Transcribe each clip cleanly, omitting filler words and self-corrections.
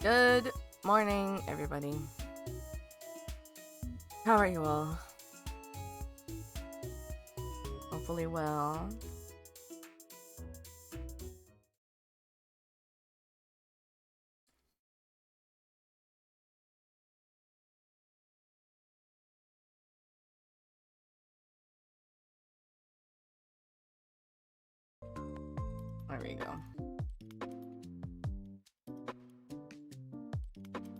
Good morning, everybody. How are you all? Hopefully well. There we go.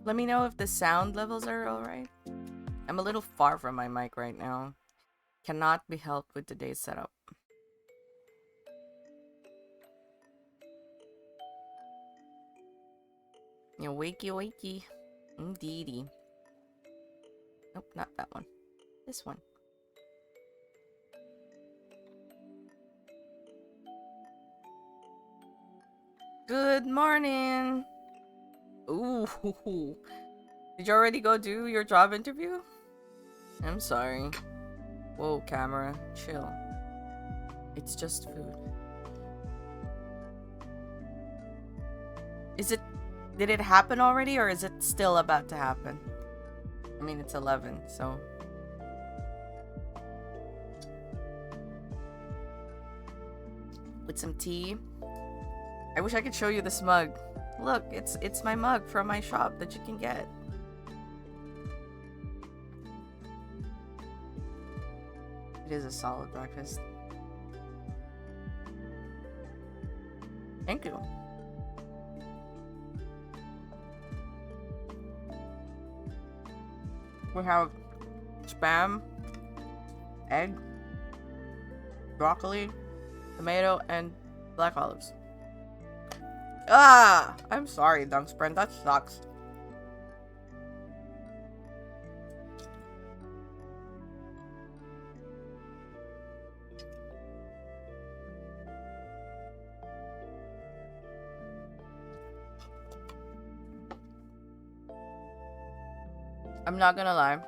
Let me know if the sound levels are alright. I'm a little far from my mic right now. Cannot be helped with today's setup. Wakey wakey. Indeedy. Nope, not that one. This one. Good morning! Ooh. Did you already go do your job interview? I'm sorry. Whoa, camera. Chill. It's just food. Did it happen already, or is it still about to happen? I mean, it's 11, so... With some tea. I wish I could show you this mug. Look, it's my mug from my shop that you can get. It is a solid breakfast. Thank you. We have spam, egg, broccoli, tomato, and black olives. Ah! I'm sorry, Dunkspren. That sucks. I'm not gonna lie.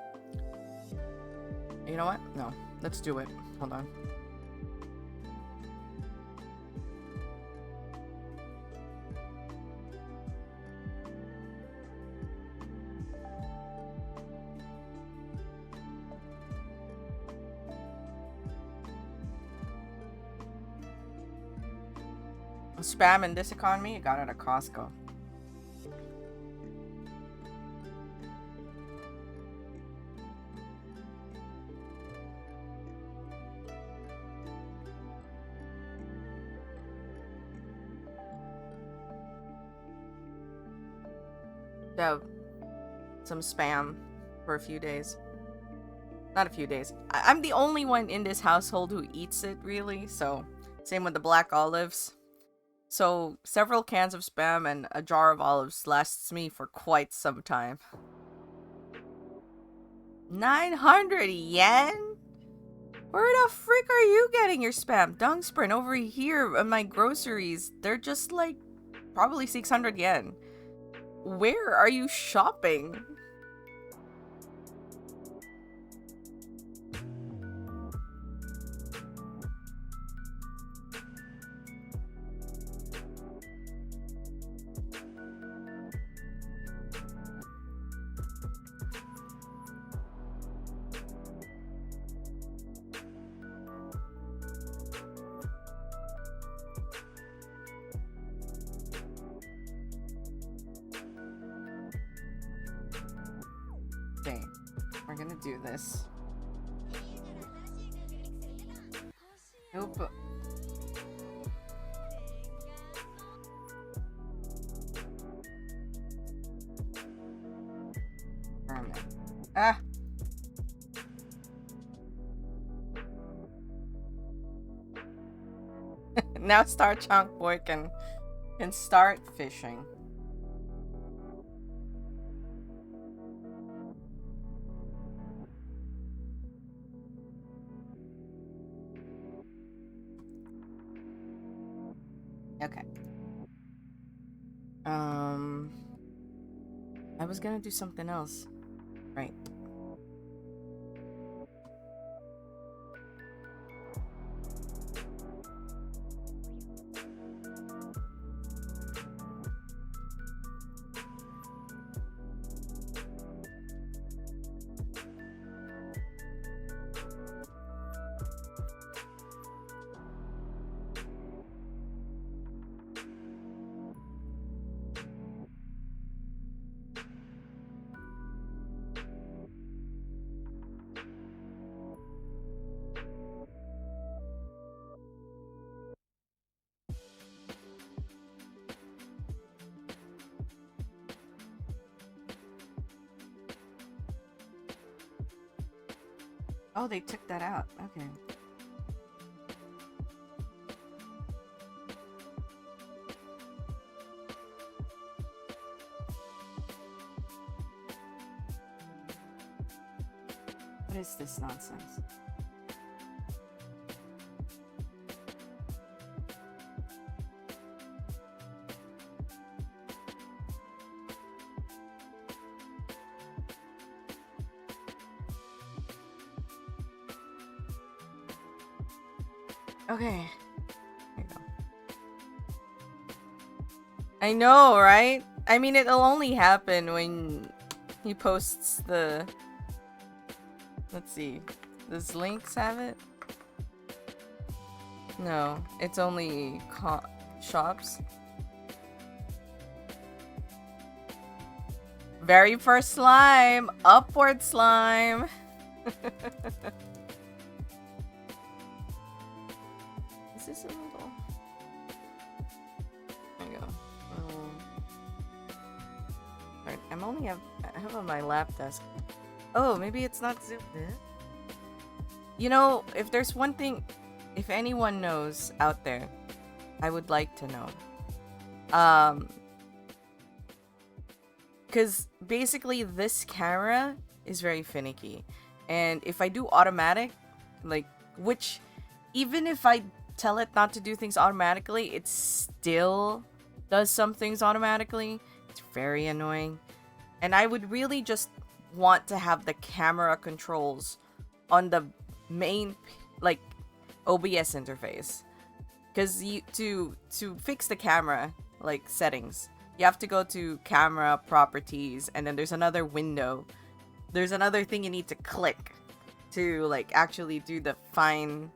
You know what? No. Let's do it. Hold on. Spam in this economy, you got it at Costco. So, some spam for a few days. Not a few days. I'm the only one in this household who eats it, really, so same with the black olives. So, several cans of spam and a jar of olives lasts me for quite some time. 900 yen? Where the frick are you getting your spam? Dunkspren over here on my groceries, they're just like probably 600 yen. Where are you shopping? Dang, we're gonna do this. Nope. Ah! Now Star Chunk Boy can start fishing. Okay. I was gonna do something else. Right. Oh, they took that out. Okay. What is this nonsense? Okay. There you go. I know, right? I mean, it'll only happen when he posts the... Let's see. Does Lynx have it? No, it's only shops. Very first slime! Upward slime! Is this a little... There you go. Alright, I have on my lap desk. Oh, maybe it's not zoomed in? You know, if there's one thing, if anyone knows out there, I would like to know. Because basically this camera is very finicky. And if I do automatic, like, which, even if I tell it not to do things automatically, it still does some things automatically. It's very annoying. And I would really just want to have the camera controls on the main, like, OBS interface. Because to fix the camera, like, settings, you have to go to camera properties, and then there's another window. There's another thing you need to click to, like, actually do the fine,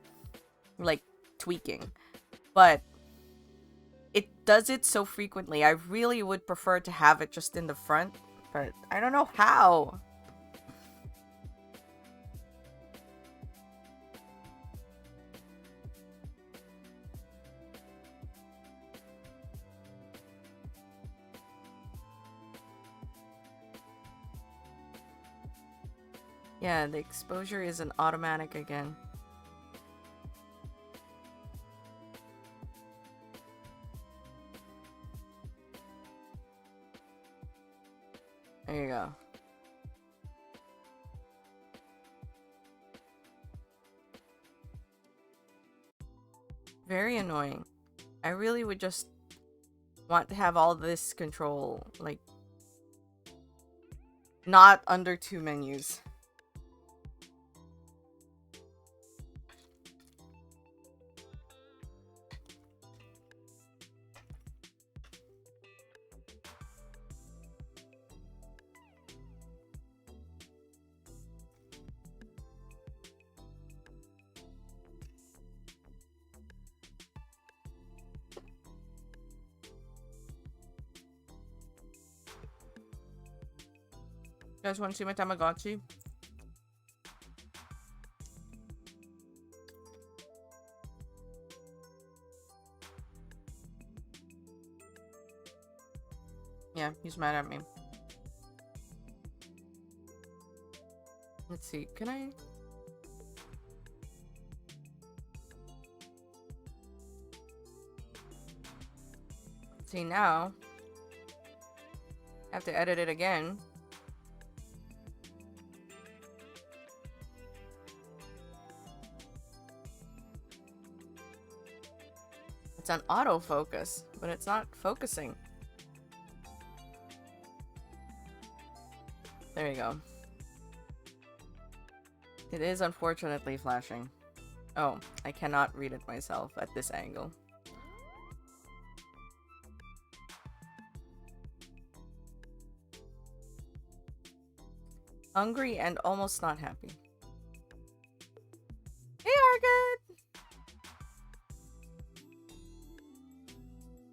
like, tweaking. But it does it so frequently. I really would prefer to have it just in the front, but I don't know how. Yeah, the exposure isn't automatic again. There you go. Very annoying. I really would just want to have all this control, like, not under 2 menus. You guys want to see my Tamagotchi? Yeah, he's mad at me. Let's see, can I... See, now I have to edit it again. It's on autofocus, but it's not focusing. There you go. It is unfortunately flashing. Oh, I cannot read it myself at this angle. Hungry and almost not happy. Hey, Argid!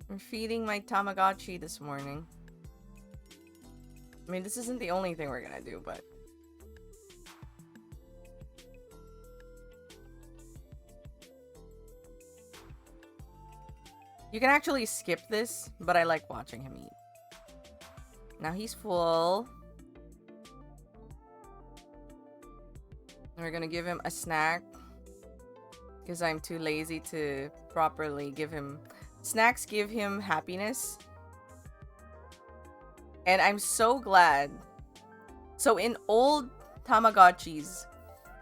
I'm feeding my Tamagotchi this morning. I mean, this isn't the only thing we're gonna do, but... You can actually skip this, but I like watching him eat. Now he's full. We're gonna give him a snack because I'm too lazy to properly give him snacks. Give him happiness, and I'm so glad. So in old Tamagotchis,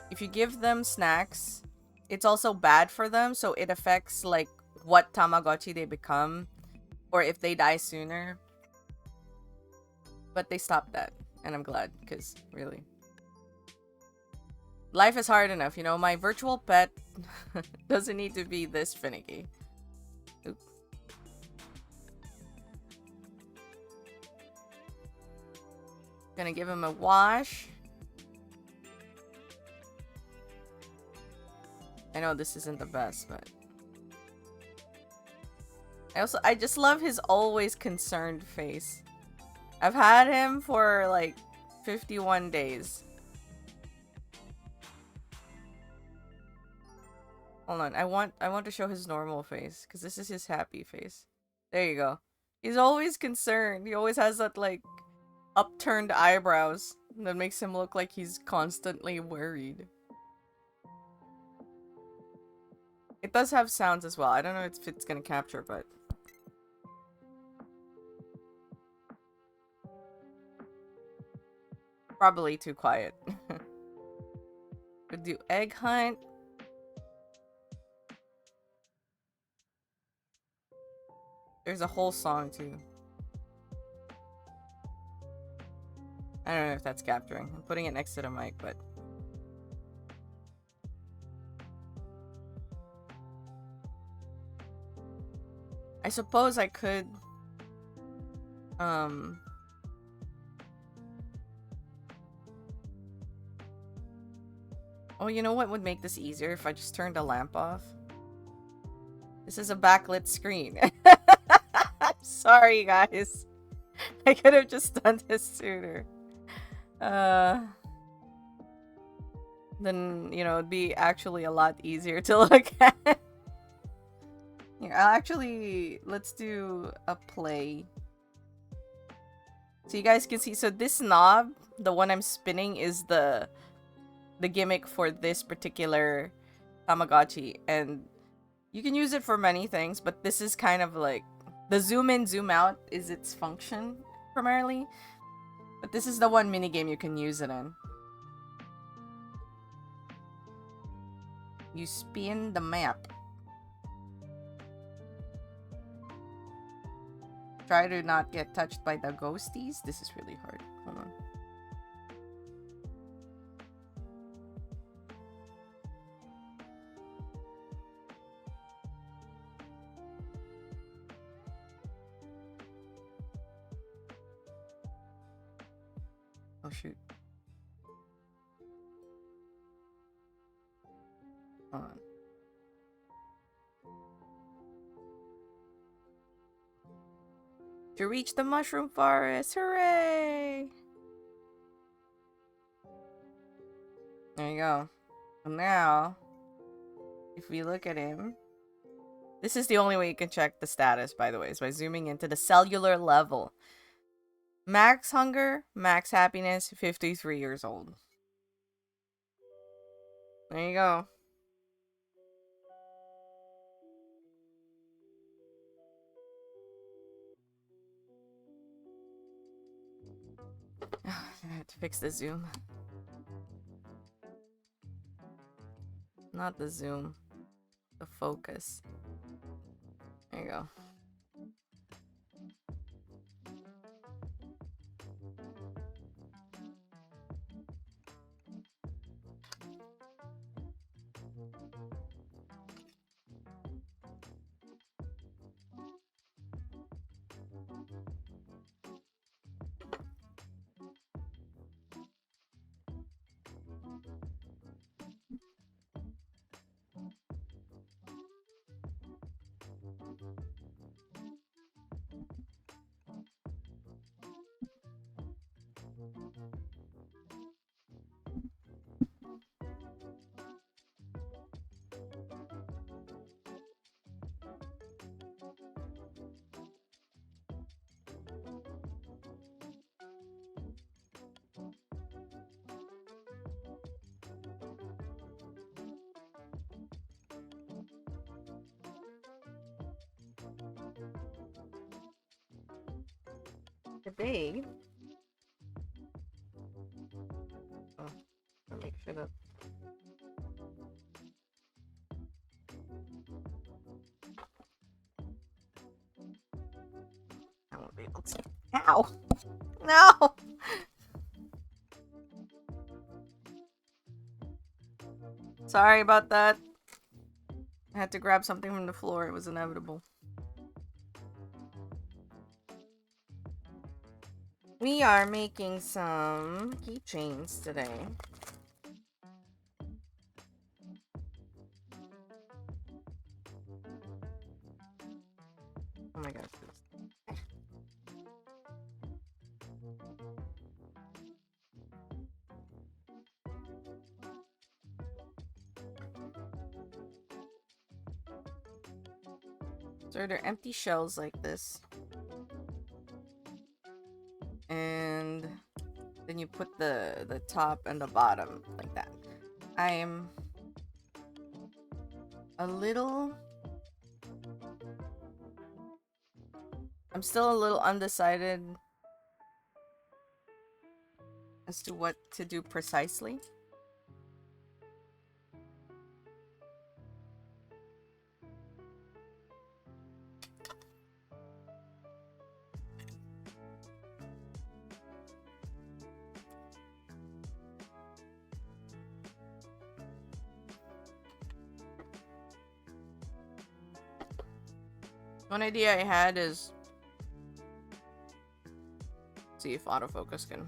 if you give them snacks, it's also bad for them, so it affects like what Tamagotchi they become or if they die sooner. But they stopped that, and I'm glad, because really, life is hard enough, you know. My virtual pet doesn't need to be this finicky. Oop. Gonna give him a wash. I know this isn't the best, but I just love his always concerned face. I've had him for like 51 days. Hold on, I want to show his normal face, because this is his happy face. There you go. He's always concerned. He always has that like upturned eyebrows that makes him look like he's constantly worried. It does have sounds as well. I don't know if it's gonna capture, but probably too quiet. Could do egg hunt. There's a whole song too. I don't know if that's capturing. I'm putting it next to the mic, but I suppose I could oh, you know what would make this easier if I just turned the lamp off? This is a backlit screen. I'm sorry, guys. I could have just done this sooner. Then, you know, it'd be actually a lot easier to look at. Here, let's do a play. So you guys can see, so this knob, the one I'm spinning, is the gimmick for this particular Tamagotchi, and you can use it for many things, but this is kind of like the zoom in, zoom out is its function primarily, but this is the one minigame you can use it in. You spin the map. Try to not get touched by the ghosties. This is really hard. Hold on. Oh shoot. Hold on. To reach the mushroom forest. Hooray! There you go. And now, if we look at him, this is the only way you can check the status, by the way, is by zooming into the cellular level. Max hunger, max happiness, 53 years old. There you go. I have to fix the zoom. Not the zoom. The focus. There you go. today... Oh, I'll make sure that... I won't be able to... Ow! No! Sorry about that. I had to grab something from the floor. It was inevitable. We are making some keychains today. Oh my gosh. So they're empty shells like this. And then you put the top and the bottom like that. I'm still a little undecided as to what to do precisely. One idea I had is see if autofocus can.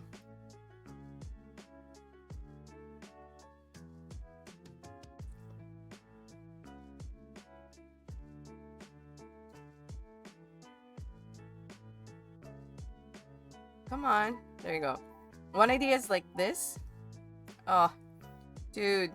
Come on. There you go. One idea is like this. Oh, dude.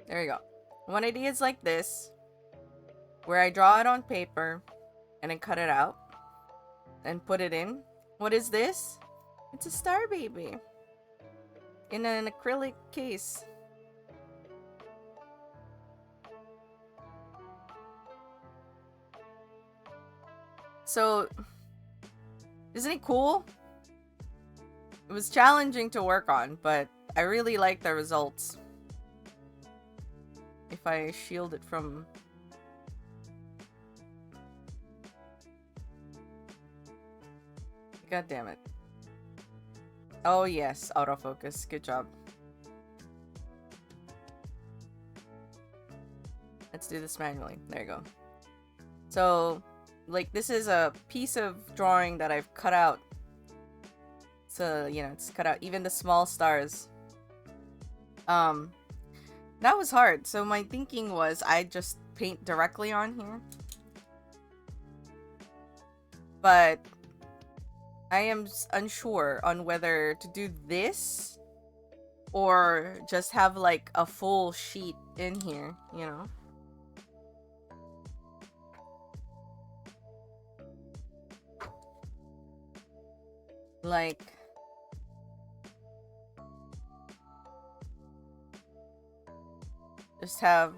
There you go. One idea is like this, where I draw it on paper and then cut it out and put it in. What is this? It's a star baby in an acrylic case. So, isn't it cool? It was challenging to work on, but I really like the results. If I shield it from... God damn it. Oh yes, autofocus. Good job. Let's do this manually. There you go. So, like, this is a piece of drawing that I've cut out. So, you know, it's cut out even the small stars. That was hard. So my thinking was I'd just paint directly on here. But I am unsure on whether to do this or just have like a full sheet in here, you know? Like... just have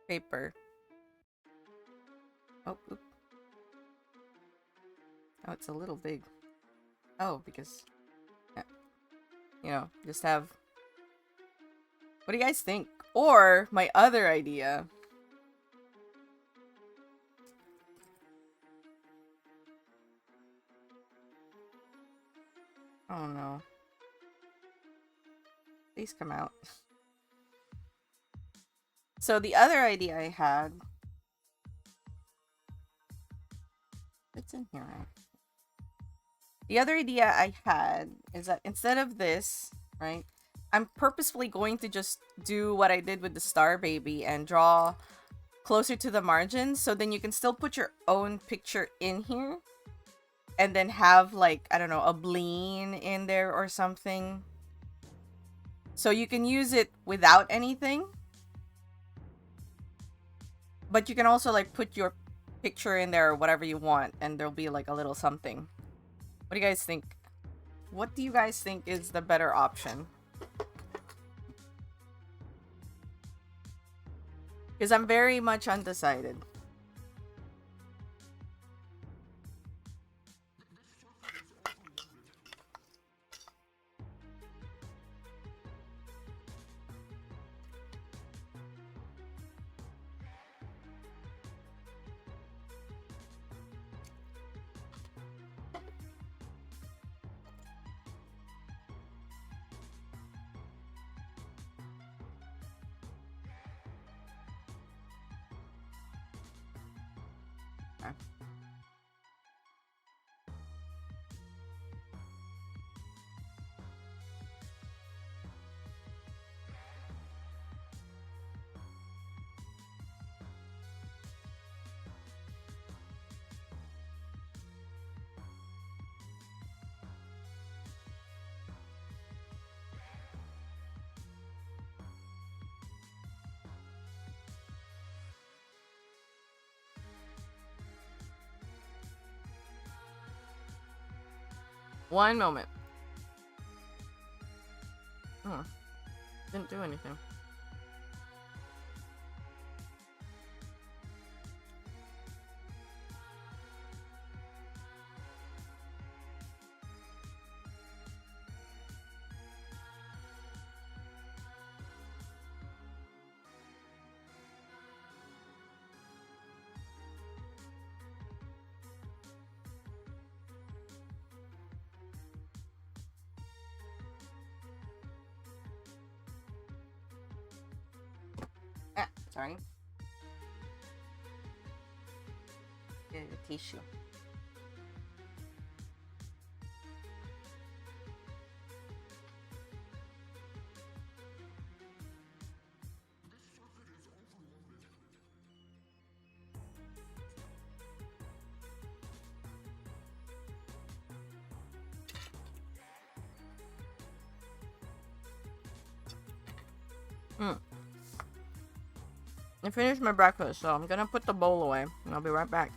paper. Oh, oop. Oh, it's a little big. Oh, because, you know, just have... What do you guys think? Or my other idea. Oh no. Please come out. So the other idea I had... It's in here, right? The other idea I had is that instead of this, right, I'm purposefully going to just do what I did with the star baby and draw closer to the margins, so then you can still put your own picture in here and then have, like, I don't know, a bleen in there or something. So you can use it without anything. But you can also, like, put your picture in there or whatever you want, and there'll be, like, a little something. What do you guys think? What do you guys think is the better option? Because I'm very much undecided. One moment. Oh, didn't do anything. Ah, sorry. Get a tissue. I finished my breakfast, so I'm gonna put the bowl away, and I'll be right back.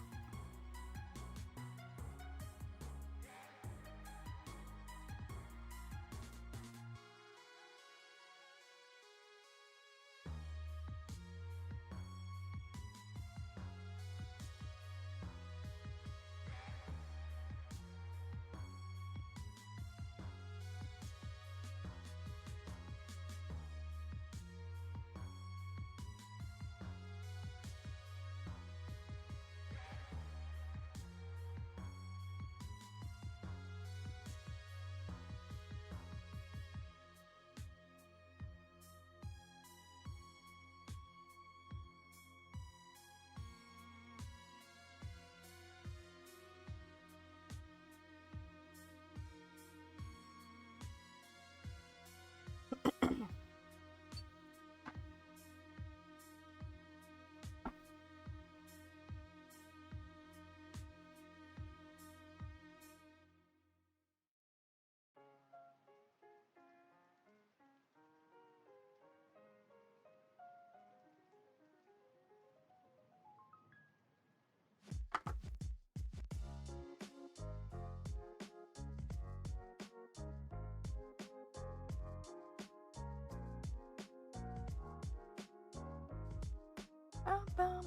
Bum, bum,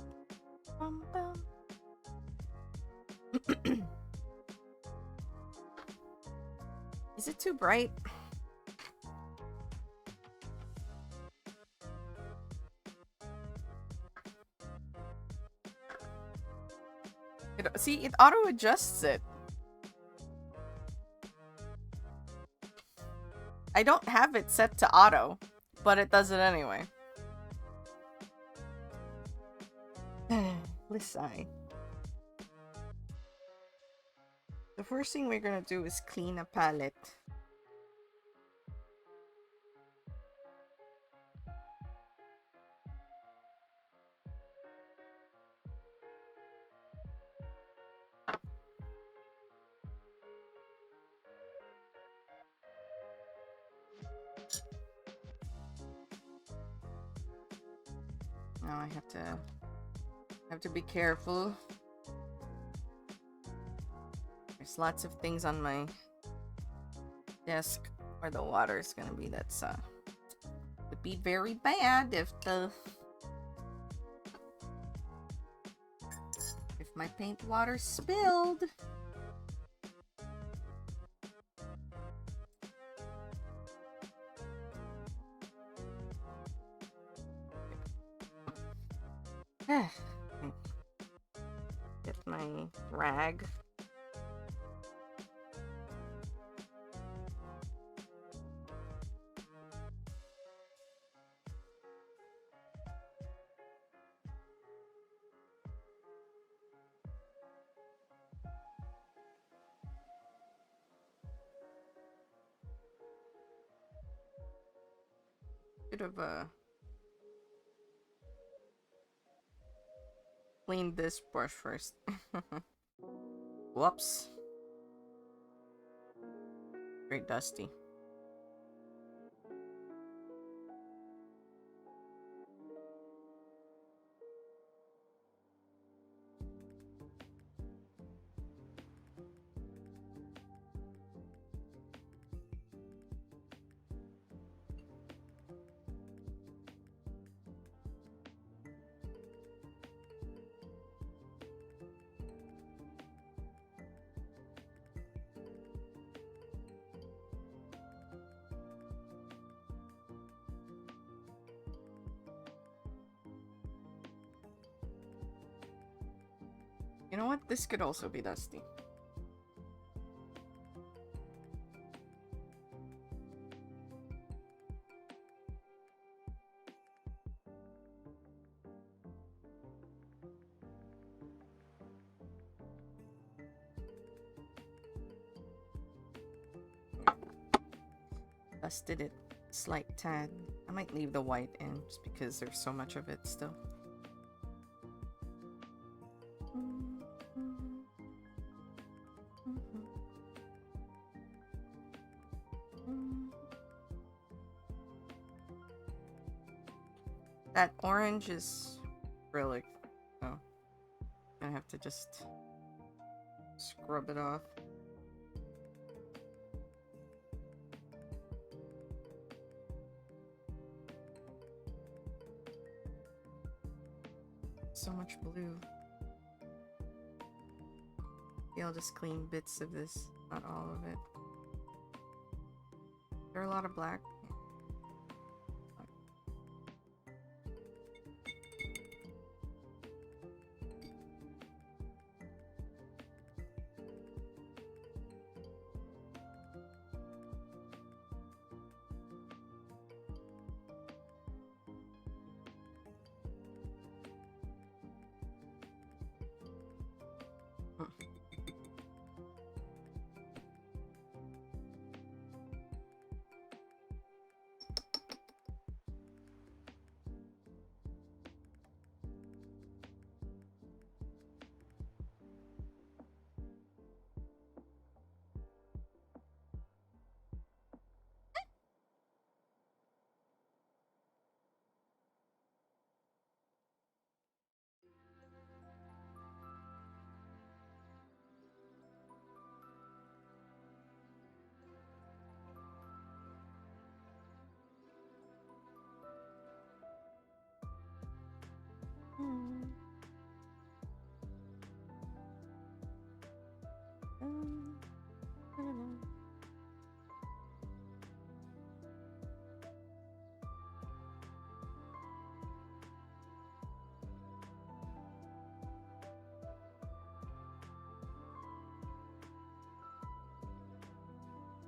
bum, bum. Is it too bright? See, it auto adjusts it. I don't have it set to auto, but it does it anyway. Let's sigh. The first thing we're gonna do is clean a palette. Now I have to be careful. There's lots of things on my desk where the water is gonna be. That's would be very bad if the My paint water spilled. Get my rag. Should have cleaned this brush first. Whoops. Very dusty. You know what? This could also be dusty. Dusted it slight tad. I might leave the white in just because there's so much of it still. That orange is acrylic, so I'm gonna have to just scrub it off. So much blue. Maybe I'll just clean bits of this, not all of it. There are a lot of black.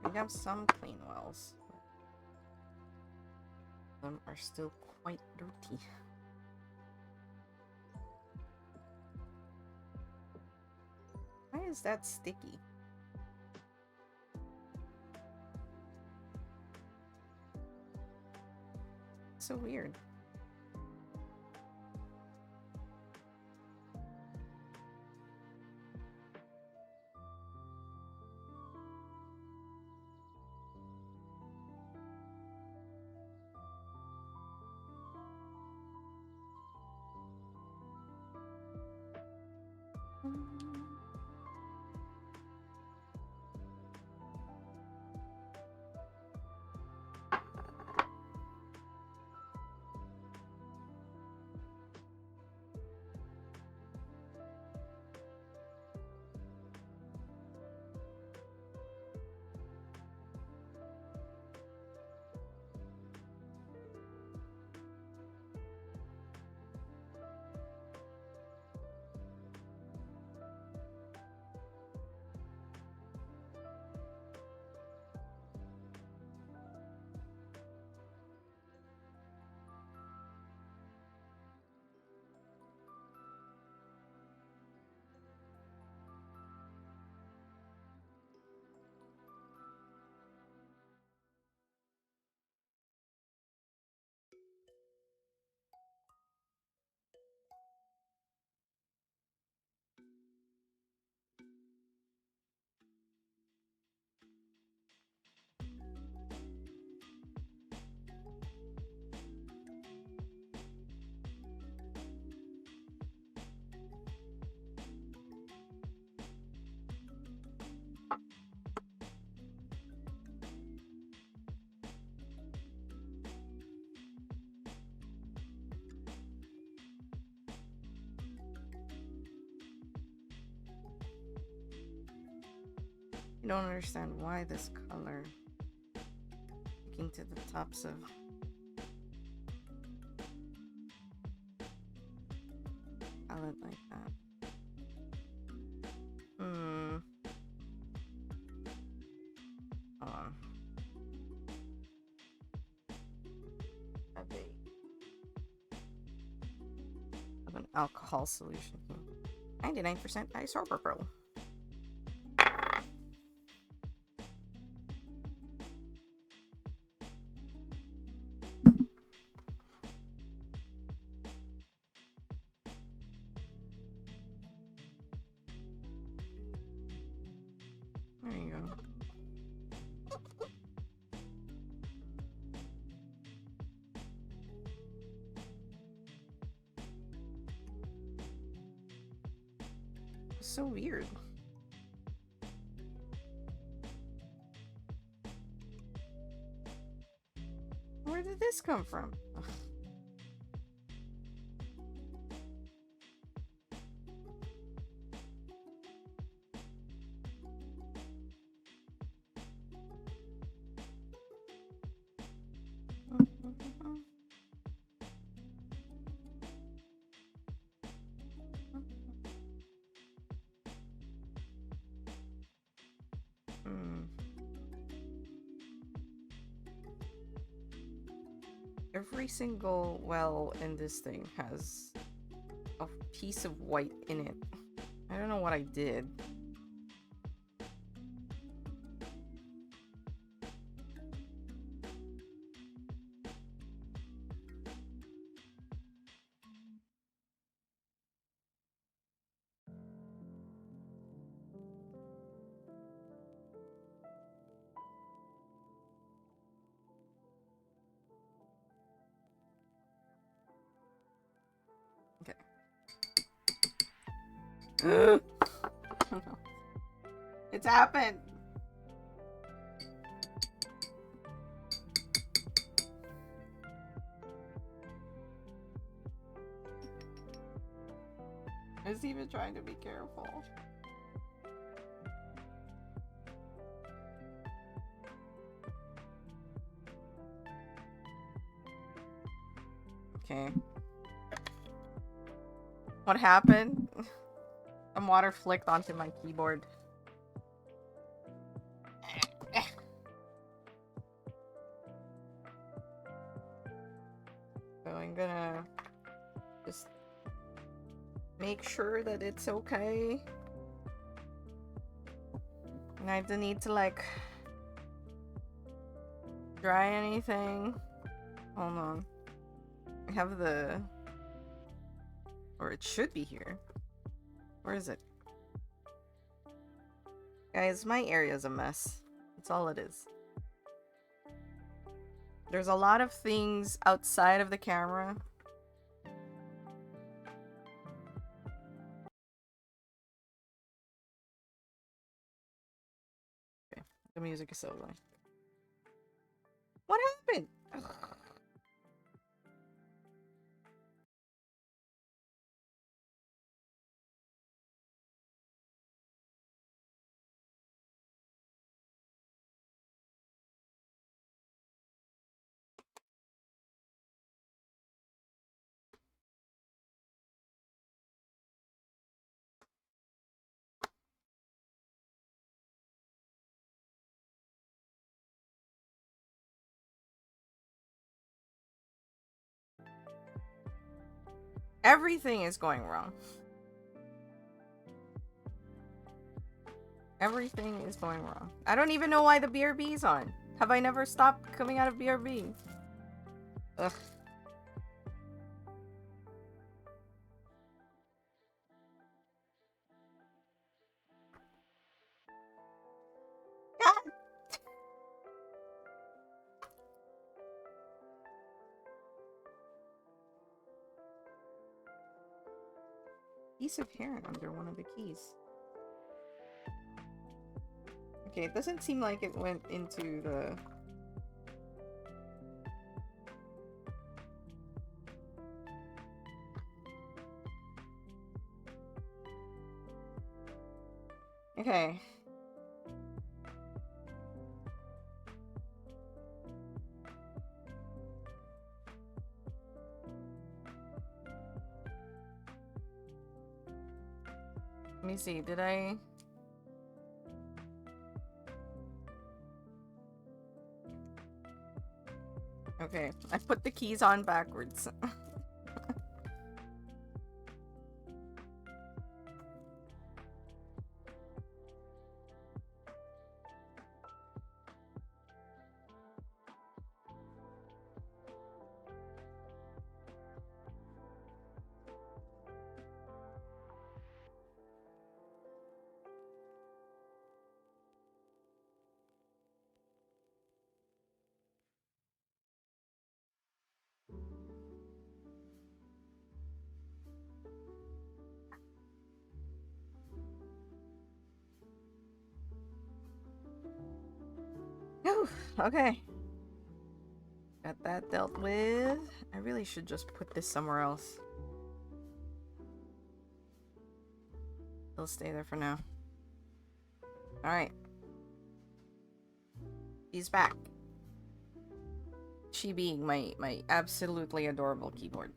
We have some clean wells. Some are still quite dirty. Why is that sticky? So weird. I don't understand why this color sticking to the tops of palette like that. Hold on. Of an alcohol solution. 99% isopropyl. There you go. It's so weird. Where did this come from? Ugh. Every single well in this thing has a piece of white in it. I don't know what I did. Okay. It's happened. I was even trying to be careful. Okay. What happened? Some water flicked onto my keyboard. So I'm gonna just make sure that it's okay. And I don't need to like dry anything. Hold on. I have the... Or it should be here. Where is it? Guys, my area's a mess. That's all it is. There's a lot of things outside of the camera. Okay, the music is so loud. What happened? Ugh. Everything is going wrong. Everything is going wrong. I don't even know why the BRB's on. Have I never stopped coming out of BRB? Ugh. God. Piece of hair under one of the keys. Okay, it doesn't seem like it went into the... Okay. me see. Did I... Okay, I put the keys on backwards. Whew, okay. Got that dealt with. I really should just put this somewhere else. It'll stay there for now. Alright. She's back. She being my absolutely adorable keyboard.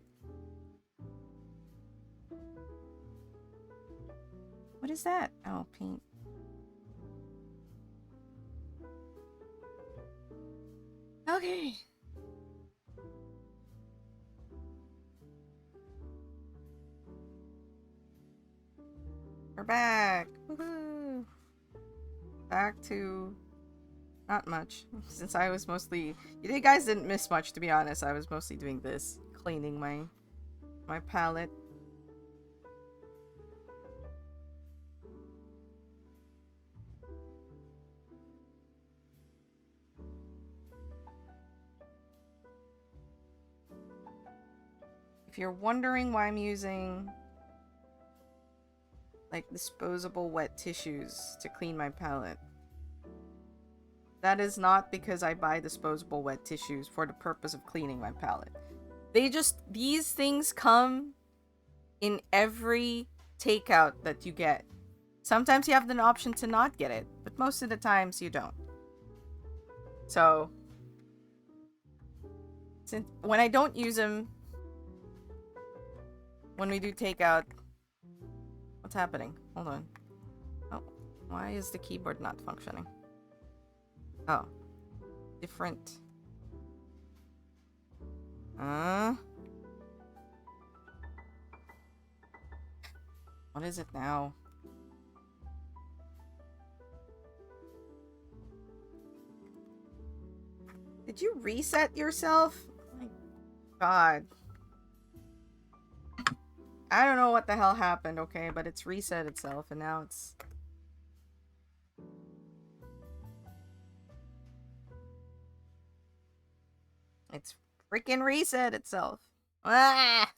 What is that? Oh, paint. Okay. We're back. Woohoo. Back to not much. Since I was mostly... You guys didn't miss much, to be honest. I was mostly doing this. Cleaning my palette. If you're wondering why I'm using like disposable wet tissues to clean my palette, that is not because I buy disposable wet tissues for the purpose of cleaning my palette. These things come in every takeout that you get. Sometimes you have an option to not get it, but most of the times you don't. So, when I don't use them, when we do takeout, what's happening? Hold on. Oh, why is the keyboard not functioning? Oh, different. What is it now? Did you reset yourself? My God. I don't know what the hell happened, okay, but it's reset itself, and now it's... It's freaking reset itself. Ah!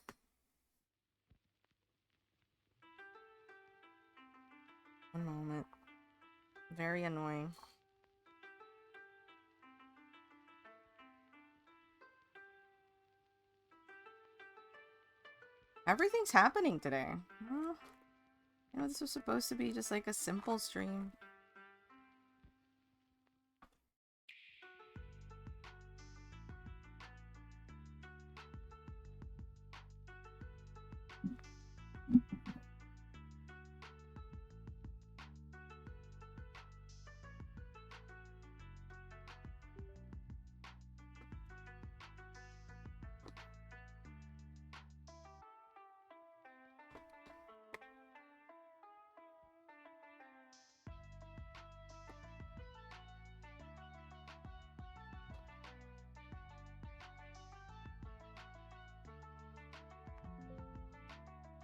One moment. Very annoying. Everything's happening today. You know, this was supposed to be just like a simple stream.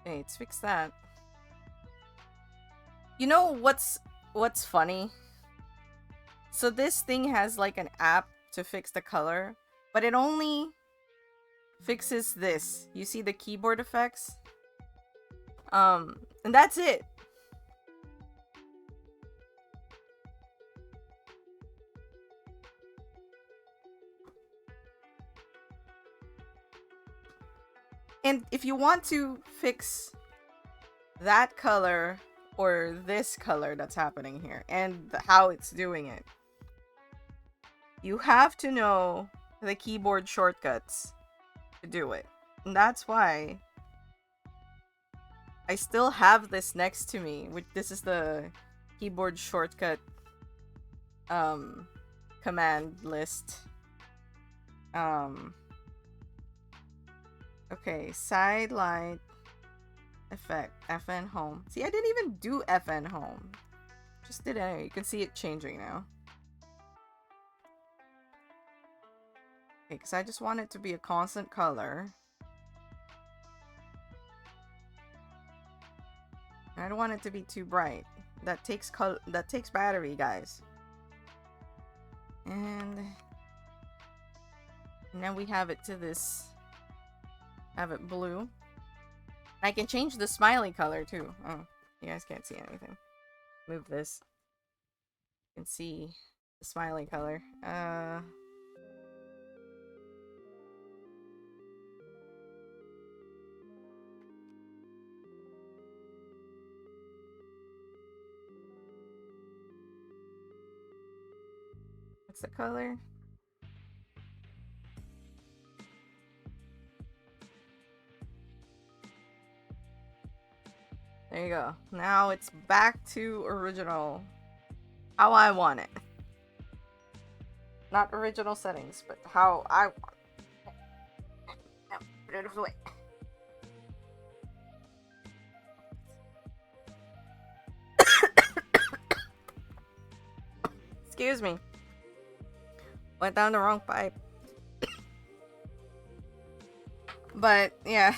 Okay, let's fix that. You know what's funny? So this thing has like an app to fix the color, but it only fixes this. You see the keyboard effects? And that's it. And if you want to fix that color or this color that's happening here and how it's doing it, you have to know the keyboard shortcuts to do it. And that's why I still have this next to me, which this is the keyboard shortcut command list. Okay, side light effect, FN home. See, I didn't even do FN home. Just did anyway. You can see it changing now. Okay, because I just want it to be a constant color. I don't want it to be too bright. That takes battery, guys. And then we have it to this. Have it blue. I can change the smiley color too. Oh, you guys can't see anything. Move this. You can see the smiley color. What's the color? There you go. Now it's back to original. How I want it. Not original settings, but how I want it. Now, put it away. Excuse me. Went down the wrong pipe. But, yeah.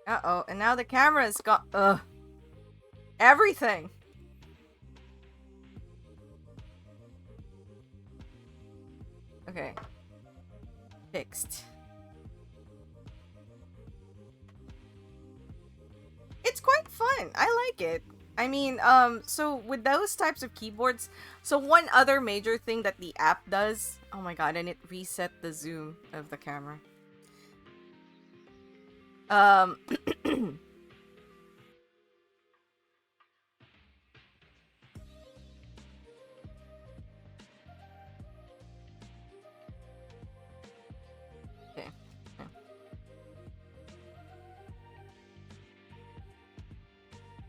Uh-oh, and now the camera's got everything. Okay. Fixed. It's quite fun. I like it. I mean, so with those types of keyboards, so one other major thing that the app does, oh my god, and it reset the zoom of the camera. Okay.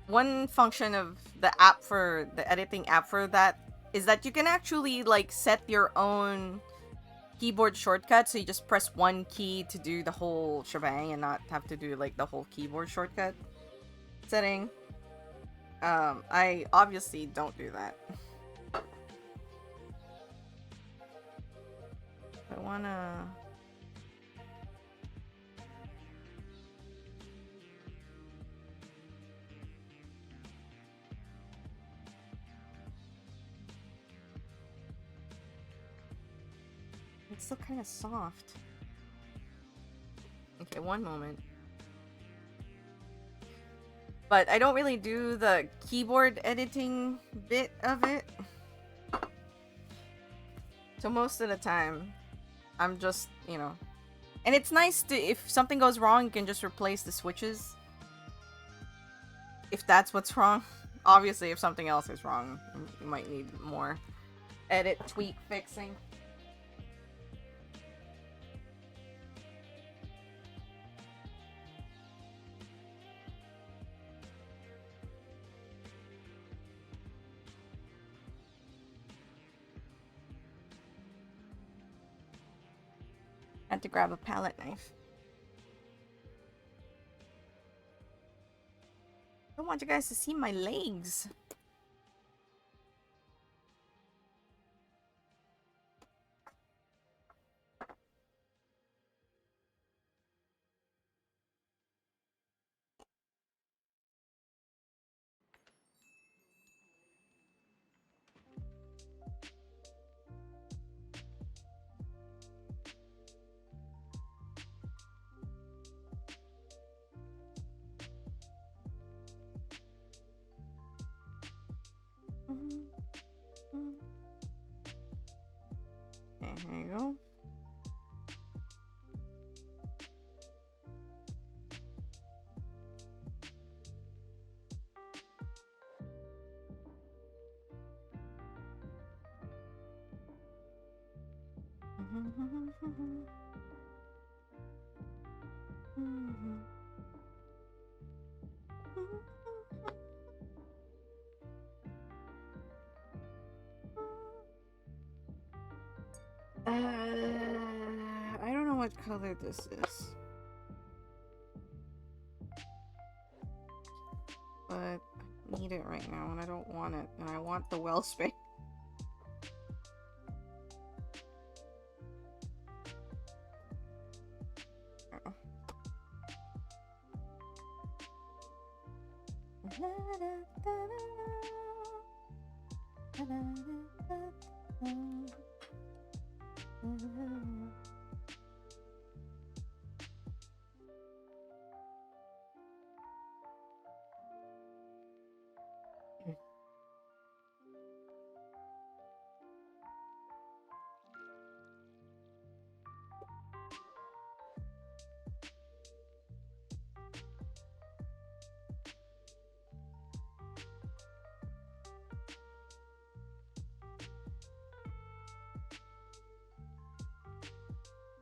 One function of the app for the editing app for that is that you can actually like set your own keyboard shortcut, so you just press one key to do the whole shebang and not have to do like the whole keyboard shortcut setting. I obviously don't do that. I wanna... It's still kind of soft. Okay, one moment. But I don't really do the keyboard editing bit of it. So most of the time, I'm just, you know... And it's nice to, if something goes wrong, you can just replace the switches. If that's what's wrong. Obviously, if something else is wrong, you might need more edit, tweak, fixing. Had to grab a palette knife. I don't want you guys to see my legs. I don't know what color this is. But I need it right now and I don't want it. And I want the wellspring.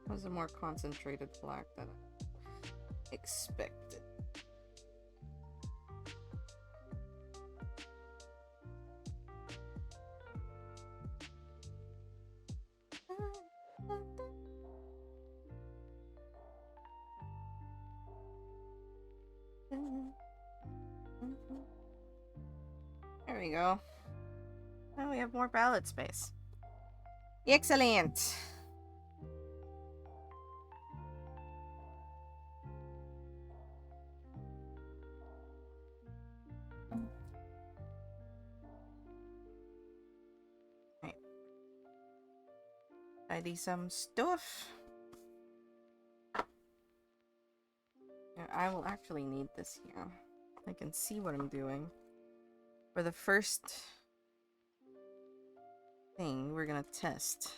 That was a more concentrated black than I expected. There we go. Now we have more palette space. Excellent. Right. Tidy some stuff. Yeah, I will actually need this here. I can see what I'm doing. For the first thing we're gonna test.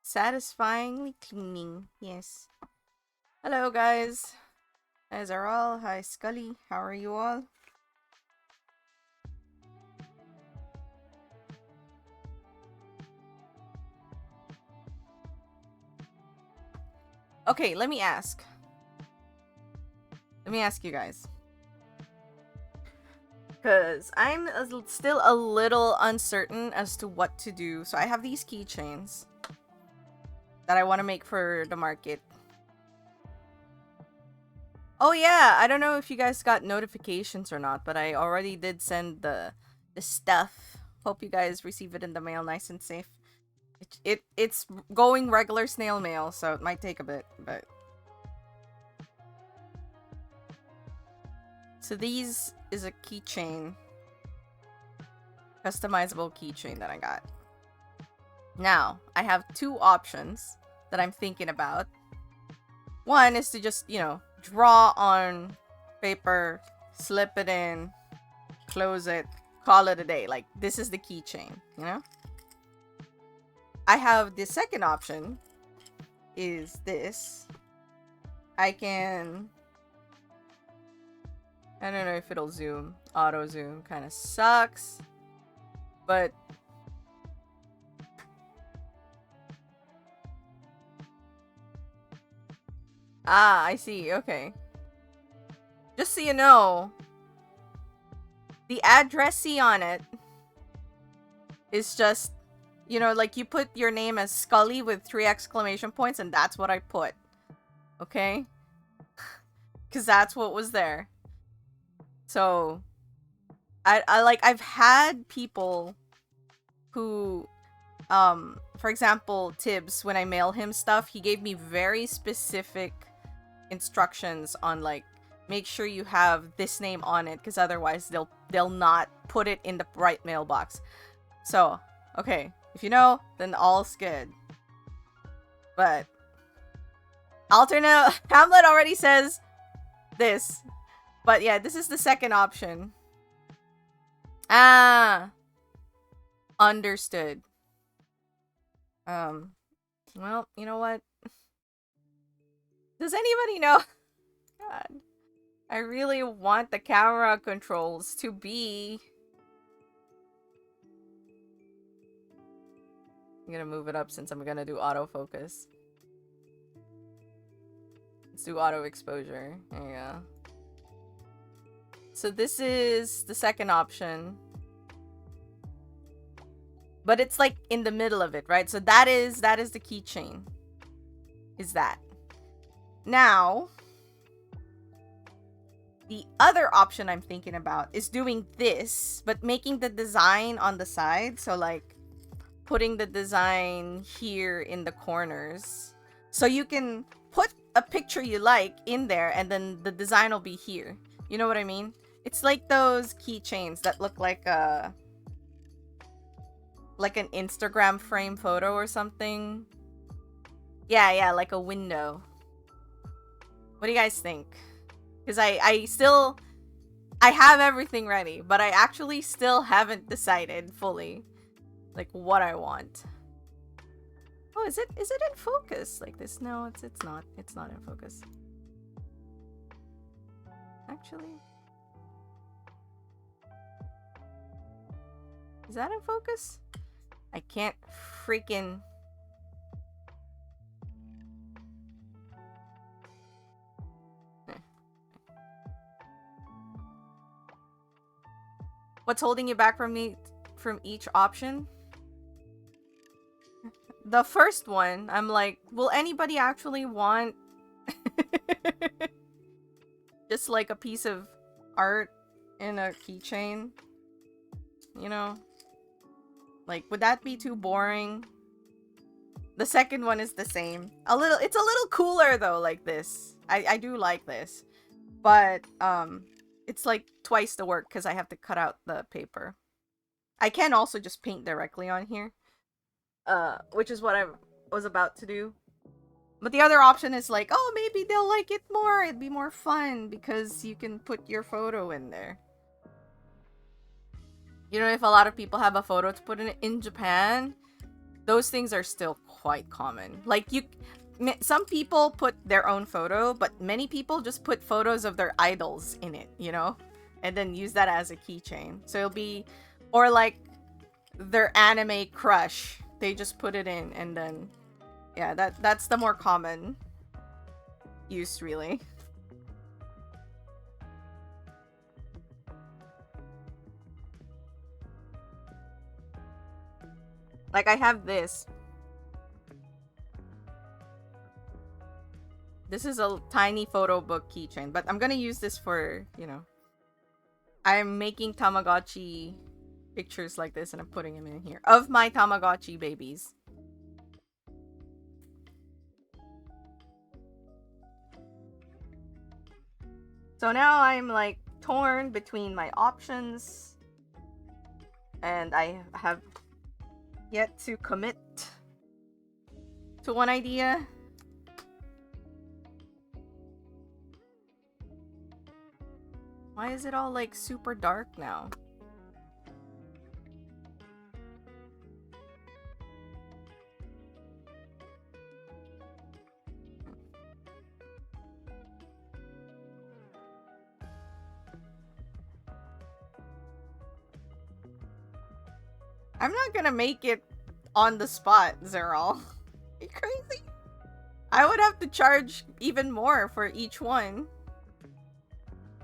Satisfyingly cleaning, yes. Hello guys. Guys are all. Hi Scully, how are you all? Okay, let me ask. Let me ask you guys. Because I'm still a little uncertain as to what to do. So I have these keychains that I want to make for the market. Oh yeah, I don't know if you guys got notifications or not, but I already did send the stuff. Hope you guys receive it in the mail nice and safe. It's going regular snail mail, so it might take a bit, but... So these is a keychain. Customizable keychain that I got. Now, I have two options that I'm thinking about. One is to just, you know, draw on paper, slip it in, close it, call it a day. Like, this is the keychain, you know? I have the second option is this. I can... I don't know if it'll zoom. Auto zoom kind of sucks. But... Ah, I see. Okay. Just so you know, the addressee on it is just, you know, like you put your name as Scully with 3 exclamation points, and that's what I put. Okay? Because that's what was there. So, I've had people who, for example, Tibbs, when I mail him stuff, he gave me very specific instructions on, like, make sure you have this name on it, because otherwise they'll not put it in the right mailbox. So, okay, if you know, then all's good. But alternate Hamlet already says this. But yeah, this is the second option. Ah, understood. Well, you know what? Does anybody know? God. I really want the camera controls to be... I'm gonna move it up since I'm gonna do autofocus. Let's do auto exposure. There you go. So this is the second option. But it's like in the middle of it, right? So that is the keychain. Is that. Now, the other option I'm thinking about is doing this, but making the design on the side. So like putting the design here in the corners. So you can put a picture you like in there and then the design will be here. You know what I mean? It's like those keychains that look like an Instagram frame photo or something. Yeah, like a window. What do you guys think? Because I have everything ready, but I actually still haven't decided fully like what I want. Oh, is it in focus like this? No, it's not. It's not in focus. Actually. Is that in focus? I can't freaking... What's holding you back from each option? The first one, I'm like, will anybody actually want just like a piece of art in a keychain? You know? Like, would that be too boring? The second one is the same. It's a little cooler though, like this. I do like this. But, it's like twice the work because I have to cut out the paper. I can also just paint directly on here. Which is what I was about to do. But the other option is like, oh, maybe they'll like it more. It'd be more fun because you can put your photo in there. You know, if a lot of people have a photo to put in Japan, those things are still quite common. Like, some people put their own photo, but many people just put photos of their idols in it, you know? And then use that as a keychain. So it'll be, or like their anime crush. They just put it in and then, yeah, that's the more common use, really. Like, I have this. This is a tiny photo book keychain, but I'm gonna use this for, you know, I'm making Tamagotchi pictures like this and I'm putting them in here of my Tamagotchi babies. So now I'm like torn between my options and I have yet to commit to one idea. Why is it all like super dark now? I'm not gonna make it on the spot, Zeral. Are you crazy? I would have to charge even more for each one.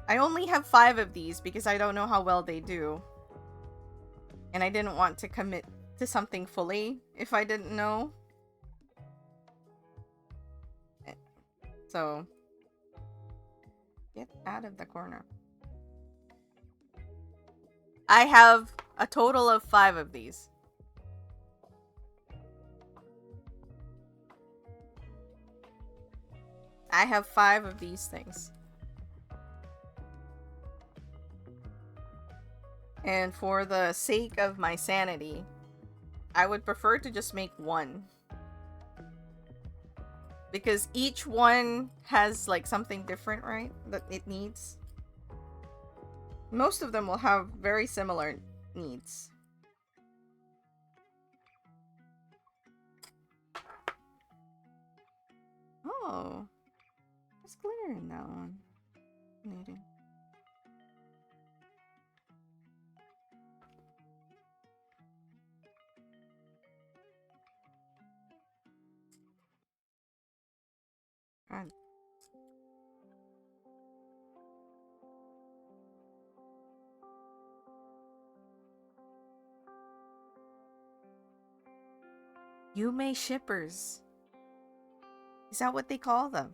I only have 5 of these because I don't know how well they do. And I didn't want to commit to something fully if I didn't know. So, get out of the corner. I have a total of 5 of these. I have 5 of these things. And for the sake of my sanity, I would prefer to just make one. Because each one has like something different, right? That it needs. Most of them will have very similar needs. Oh. glitter in that one. Fascinating. God. Yume shippers. Is that what they call them?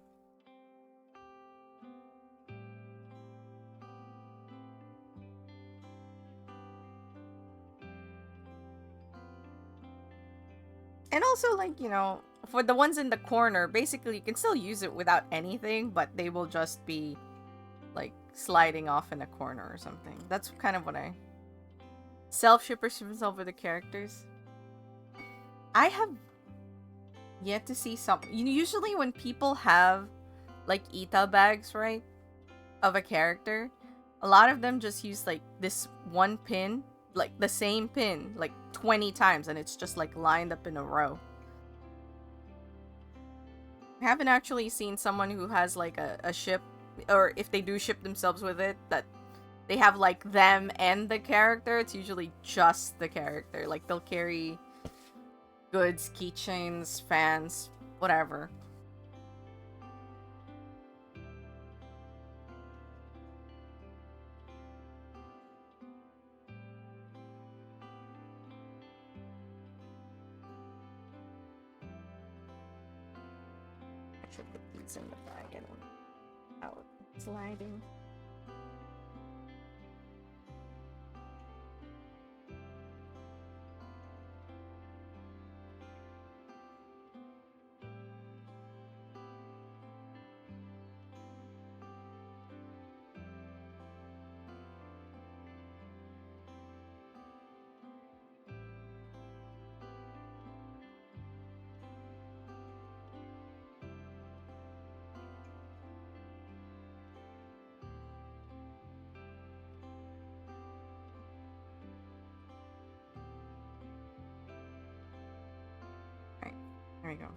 And also, like, you know, for the ones in the corner, basically you can still use it without anything, but they will just be, like, sliding off in a corner or something. That's kind of what I... Self-shippers themselves with the characters. I have yet to see some... Usually when people have, like, Ita bags, right, of a character, a lot of them just use, like, this one pin, like, the same pin, like, 20 times, and it's just, like, lined up in a row. I haven't actually seen someone who has, like, a ship, or if they do ship themselves with it, that they have, like, them and the character. It's usually just the character. Like, they'll carry goods, keychains, fans, whatever. I should put these in the bag and out sliding. Alright, there we go.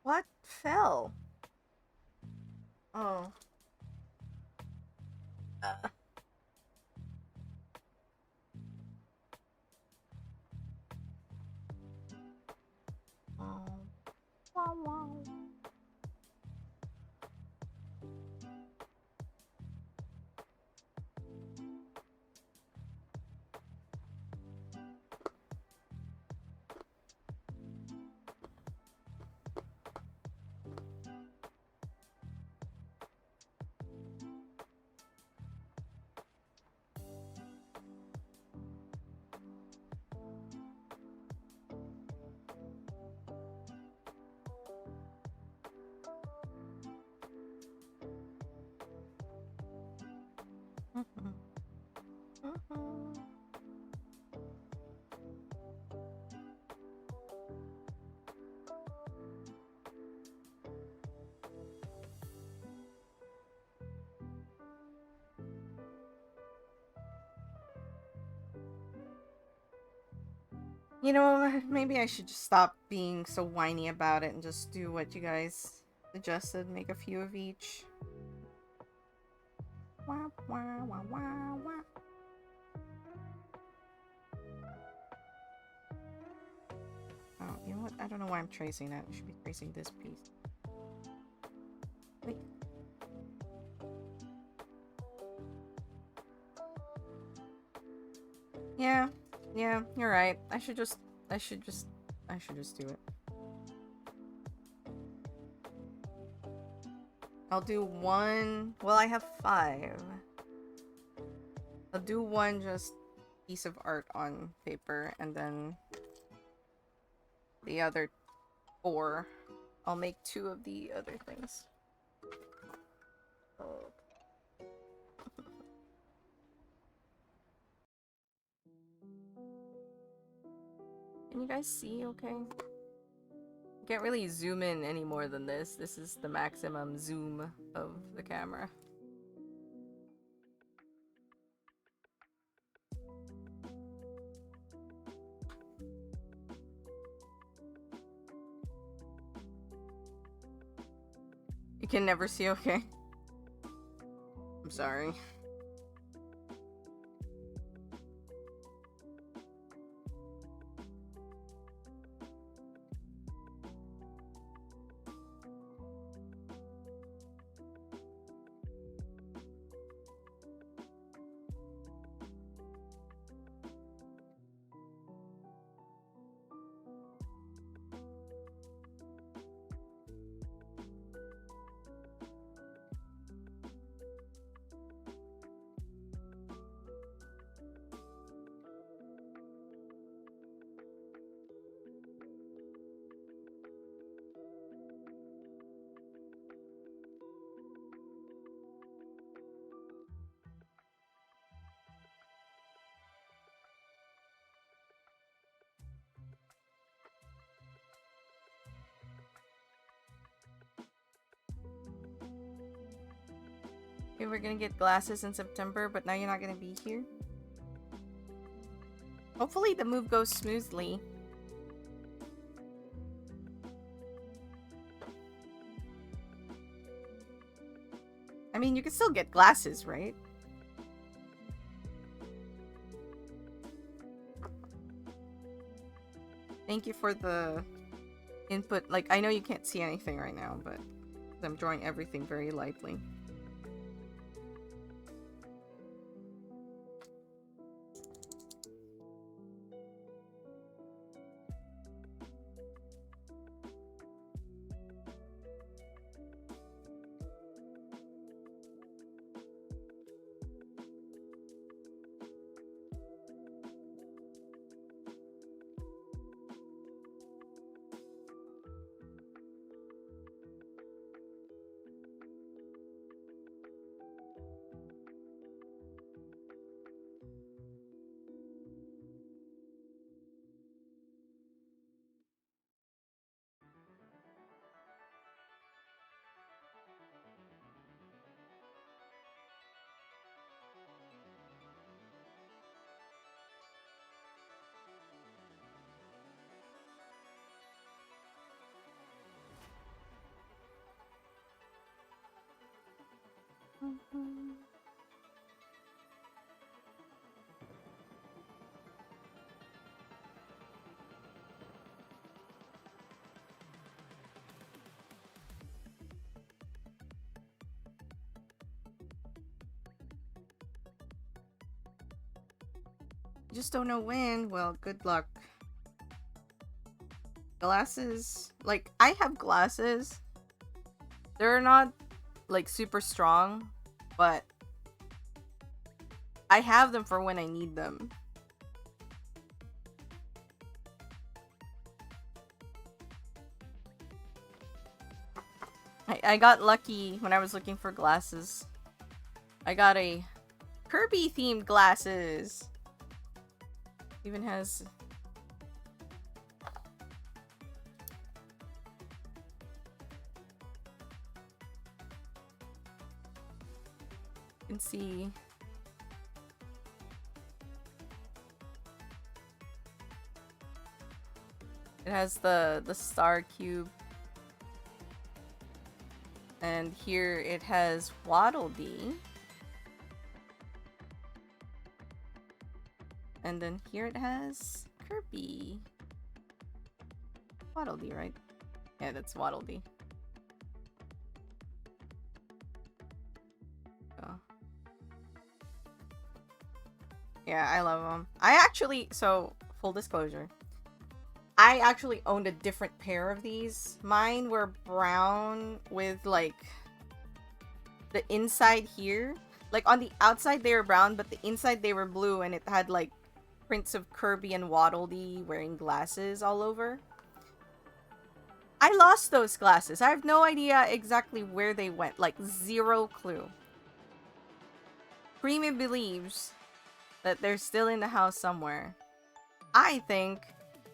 What fell? Oh. Uh. Oh. Wow, wow. You know, maybe I should just stop being so whiny about it and just do what you guys suggested. Make a few of each. Wah, wah, wah, wah, wah. Oh, you know what? I don't know why I'm tracing that. I should be tracing this piece. Like... Yeah, you're right. I should just do it. I'll do one. Well, I have 5. I'll do one just piece of art on paper, and then the other 4, I'll make 2 of the other things. Oh. Can you guys see okay? I can't really zoom in any more than this. This is the maximum zoom. of the camera. You can never see, okay? I'm sorry. Okay, we're gonna get glasses in September, but now you're not gonna be here. Hopefully the move goes smoothly. I mean, you can still get glasses, right? Thank you for the input. Like, I know you can't see anything right now, but I'm drawing everything very lightly. Just don't know when. Well, good luck. Glasses. Like, I have glasses. They're not, like, super strong, but I have them for when I need them. I got lucky when I was looking for glasses. I got a Kirby themed glasses. Even has you can see it has the star cube, and here it has Waddle Dee. And then here it has Kirby. Waddle Dee, right? Yeah, that's Waddle Dee. Oh. Yeah, I love them. I actually, so, full disclosure, I actually owned a different pair of these. Mine were brown with, like, the inside here. Like, on the outside they were brown, but the inside they were blue, and it had, like, prints of Kirby and Waddle Dee wearing glasses all over. I lost those glasses. I have no idea exactly where they went. Like, zero clue. Creamy believes that they're still in the house somewhere. I think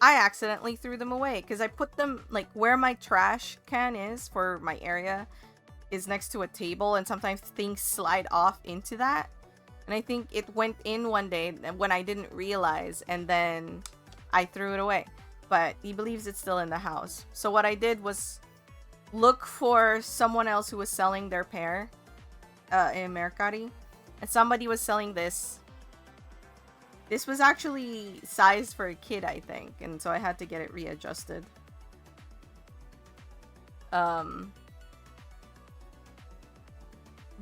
I accidentally threw them away because I put them, like, where my trash can is for my area. is next to a table, and sometimes things slide off into that. And I think it went in one day when I didn't realize, and then I threw it away. But he believes it's still in the house. So what I did was look for someone else who was selling their pair in Mercari. And somebody was selling this. This was actually sized for a kid, I think. And so I had to get it readjusted.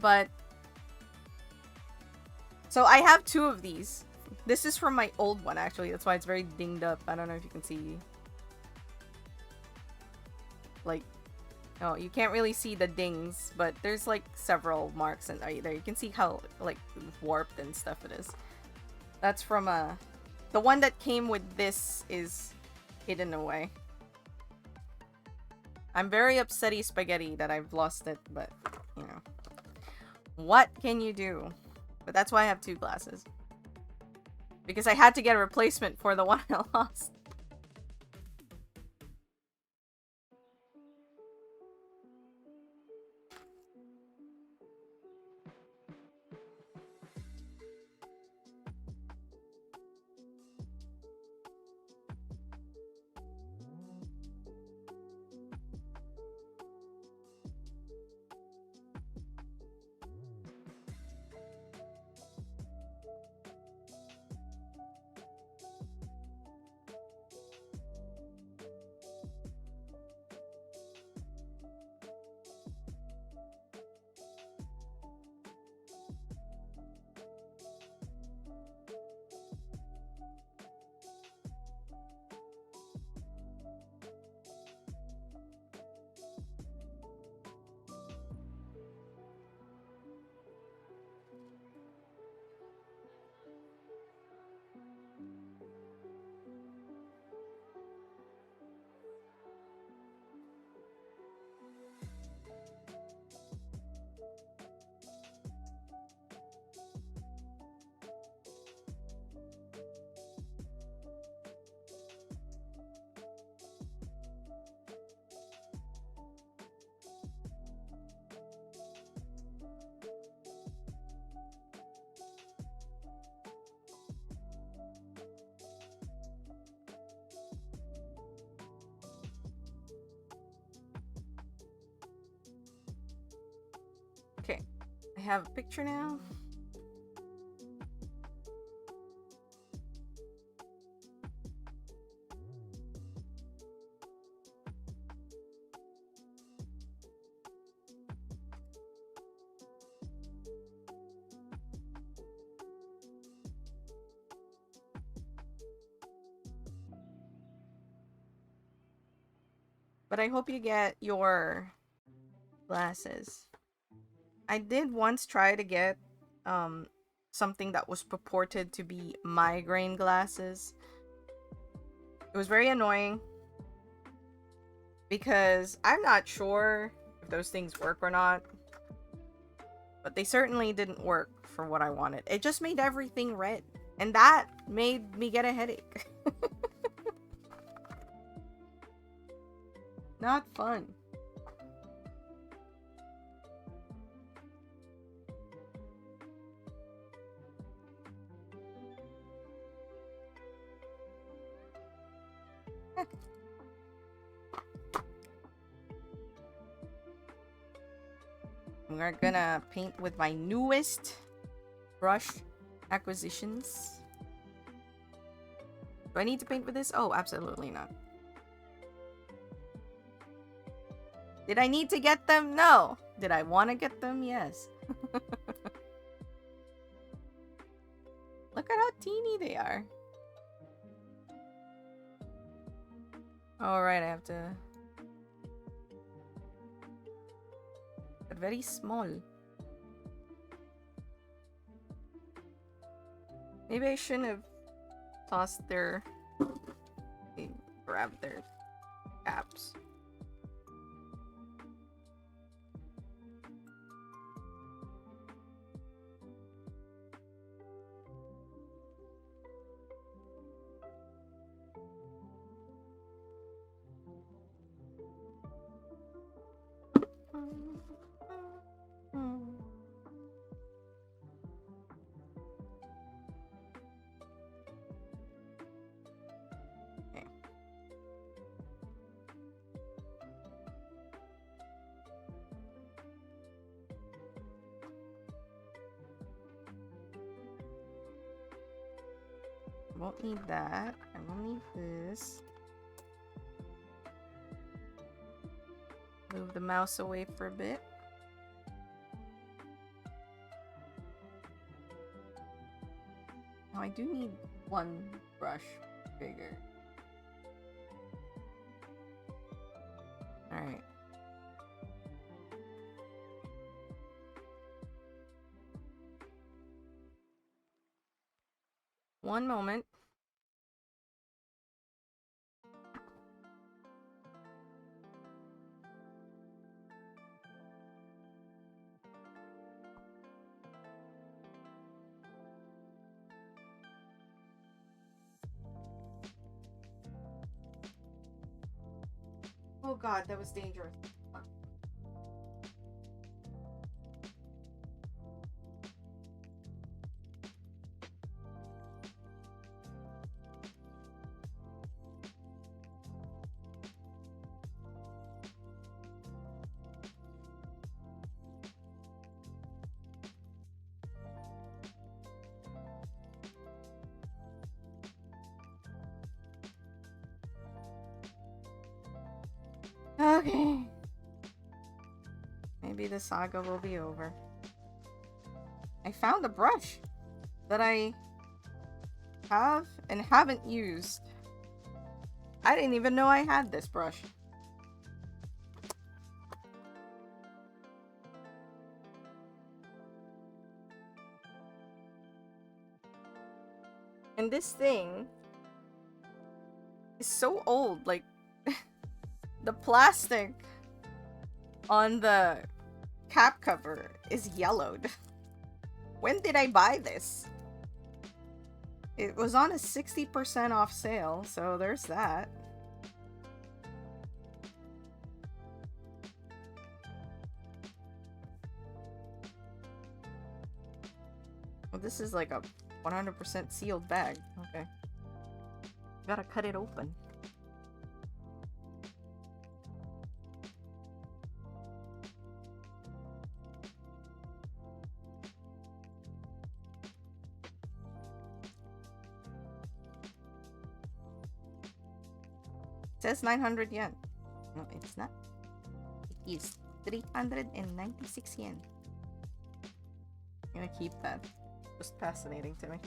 But so I have 2 of these. This is from my old one, actually. That's why it's very dinged up. I don't know if you can see. Like, oh, you can't really see the dings, but there's like several marks in there. You can see how like warped and stuff it is. That's from the one that came with this is hidden away. I'm very upsetty spaghetti that I've lost it, but you know. What can you do? But that's why I have 2 glasses. Because I had to get a replacement for the one I lost. Okay, I have a picture now. But I hope you get your glasses. I did once try to get something that was purported to be migraine glasses. It was very annoying because I'm not sure if those things work or not. But they certainly didn't work for what I wanted. It just made everything red. And that made me get a headache. Not fun. We're gonna paint with my newest brush acquisitions. Do I need to paint with this? Oh, absolutely not. Did I need to get them? No. Did I want to get them? Yes. Look at how teeny they are. Alright, I have to... But very small. Maybe I shouldn't have tossed their... grabbed their caps. Won't need that. I will need this. Move the mouse away for a bit. Now I do need one brush bigger. Alright. One moment. Oh god, that was dangerous. Okay. Maybe the saga will be over. I found a brush that I have and haven't used. I didn't even know I had this brush. And this thing is so old, like the plastic on the cap cover is yellowed. When did I buy this? It was on a 60% off sale, so there's that. Well, this is like a 100% sealed bag. Okay. Gotta cut it open. It says 900 yen. No, it's not. It is 396 yen. I'm gonna keep that. Just fascinating to me.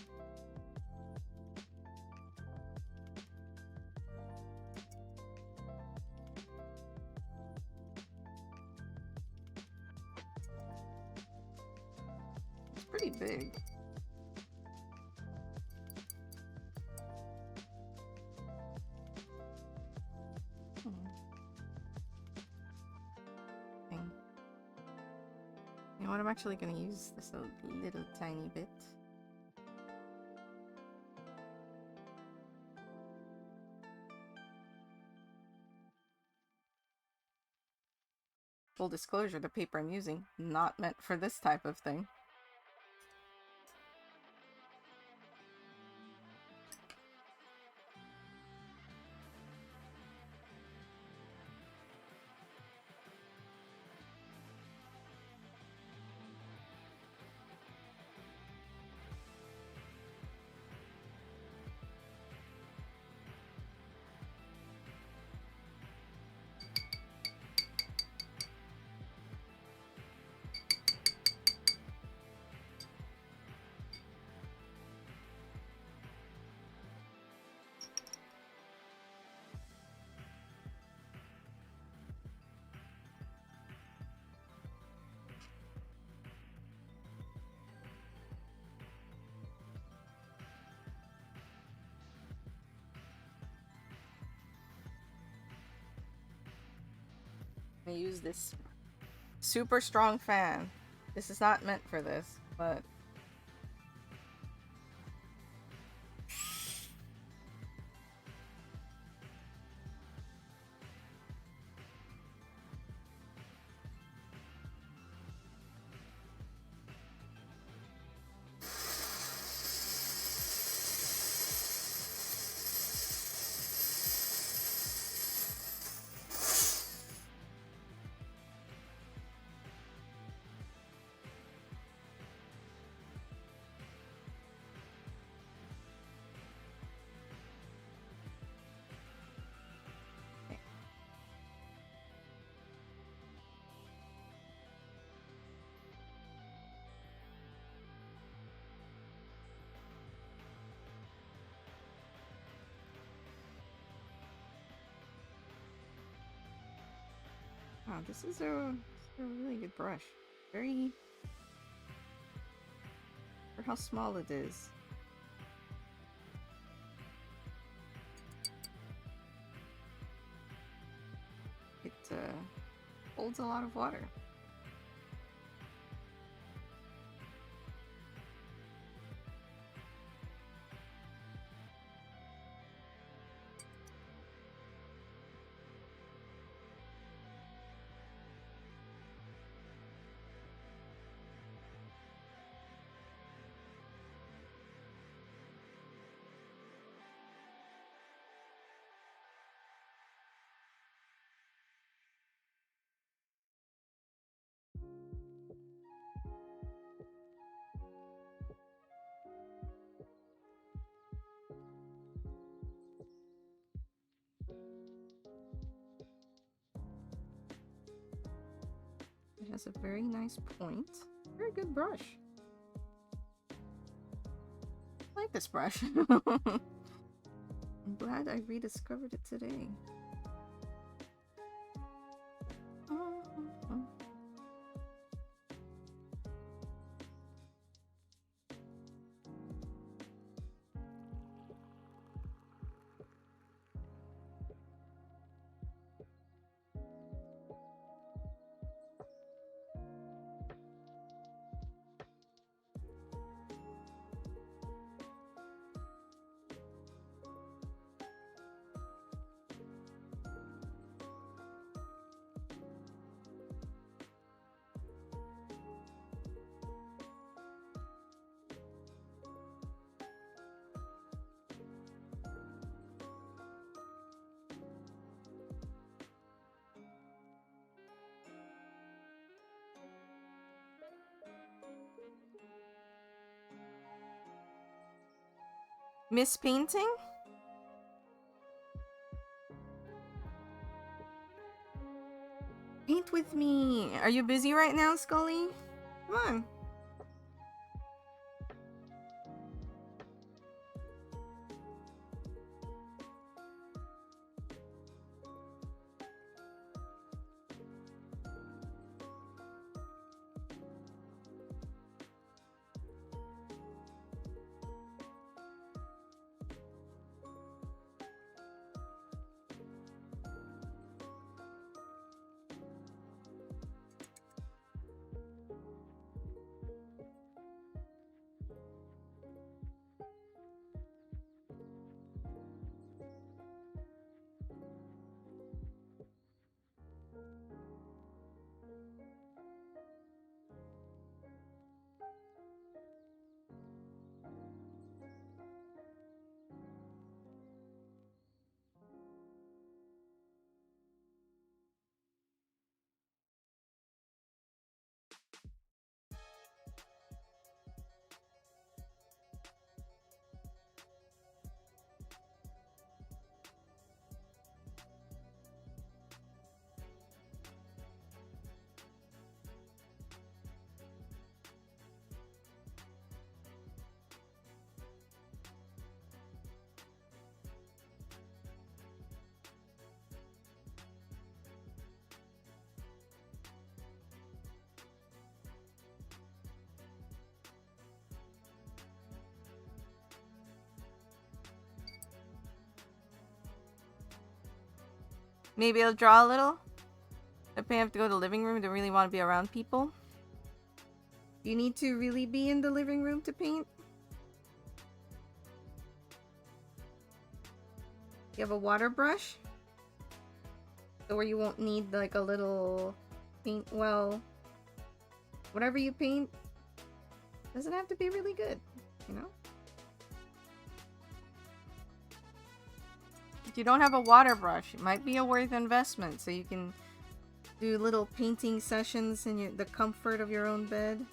It's pretty big. You know what? I'm actually gonna use this a little tiny bit. Full disclosure, the paper I'm using, not meant for this type of thing. I use this super strong fan. This is not meant for this, but Wow, this is a really good brush. Very... for how small it is. It holds a lot of water. It has a very nice point. Very good brush. I like this brush. I'm glad I rediscovered it today. Miss Painting? Paint with me. Are you busy right now, Scully? Come on. Maybe I'll draw a little. If I have to go to the living room, don't really want to be around people. You need to really be in the living room to paint. You have a water brush? So where you won't need like a little paint, well, whatever you paint doesn't have to be really good, you know? If you don't have a water brush, it might be a worth investment so you can do little painting sessions in the comfort of your own bed.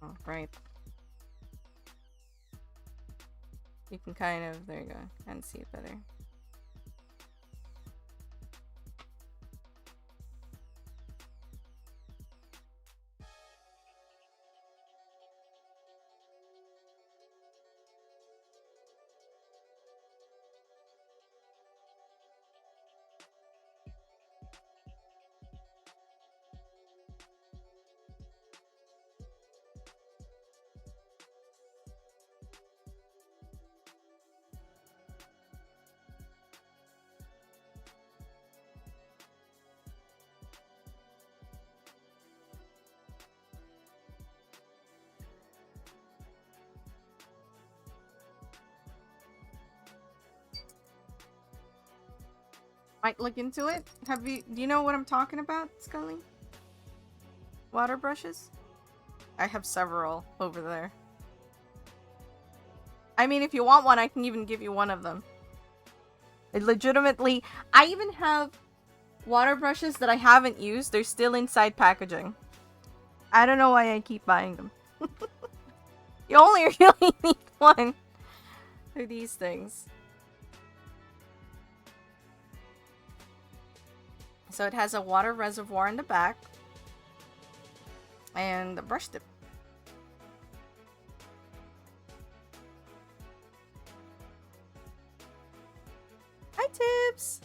Oh, right. You can kind of, there you go, kind of see it better. Might look into it. Do you know what I'm talking about, Scully? Water brushes? I have several over there. I mean, if you want one, I can even give you one of them. It legitimately... I even have water brushes that I haven't used. They're still inside packaging. I don't know why I keep buying them. You only really need one for these things. So it has a water reservoir in the back. And a brush tip. Hi, Tips!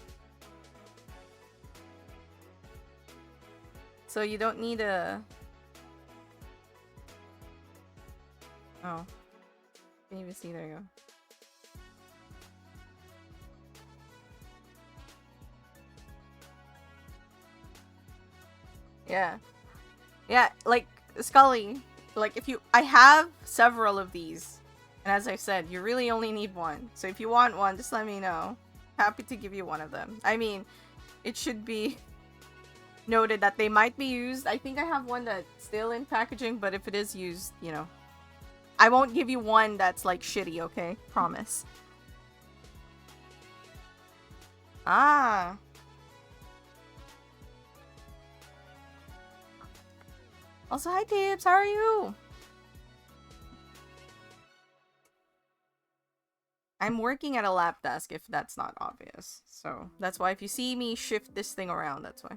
So you don't need a... Oh. Can't even see, there you go. Yeah. Yeah, like, Scully, like, if you... I have several of these. And as I said, you really only need one. So if you want one, just let me know. Happy to give you one of them. I mean, it should be noted that they might be used. I think I have one that's still in packaging, but if it is used, you know. I won't give you one that's, like, shitty, okay? Promise. Ah. Also, hi, Tips. How are you? I'm working at a lap desk, if that's not obvious. So, that's why if you see me shift this thing around, that's why.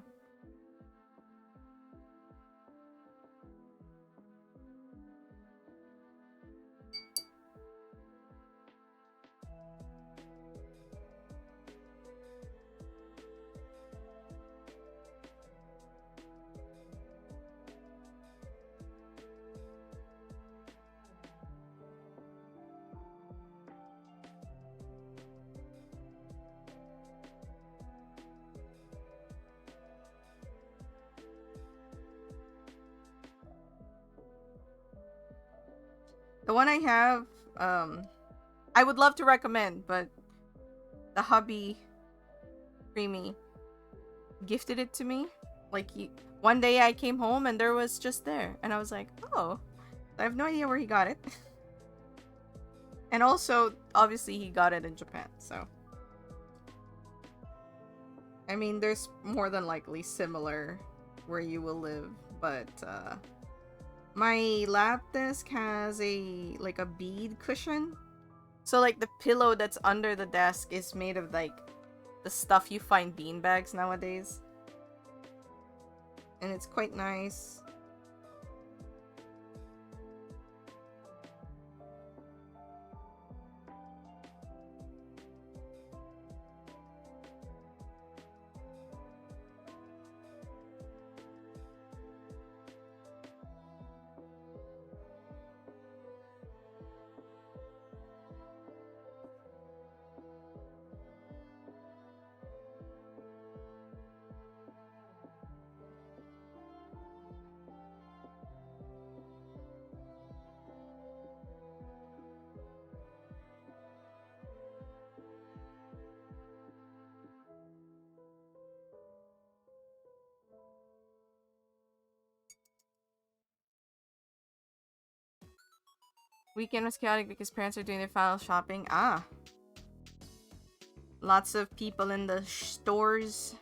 The one I have, I would love to recommend, but the hubby, Creamy, gifted it to me. Like, one day I came home and there was just there. And I was like, oh, I have no idea where he got it. And also, obviously, he got it in Japan, so. I mean, there's more than likely similar where you will live, but, my lap desk has a bead cushion. So like the pillow that's under the desk is made of like the stuff you find beanbags nowadays. And it's quite nice. Weekend was chaotic because parents are doing their final shopping. Ah. Lots of people in the stores.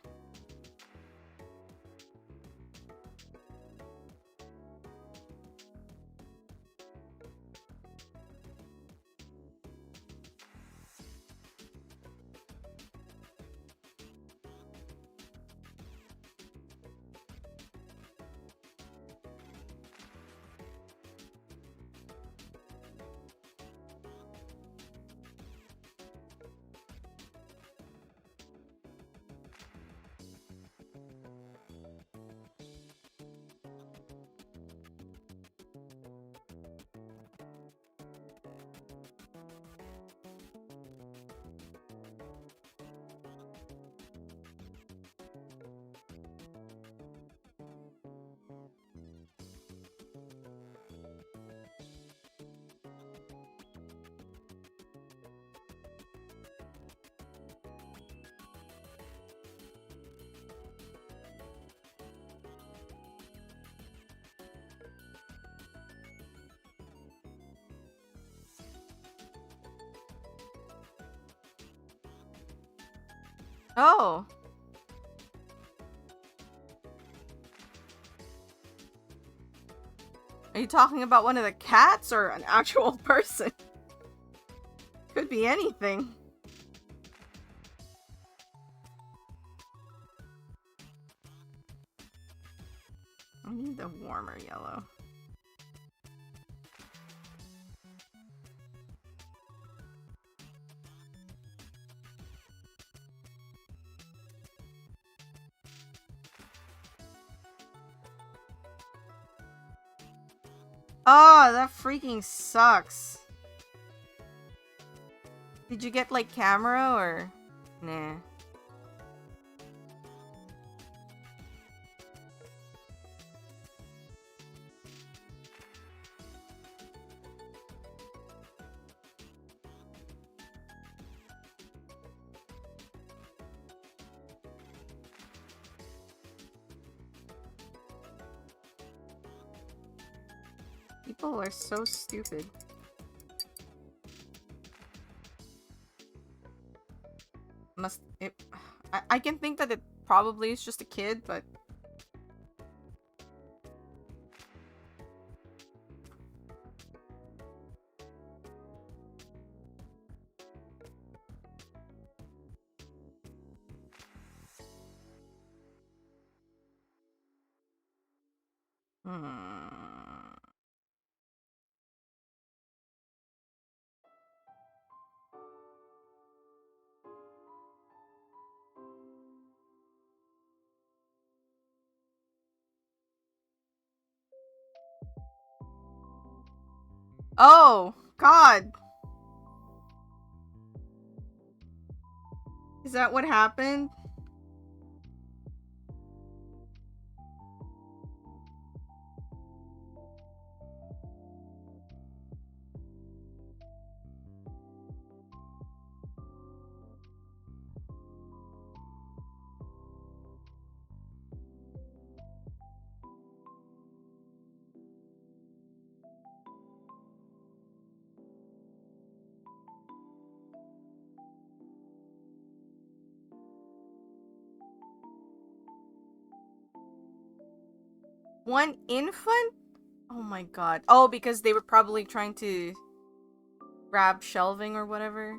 Oh. Are you talking about one of the cats or an actual person? Could be anything. I need the warmer yellow. Oh, that freaking sucks. Did you get like camera or nah? People are so stupid. I can think that it probably is just a kid, but Oh, God. Is that what happened? One infant? Oh my God. Oh, because they were probably trying to grab shelving or whatever.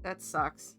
That sucks.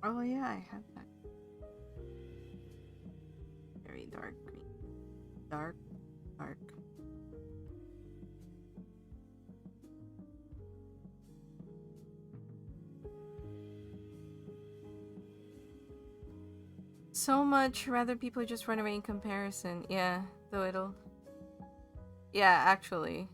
Oh yeah, I have that. dark green. Dark. So much rather people just run away in comparison. Yeah, though it'll... Yeah, actually.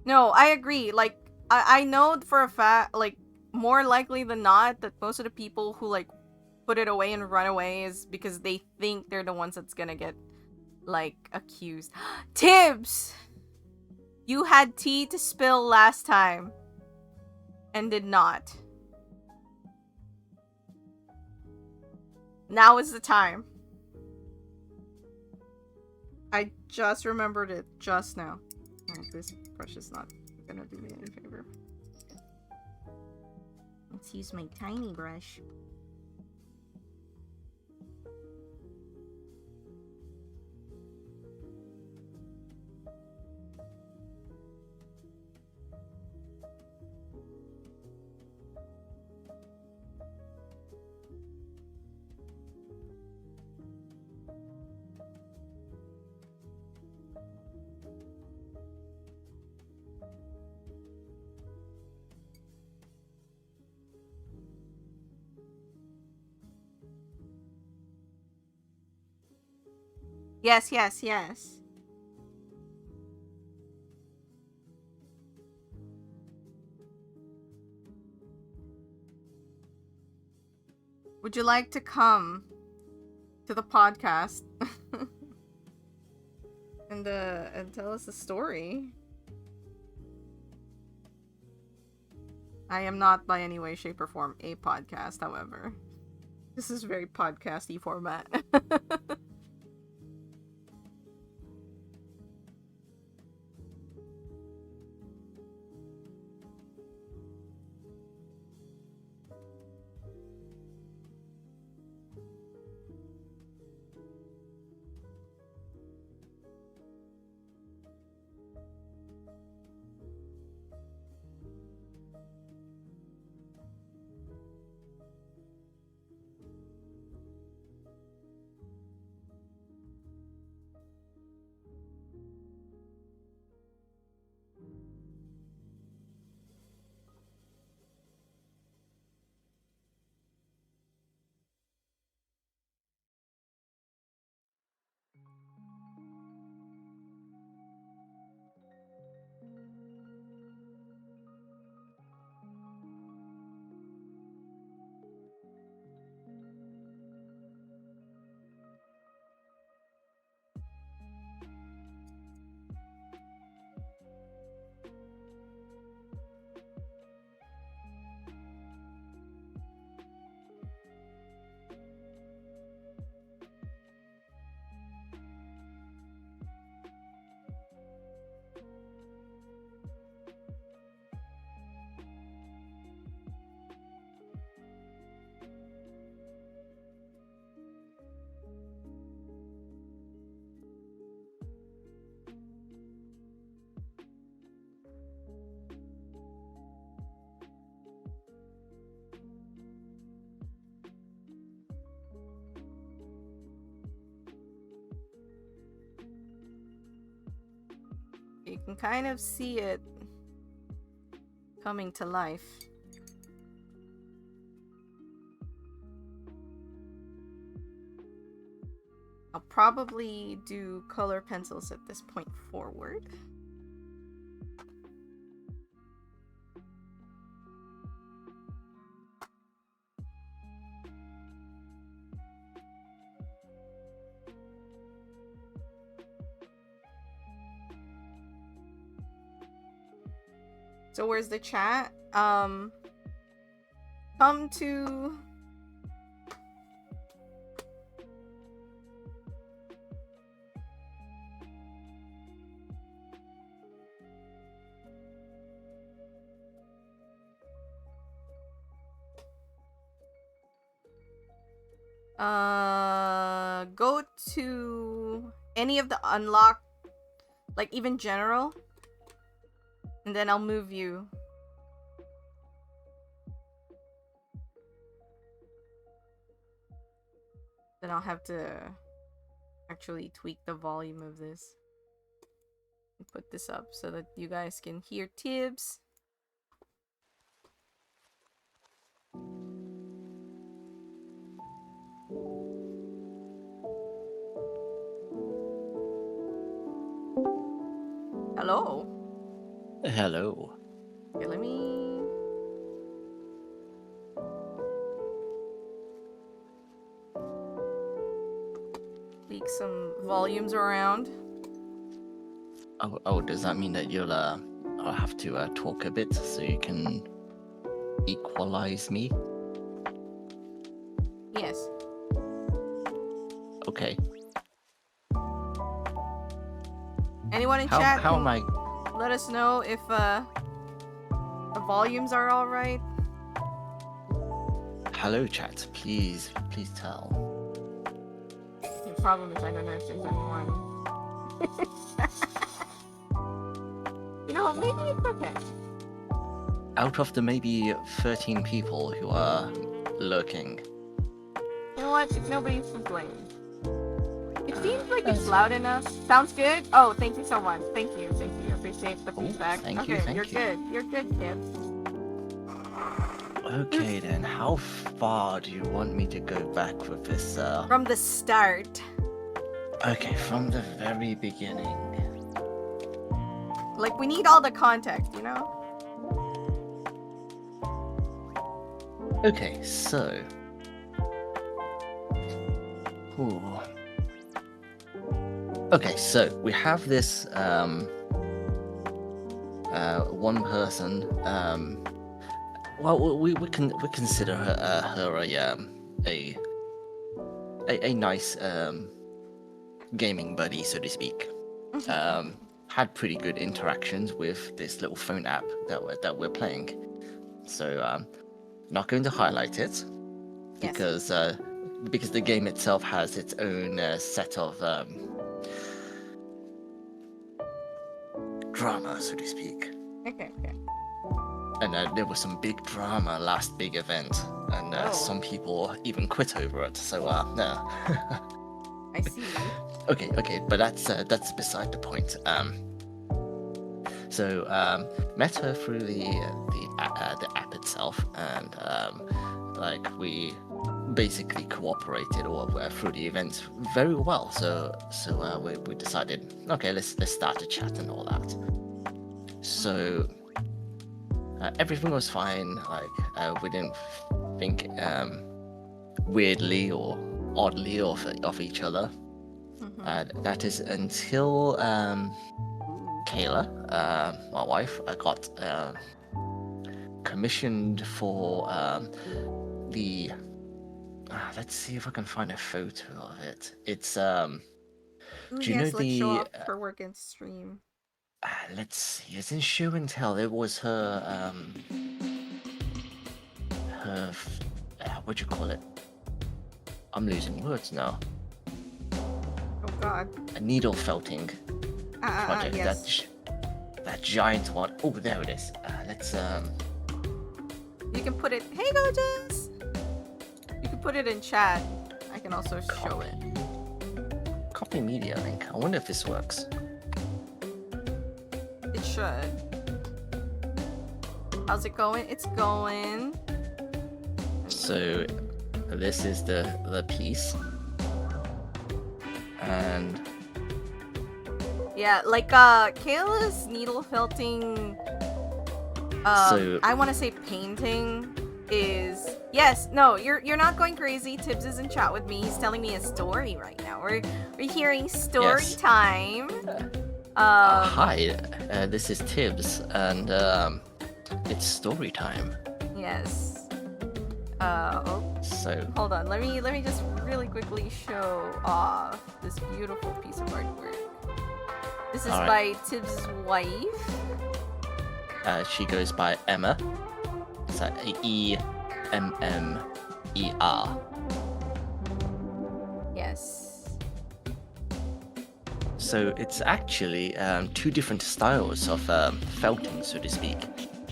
No, I agree. Like, I know for a fact, like, more likely than not, that most of the people who, like, put it away and run away is because they think they're the ones that's gonna get, like, accused. Tibbs! You had tea to spill last time. And did not. Now is the time. I just remembered it just now. Oh, this brush is not gonna do me any favor. Let's use my tiny brush. Yes, yes, yes. Would you like to come to the podcast and tell us a story? I am not by any way, shape, or form a podcast, however. This is very podcasty format. You can kind of see it coming to life. I'll probably do color pencils at this point forward. So where's the chat? Come to... Go to any of the unlocked, like even general, and then I'll move you. Then I'll have to actually tweak the volume of this. And put this up so that you guys can hear Tibbs. Hello. Hello. Okay, let me... tweak some volumes around. Oh, does that mean that I'll have to talk a bit so you can equalize me? Yes. Okay. Anyone in How chat how can am I? let us know if the volumes are all right. Hello, chat. Please tell. The problem is I don't know if there's anyone. You know, maybe it's okay. Out of the maybe 13 people who are lurking. You know what? If nobody's to blame. It seems like it's loud enough. Sounds good? Oh, thank you so much. Thank you. Appreciate the feedback. Thank okay, you, thank you're you. good. You're good, Tibbs. Okay then, how far do you want me to go back with this? From the start. Okay, from the very beginning. Like, we need all the context, you know? Okay, so. Ooh. Okay, so we have this one person. Well, we consider her a nice gaming buddy, so to speak. Had pretty good interactions with this little phone app that we're playing. So not going to highlight it because the game itself has its own set of drama, so to speak. Okay. And there was some big drama last big event, and some people even quit over it. So no. I see. Okay, but that's beside the point. So met her through the app itself, and like we basically cooperated all through the events very well. So we decided, okay, let's start a chat and all that. So everything was fine. Like we didn't think weirdly or oddly of each other. That is until Kayla, my wife, got commissioned for the. Let's see if I can find a photo of it. It's Do you know let's show off the? her work and stream. Let's see. It's in show and tell. It was her what do you call it? I'm losing words now. Oh God. A needle felting project. Yes. That giant one. Oh, there it is. Let's You can put it. Hey, Gorgeous. You can put it in chat. I can also show it. Copy media link. I wonder if this works. It should. How's it going? It's going. So this is the piece. And yeah, like Kayla's needle felting I want to say painting is you're not going crazy. Tibbs is in chat with me. He's telling me a story right now. We're hearing story time. Hi, this is Tibbs, and it's story time. Yes. So hold on. Let me just really quickly show off this beautiful piece of artwork. This is by Tibbs' wife. She goes by Emma. It's like EMMER. Yes. So it's actually two different styles of felting, so to speak.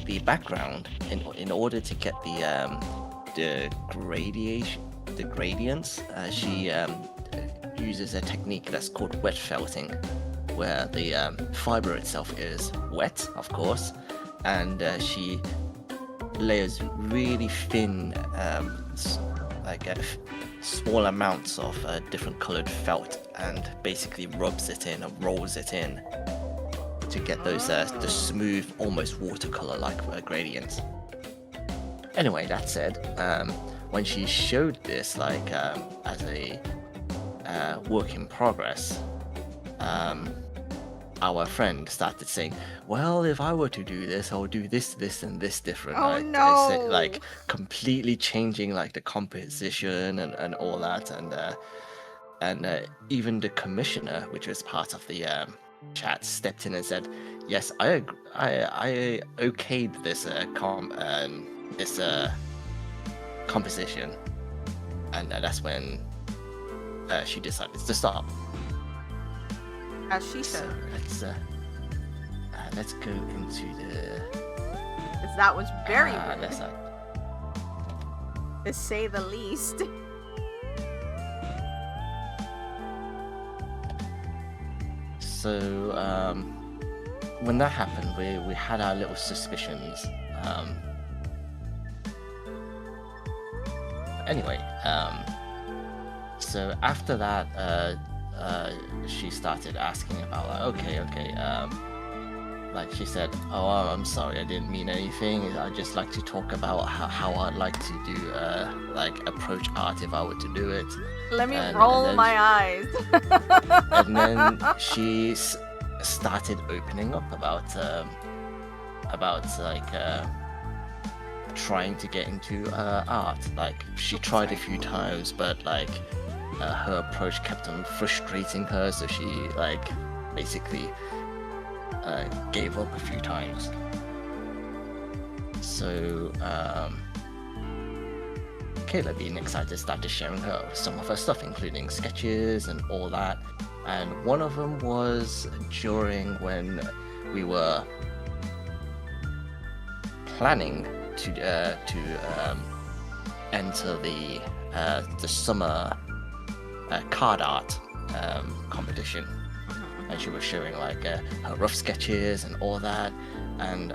The background, in order to get the gradation, the gradients, she uses a technique that's called wet felting, where the fiber itself is wet, of course, and she layers really thin, small amounts of different colored felt, and basically rubs it in or rolls it in to get those the smooth, almost watercolor-like gradients. Anyway, that said, when she showed this as a work in progress, our friend started saying, well, if I were to do this, I'll do this, this, and this different. Oh, I no. said, like, completely changing like the composition and all that, and even the commissioner, which was part of the chat, stepped in and said, yes, I okayed this composition, and that's when she decided to stop. As she So should. let's go into the. Because that was very rude, Let's, to say the least. So when that happened, we had our little suspicions. Anyway, so after that, she started asking about okay, like she said, oh, I'm sorry, I didn't mean anything. I'd just like to talk about how I'd like to do approach art if I were to do it. Let me roll my eyes. And then she started opening up about trying to get into art. Like, she tried a few times, but like her approach kept on frustrating her, so she basically gave up a few times. So Kayla, being excited, started sharing some of her stuff, including sketches and all that. And one of them was during when we were planning to enter the summer card art competition. And she was showing her rough sketches and all that, and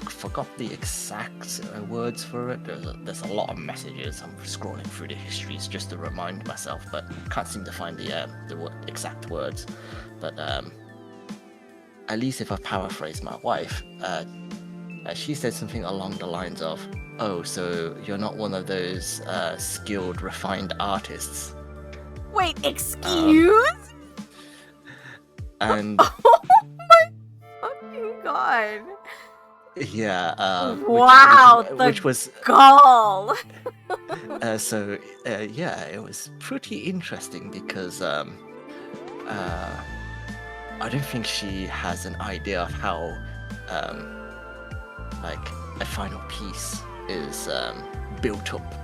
forgot the exact words for it. There's a lot of messages. I'm scrolling through the histories just to remind myself, but can't seem to find the exact words. But at least if I paraphrase my wife, she said something along the lines of, "Oh, so you're not one of those skilled, refined artists." Wait, excuse? And oh my fucking god! Yeah. Wow, which was gall. So yeah, it was pretty interesting because I don't think she has an idea of how a final piece is built up,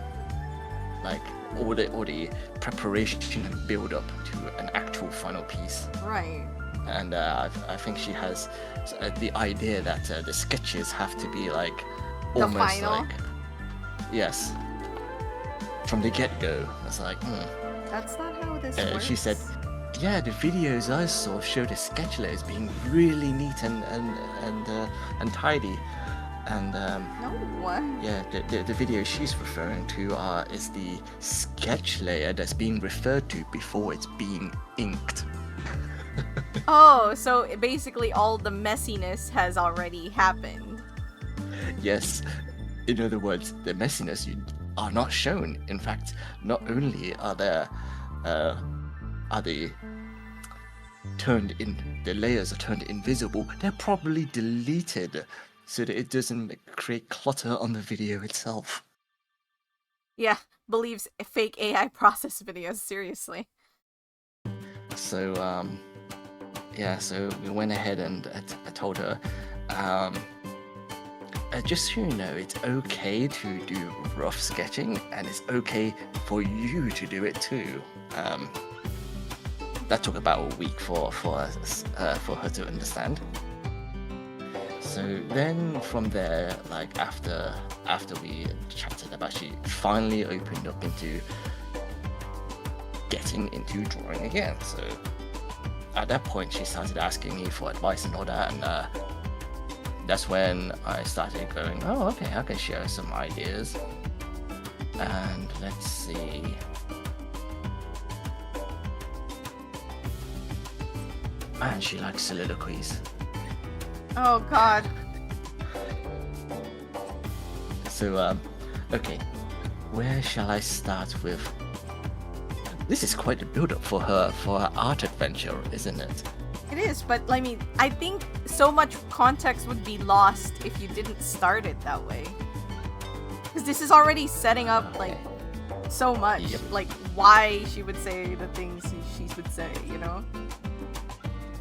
like all the preparation and build up to an actual final piece. Right. And I think she has the idea that the sketches have to be almost yes, from the get-go. It's That's not how this works. She said, yeah, the videos I saw show the sketch layers being really neat and tidy. And no. Yeah, the video she's referring to is the sketch layer that's being referred to before it's being inked. Oh, so basically all the messiness has already happened. Yes. In other words, the messiness are not shown. In fact, not only are the layers are turned invisible, they're probably deleted so that it doesn't create clutter on the video itself. Yeah, believes fake AI process videos, seriously. So yeah, so we went ahead and I told her, just so you know, it's okay to do rough sketching, and it's okay for you to do it too. That took about a week for her to understand. So then from there, after we chatted about, she finally opened up into getting into drawing again. So at that point, she started asking me for advice and all that, and that's when I started going, oh, okay, I can share some ideas. And let's see. Man, she likes soliloquies. Oh God. So, okay, where shall I start with? This is quite a build-up for her art adventure, isn't it? It is, but I mean, I think so much context would be lost if you didn't start it that way. Because this is already setting up like so much, like why she would say the things she would say, you know?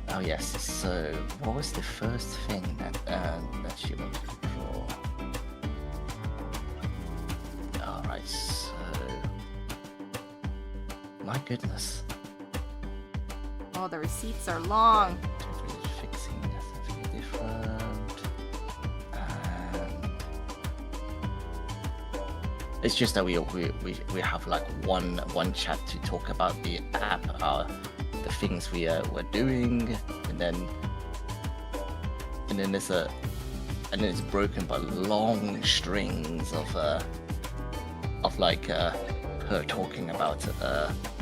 Oh yes. So, what was the first thing that she wanted to draw? All right. So, my goodness. Oh, the receipts are long. Fixing something different. It's just that we have like one chat to talk about the app, the things we're doing, and then it's broken by long strings of like her talking about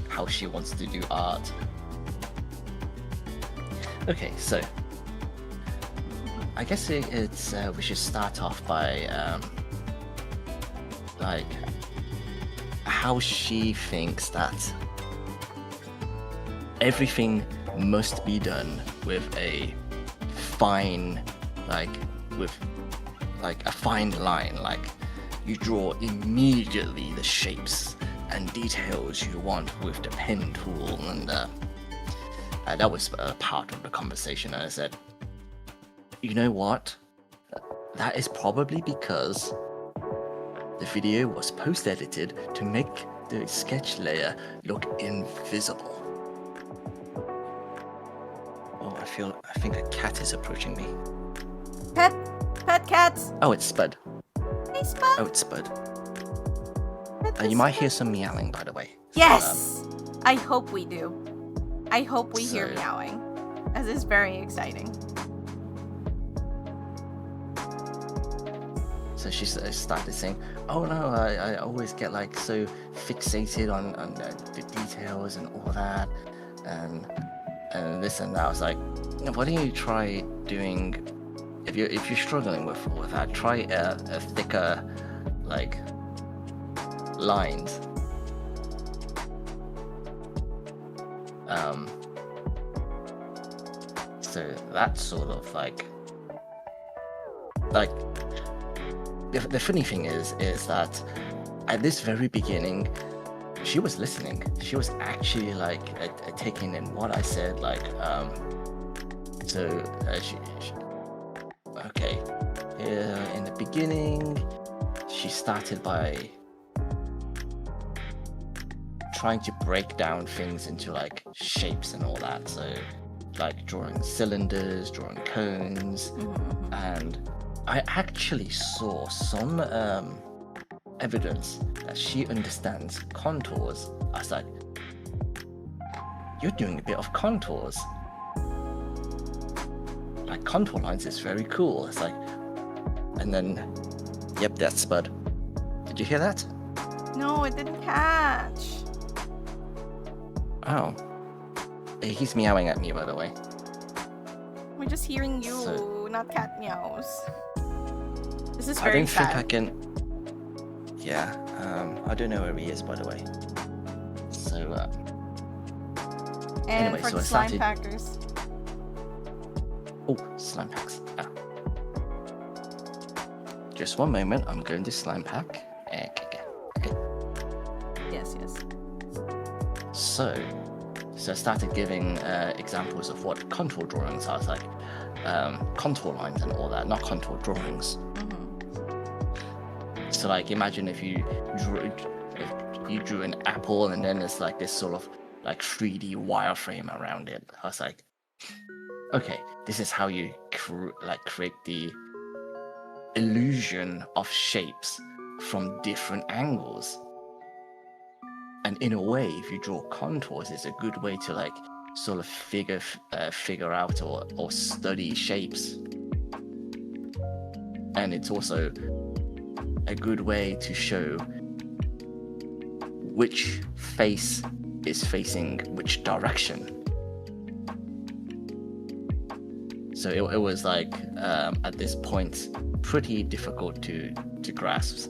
how she wants to do art. Okay, so I guess it's we should start off by like how she thinks that everything must be done with a fine, with a fine line. Like you draw immediately the shapes and details you want with the pen tool, and that was part of the conversation. And I said, you know what? That is probably because the video was post-edited to make the sketch layer look invisible. Oh, I think a cat is approaching me. Pet cats. Oh, it's Spud. Hey, Spud. Oh, it's Spud. You might hear some meowing, by the way. Yes! I hope we do. I hope we hear So- meowing, as it's very exciting. So she started saying, oh no, I always get like so fixated on the details and all that, and this and that. I was like, why don't you try doing, if you're struggling with that, try a thicker like lines. So that's sort of like the funny thing is that at this very beginning, she was listening. She was actually like taking in what I said. Like, she okay. In the beginning, she started by trying to break down things into like shapes and all that. So, like drawing cylinders, drawing cones, and I actually saw some evidence that she understands contours. I was like, you're doing a bit of contours. Like contour lines is very cool. It's like, and then, yep, that's Spud. Did you hear that? No, it didn't catch. Oh. He's meowing at me, by the way. We're just hearing you, So- not cat meows. This is I very don't think I sad. can. Yeah, I don't know where he is, by the way. So, And anyway, for so the I slime started- packers. oh, slime packs. Ah. Just one moment, I'm going to slime pack. Okay. Yes. So I started giving examples of what contour drawings are. It's like contour lines and all that, not contour drawings. So like imagine if you drew an apple and then there's like this sort of like 3D wireframe around it. I was like, okay, this is how you create the illusion of shapes from different angles. And in a way, if you draw contours, it's a good way to like sort of figure out or study shapes. And it's also a good way to show which face is facing which direction. So it was like at this point pretty difficult to grasp.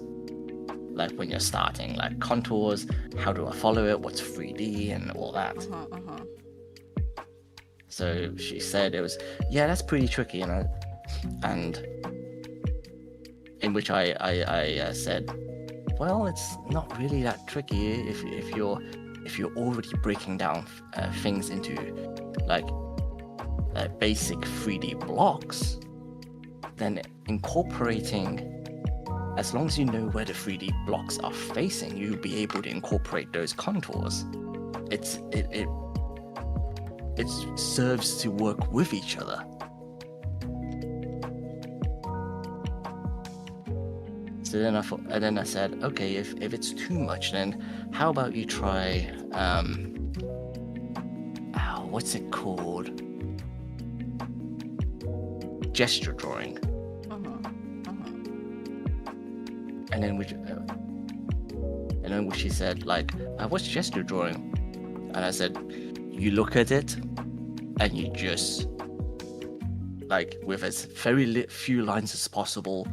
Like when you're starting, like contours, how do I follow it? What's 3D and all that. So she said it was, yeah, that's pretty tricky, you know. And in which I said, well, it's not really that tricky if you're already breaking down things into like basic 3D blocks, then incorporating, as long as you know where the 3D blocks are facing, you'll be able to incorporate those contours. It serves to work with each other. So then I said, okay, if it's too much, then how about you try what's it called? Gesture drawing. And then she said, like, what's gesture drawing? And I said, you look at it and you just, like, with as very few lines as possible,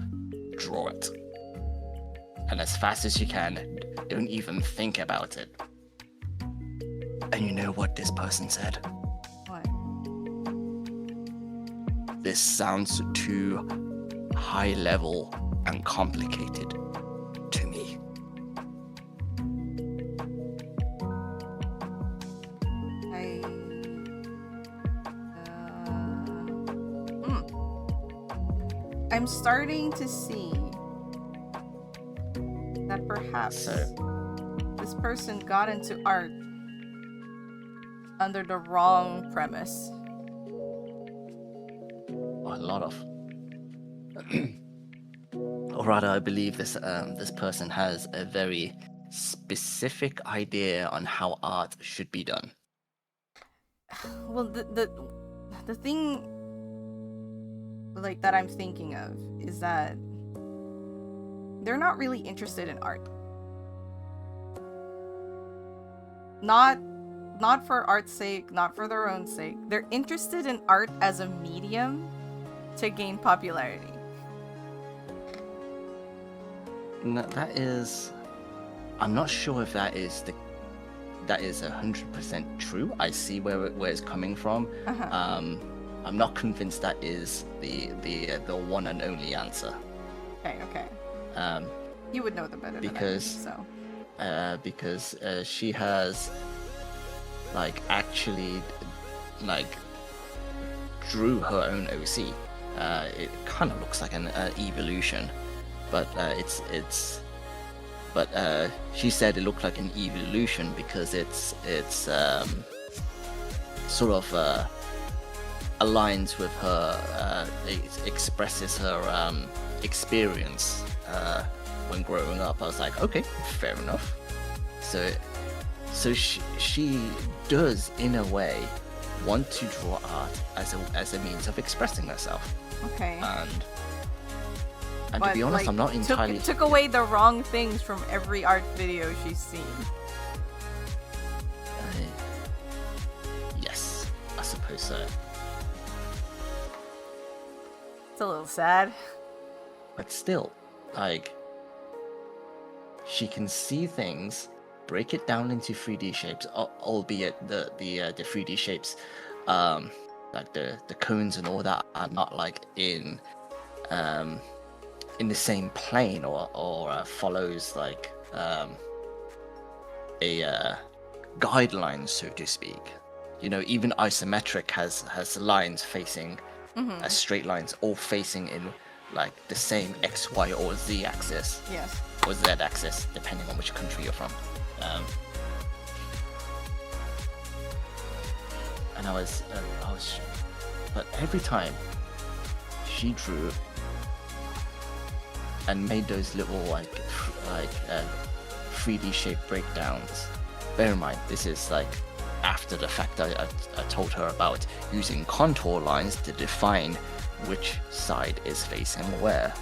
draw it. And as fast as you can, don't even think about it. And you know what this person said? What? This sounds too high level and complicated to me. I'm starting to see that perhaps this person got into art under the wrong premise. A lot of. Or rather, I believe this person has a very specific idea on how art should be done. Well, the thing like that I'm thinking of is that they're not really interested in art. Not for art's sake, not for their own sake. They're interested in art as a medium to gain popularity. No, that is, I'm not sure if that is 100% true. I see where it's coming from. I'm not convinced that is the one and only answer. Okay. You would know the better because than I do, so. Because she has like actually like drew her own OC. It kind of looks like an evolution, but she said it looked like an evolution because it's sort of aligns with her, it expresses her experience when growing up. I was like, okay, fair enough. So she does in a way want to draw art as a means of expressing herself. Okay. And to be honest, like, I'm not entirely... Took away the wrong things from every art video she's seen. Yes, I suppose so. It's a little sad. But still, like, she can see things, break it down into 3D shapes, albeit the 3D shapes, like the cones and all that are not like in the same plane or follows like a guideline, so to speak. You know, even isometric has lines facing straight lines, all facing in like the same X, Y, or Z axis. Yes. Or Z axis, depending on which country you're from. And I was, but every time she drew and made those little like 3D shape breakdowns, bear in mind, this is like after the fact. I told her about using contour lines to define which side is facing where.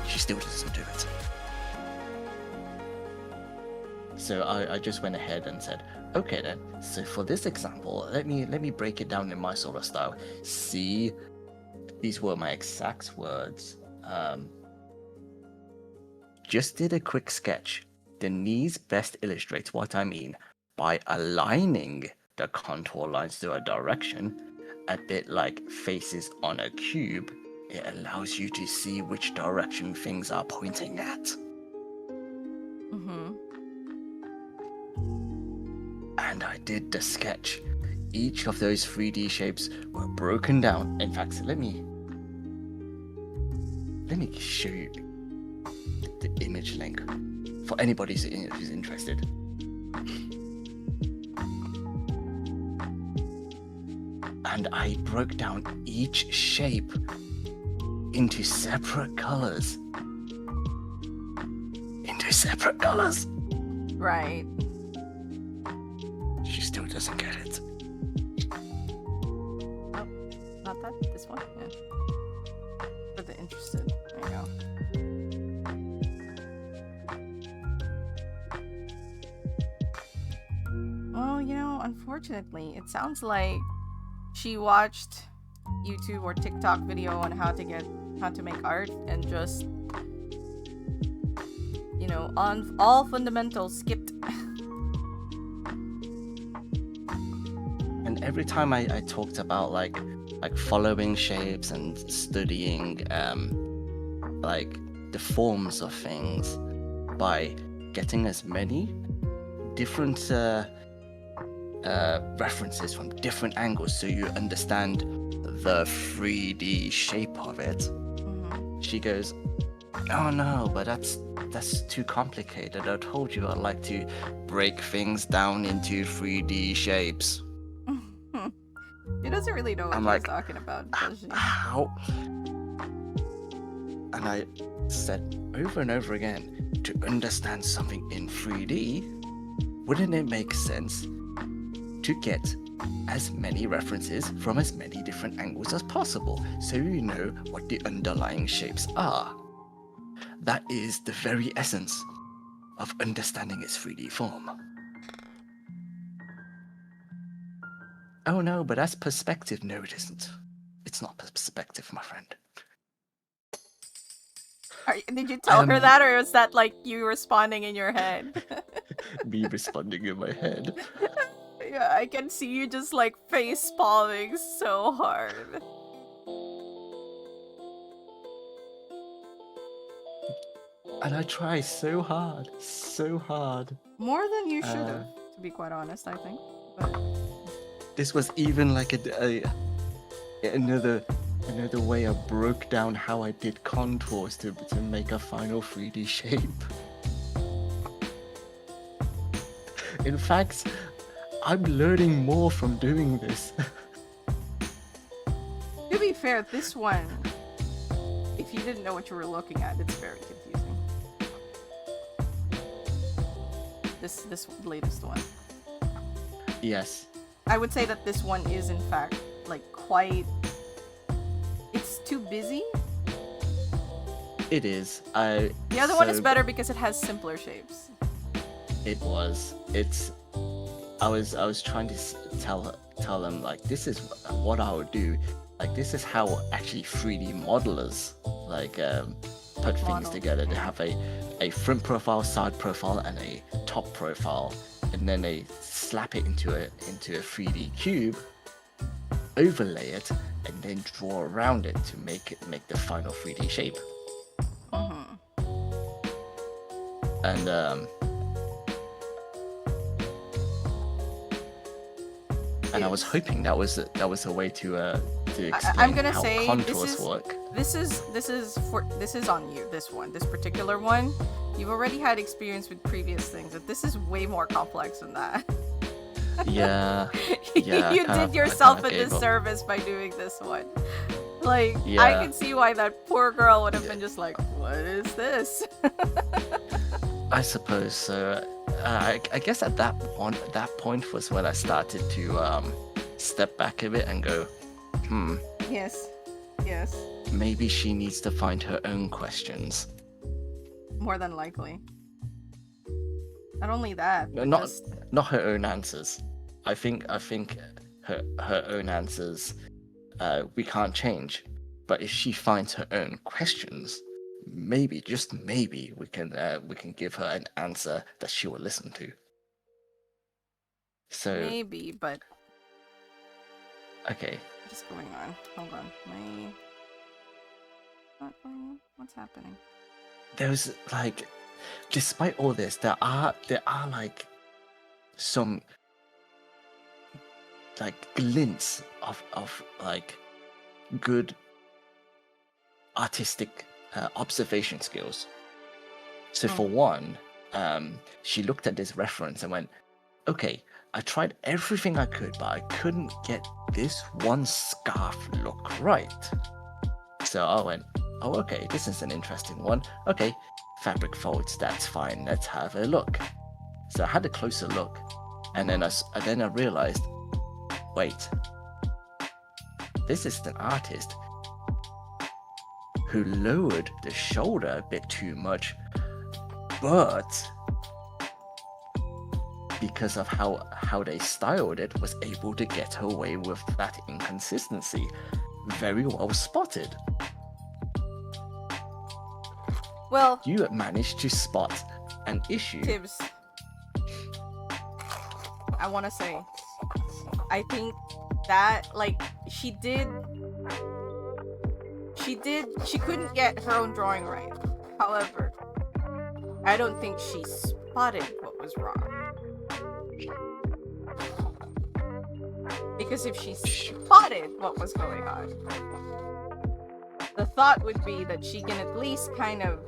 She still doesn't do it. So I just went ahead and said, okay then, so for this example, let me break it down in my sort of style. See, these were my exact words. Just did a quick sketch. Denise best illustrates what I mean by aligning the contour lines to a direction, a bit like faces on a cube. It allows you to see which direction things are pointing at. And I did the sketch. Each of those 3D shapes were broken down. In fact, let me show you the image link for anybody who's interested. And I broke down each shape into separate colors. Right. She still doesn't get it. Oh, not that. This one? Yeah. For the interested. There you go. Well, unfortunately, it sounds like she watched YouTube or TikTok video on how to make art and just, on all fundamentals skipped. And every time I talked about like following shapes and studying like the forms of things by getting as many different references from different angles so you understand the 3D shape of it, she goes, oh no, but that's too complicated. I told you I like to break things down into 3D shapes. She doesn't really know what she's talking about, does she? How? And I said over and over again, to understand something in 3D, wouldn't it make sense to get as many references from as many different angles as possible so you know what the underlying shapes are? That is the very essence of understanding its 3D form. Oh no, but that's perspective. No, it isn't. It's not perspective, my friend. Did you tell her that, or was that like you responding in your head? Me responding in my head. Yeah, I can see you just like face palming so hard. And I try so hard. More than you should have, to be quite honest, I think. But this was even like another way I broke down how I did contours to make a final 3D shape. In fact, I'm learning more from doing this. To be fair, this one, if you didn't know what you were looking at, it's very confusing. This latest one. Yes. I would say that this one is in fact like quite. It's too busy. It is. The other one is better because it has simpler shapes. It was. It's. I was trying to tell them like this is what I would do. Like this is how actually 3D modelers like put things together. They have a front profile, side profile, and a top profile, and then they slap it into a 3D cube, overlay it, and then draw around it to make the final 3D shape. And I was hoping that was a way to explain I'm gonna how say contours work. This is on you. This particular one, you've already had experience with previous things, but this is way more complex than that. Yeah. You did yourself a disservice by doing this one. Like, yeah. I can see why that poor girl would have been just like, what is this? I suppose so. I guess at that point was when I started to step back a bit and go, Yes. Yes. maybe she needs to find her own questions. More than likely. Not only that, but Not just not her own answers. I think her own answers we can't change. But if she finds her own questions, maybe, just maybe, we can give her an answer that she will listen to. So maybe, but okay, what is going on? Hold on. What's happening? there's like, despite all this, there are like some like glints of like good artistic observation skills. So for one, she looked at this reference and went, okay, I tried everything I could, but I couldn't get this one scarf look right. So I went, oh, okay, this is an interesting one. Okay, fabric folds, that's fine. Let's have a look. So I had a closer look, and then I realized, wait, this is an artist who lowered the shoulder a bit too much, but because of how they styled it, was able to get away with that inconsistency. Very well spotted. Well, You managed to spot an issue. Tibbs, I want to say, I think that, like, she couldn't get her own drawing right. However, I don't think she spotted what was wrong. Because if she spotted what was going on, the thought would be that she can at least kind of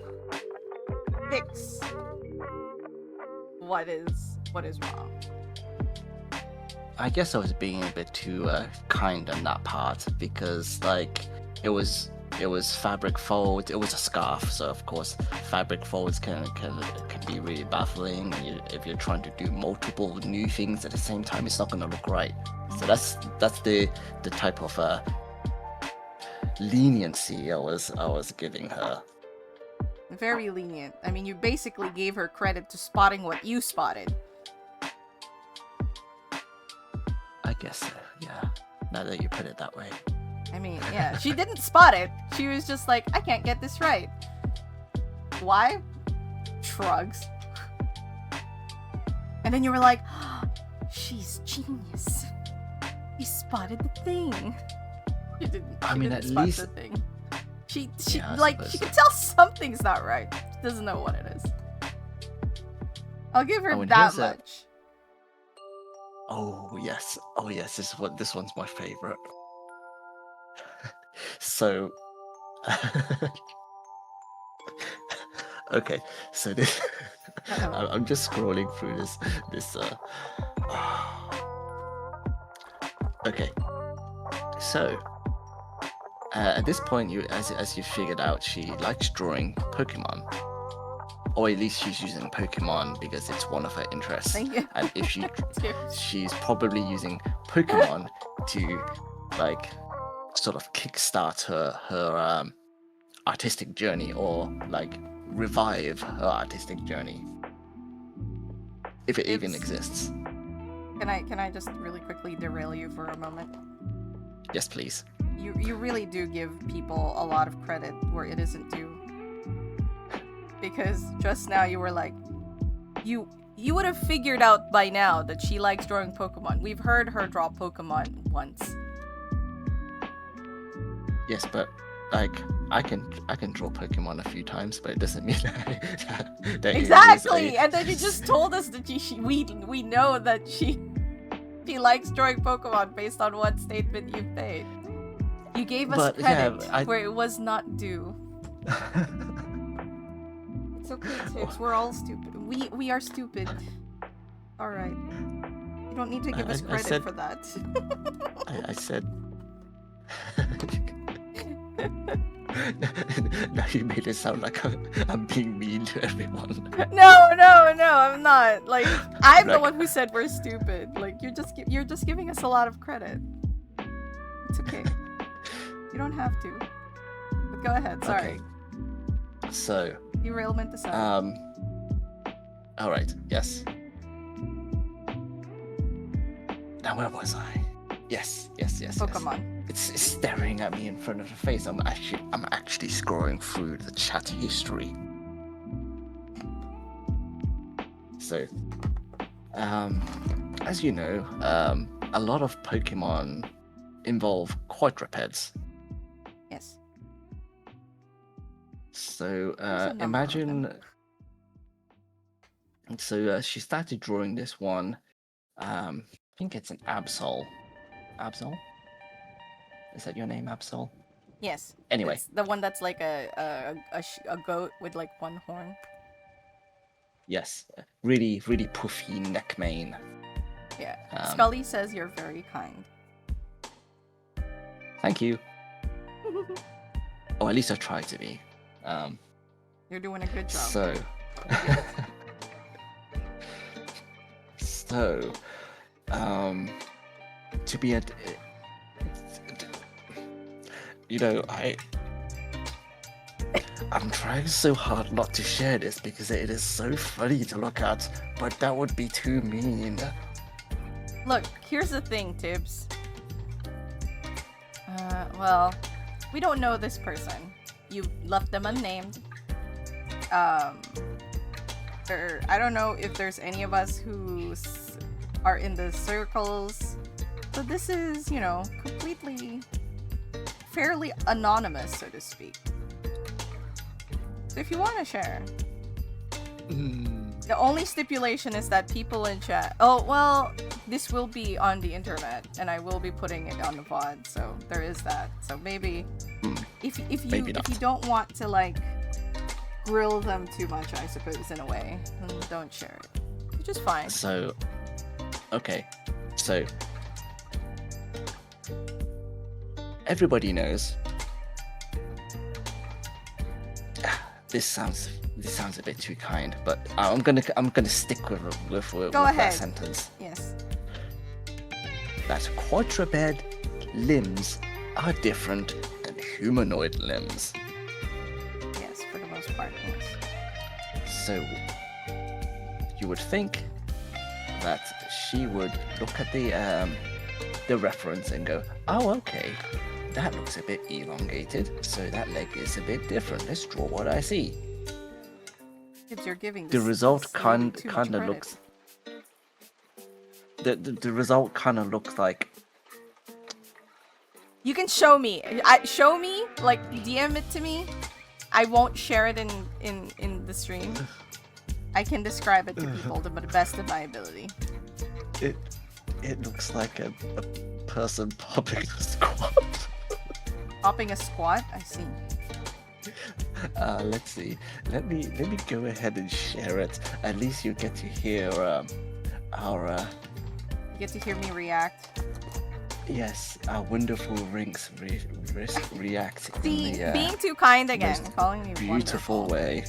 fix what is wrong. I guess I was being a bit too kind on that part, because like it was fabric folds. It was a scarf, so of course fabric folds can be really baffling. If you're trying to do multiple new things at the same time, it's not going to look right. So that's the type of leniency I was giving her. Very lenient. I mean, you basically gave her credit to spotting what you spotted. I guess so, yeah. Now that you put it that way. I mean, yeah, she didn't spot it. She was just like, I can't get this right. Why? Shrugs. And then you were like, oh, she's genius. She spotted the thing. She didn't. I mean, didn't at spot least the thing. She Yeah, I like suppose she so. can tell something's not right. She doesn't know what it is. I'll give her Oh, and that here's a- much. Oh yes, this one's my favorite. So, okay, so this Uh-oh. I'm just scrolling through this. Okay, so at this point, as you figured out, she likes drawing Pokemon, or at least she's using Pokemon because it's one of her interests. Thank you. And if Tears. she's probably using Pokemon to like sort of kickstart her artistic journey, or like revive her artistic journey, if it even It's- exists. Can I just really quickly derail you for a moment? Yes, please. You really do give people a lot of credit where it isn't due. Because just now you were like, you would have figured out by now that she likes drawing Pokemon. We've heard her draw Pokemon once. Yes, but like I can draw Pokemon a few times, but it doesn't mean that it is Exactly, a- and then you just told us that we know that she likes drawing Pokemon based on one statement you've made. You gave us But, yeah, credit where it was not due. It's okay, Tibbs. We're all stupid. We are stupid. All right. You don't need to give us I credit said- for that. I said Now you made it sound like I'm being mean to everyone. No, I'm not. Like, I'm the Like- one who said we're stupid. Like, you're just giving us a lot of credit. It's okay. You don't have to. But go ahead. Sorry. Okay. So, Derailment aside. all right. Yes. Now where was I? Yes. Pokemon. It's staring at me in front of the face. I'm actually scrolling through the chat history. So, as you know, a lot of Pokemon involve quadrupeds. Yes. So There's a number of imagine. them. So she started drawing this one. I think it's an Absol. Absol? Is that your name, Absol? Yes. Anyway. It's the one that's like a goat with like one horn. Yes. Really, really puffy neck mane. Yeah. Scully says you're very kind. Thank you. Or at least I try to be. You're doing a good job. So. So. To be a. You know, I'm trying so hard not to share this because it is so funny to look at, but that would be too mean. Look, here's the thing, Tibbs. Well, we don't know this person. You left them unnamed. Or I don't know if there's any of us who are in the circles. So this is, you know, completely fairly anonymous, so to speak. So if you want to share. The only stipulation is that people in chat. Oh, well, this will be on the internet, and I will be putting it on the VOD, so there is that. So maybe if you don't want to like grill them too much, I suppose, in a way, then don't share it. Which is fine. So, okay, so everybody knows. This sounds a bit too kind, but I'm gonna stick with that sentence. Yes. That quadruped limbs are different than humanoid limbs. Yes, for the most part, yes. So you would think that she would look at the reference and go, "Oh, okay, that looks a bit elongated, so that leg is a bit different. Let's draw what I see." You're giving The result this kind too much of credit. looks. The result kind of looks like. You can show me. Show me, like DM it to me. I won't share it in the stream. I can describe it to people to the best of my ability. It looks like a person popping a squat. Popping a squat? I see. Let's see. Let me go ahead and share it. At least you get to hear our. You get to hear me react. Yes, our wonderful Rinks react See, in the being too kind again, most calling me beautiful wonderful. way.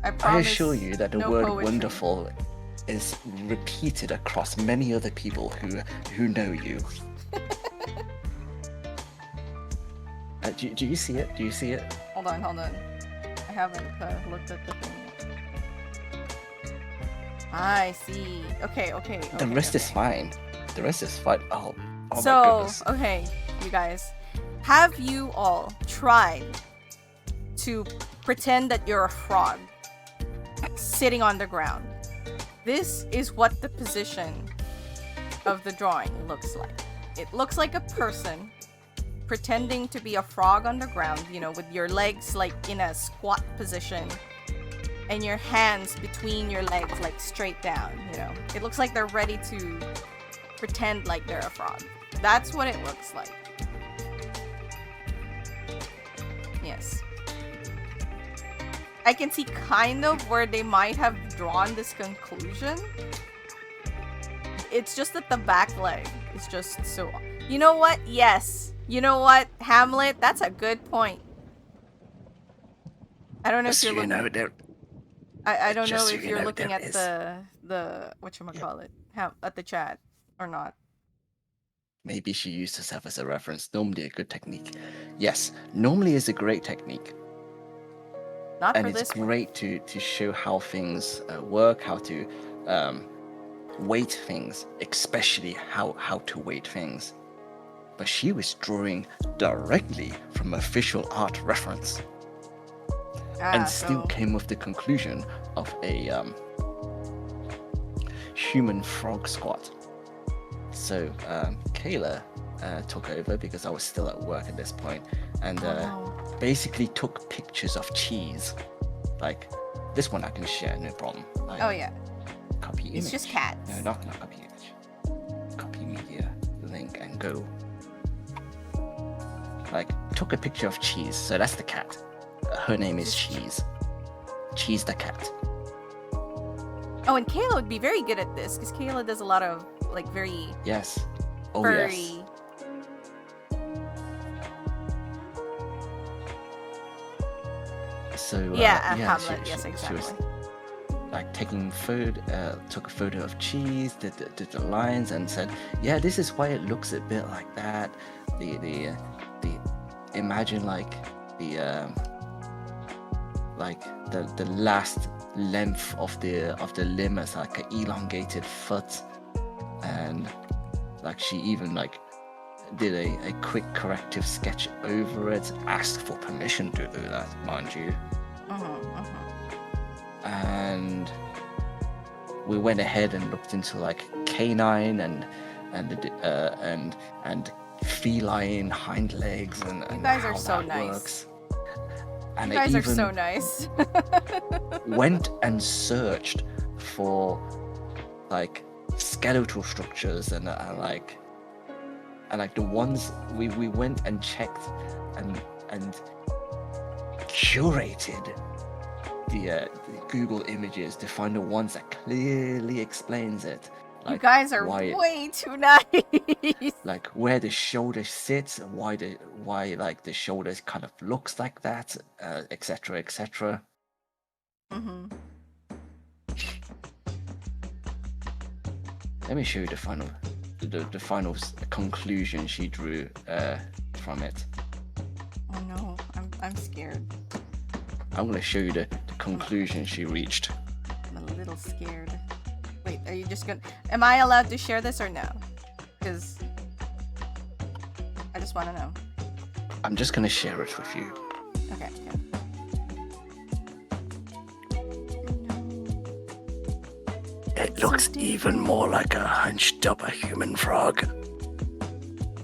I I promise. assure you that the no word poetry. wonderful is repeated across many other people who know you. Do you see it? Do you see it? Hold on. I haven't looked at the thing yet. I see. Okay. The rest is fine. The rest is fine. Oh my So, goodness. okay, you guys. Have you all tried to pretend that you're a frog sitting on the ground? This is what the position of the drawing looks like. It looks like a person pretending to be a frog on the ground, you know, with your legs like in a squat position and your hands between your legs like straight down, you know. It looks like they're ready to pretend like they're a frog. That's what it looks like. Yes. I can see kind of where they might have drawn this conclusion. It's just that the back leg is just so... You know what? Yes. You know what, Hamlet? That's a good point. I don't know if Just so you're you looking. know, there. I don't Just know so if you you're know, looking there at is. the Yep. whatchamacallit, at the chat or not. Maybe she used herself as a reference. Normally a good technique. Yes, normally is a great technique. Not And for it's this one. great to show how things work, how to weight things, especially how to weight things. But she was drawing directly from official art reference and still So came with the conclusion of a human frog squat. So Kayla took over because I was still at work at this point, and no. basically took pictures of cheese. Like this one I can share, no problem. Like, Oh yeah, copy it's image. just cats. No, not copy image. Copy media link and go. Like took a picture of cheese. So that's the cat. Her name is Cheese. Cheese the cat. Oh, and Kayla would be very good at this because Kayla does a lot of like very Yes. Oh furry. yes. So Yeah, Hamlet. Hamlet. Yes, exactly. She was like taking food, took a photo of cheese, did the lines, and said, "Yeah, this is why it looks a bit like that." The imagine like the last length of the limb as like an elongated foot, and like she even like did a quick corrective sketch over it, asked for permission to do that, mind you. And we went ahead and looked into like canine and feline hind legs and You guys how are so that nice. works. And You I guys are even so nice. went and searched for like skeletal structures and like the ones we went and checked and curated the Google images to find the ones that clearly explains it. Like you guys are why way too nice. like where the shoulder sits, why like the shoulders kind of looks like that, etc. etc. Let me show you the final conclusion she drew from it. Oh no, I'm scared. I'm gonna show you the conclusion she reached. I'm a little scared. Wait, are you just gonna? Am I allowed to share this or no? Because I just want to know. I'm just gonna share it with you. Okay. It looks even more like a hunched up human frog.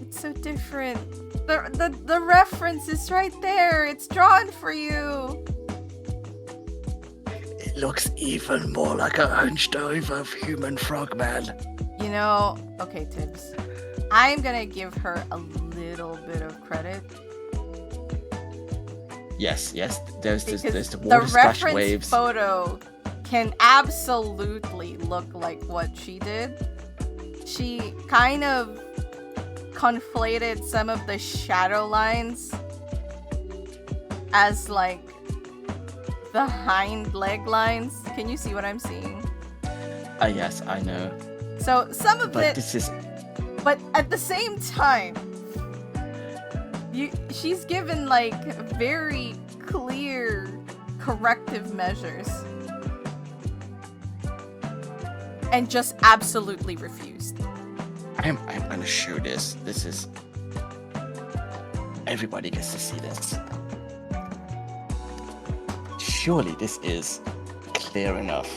It's so different. The reference is right there. It's drawn for you. It looks even more like a hunched over human frog, man. You know, okay, Tibbs. I'm gonna give her a little bit of credit. Yes. There's Because the water splash reference waves. photo can absolutely look like what she did. She kind of conflated some of the shadow lines as like the hind leg lines. Can you see what I'm seeing? Yes, I know. So some of But it, this is but at the same time, she's given like very clear corrective measures and just absolutely refused. I'm gonna show this. This is everybody gets to see this. Surely this is clear enough.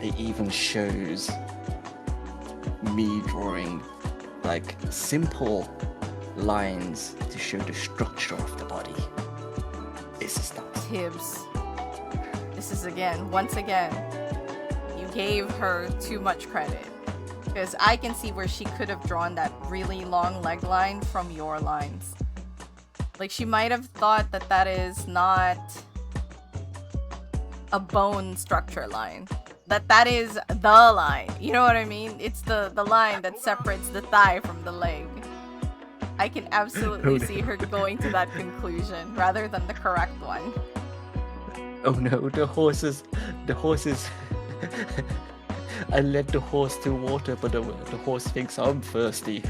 It even shows me drawing like simple lines to show the structure of the body. This is not Tibbs. This is once again, you gave her too much credit. Because I can see where she could have drawn that really long leg line from your lines. Like, she might have thought that that is not a bone structure line. That is the line. You know what I mean? It's the line that separates the thigh from the leg. I can absolutely see her going to that conclusion rather than the correct one. Oh no, the horses. I led the horse to water, but the horse thinks I'm thirsty.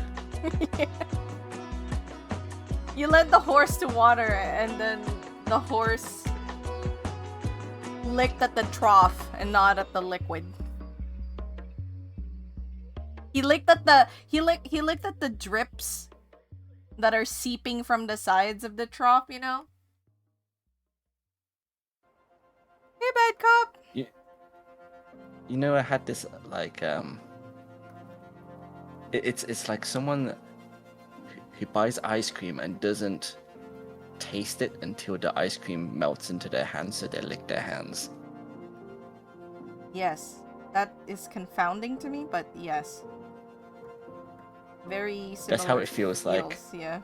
You led the horse to water, and then the horse licked at the trough and not at the liquid. He licked at the drips that are seeping from the sides of the trough, you know? Hey, bad cop! You know, I had this, like, it's like someone who buys ice cream and doesn't taste it until the ice cream melts into their hands, so they lick their hands. Yes, that is confounding to me, but yes. Very similar. That's how it feels like. Yeah.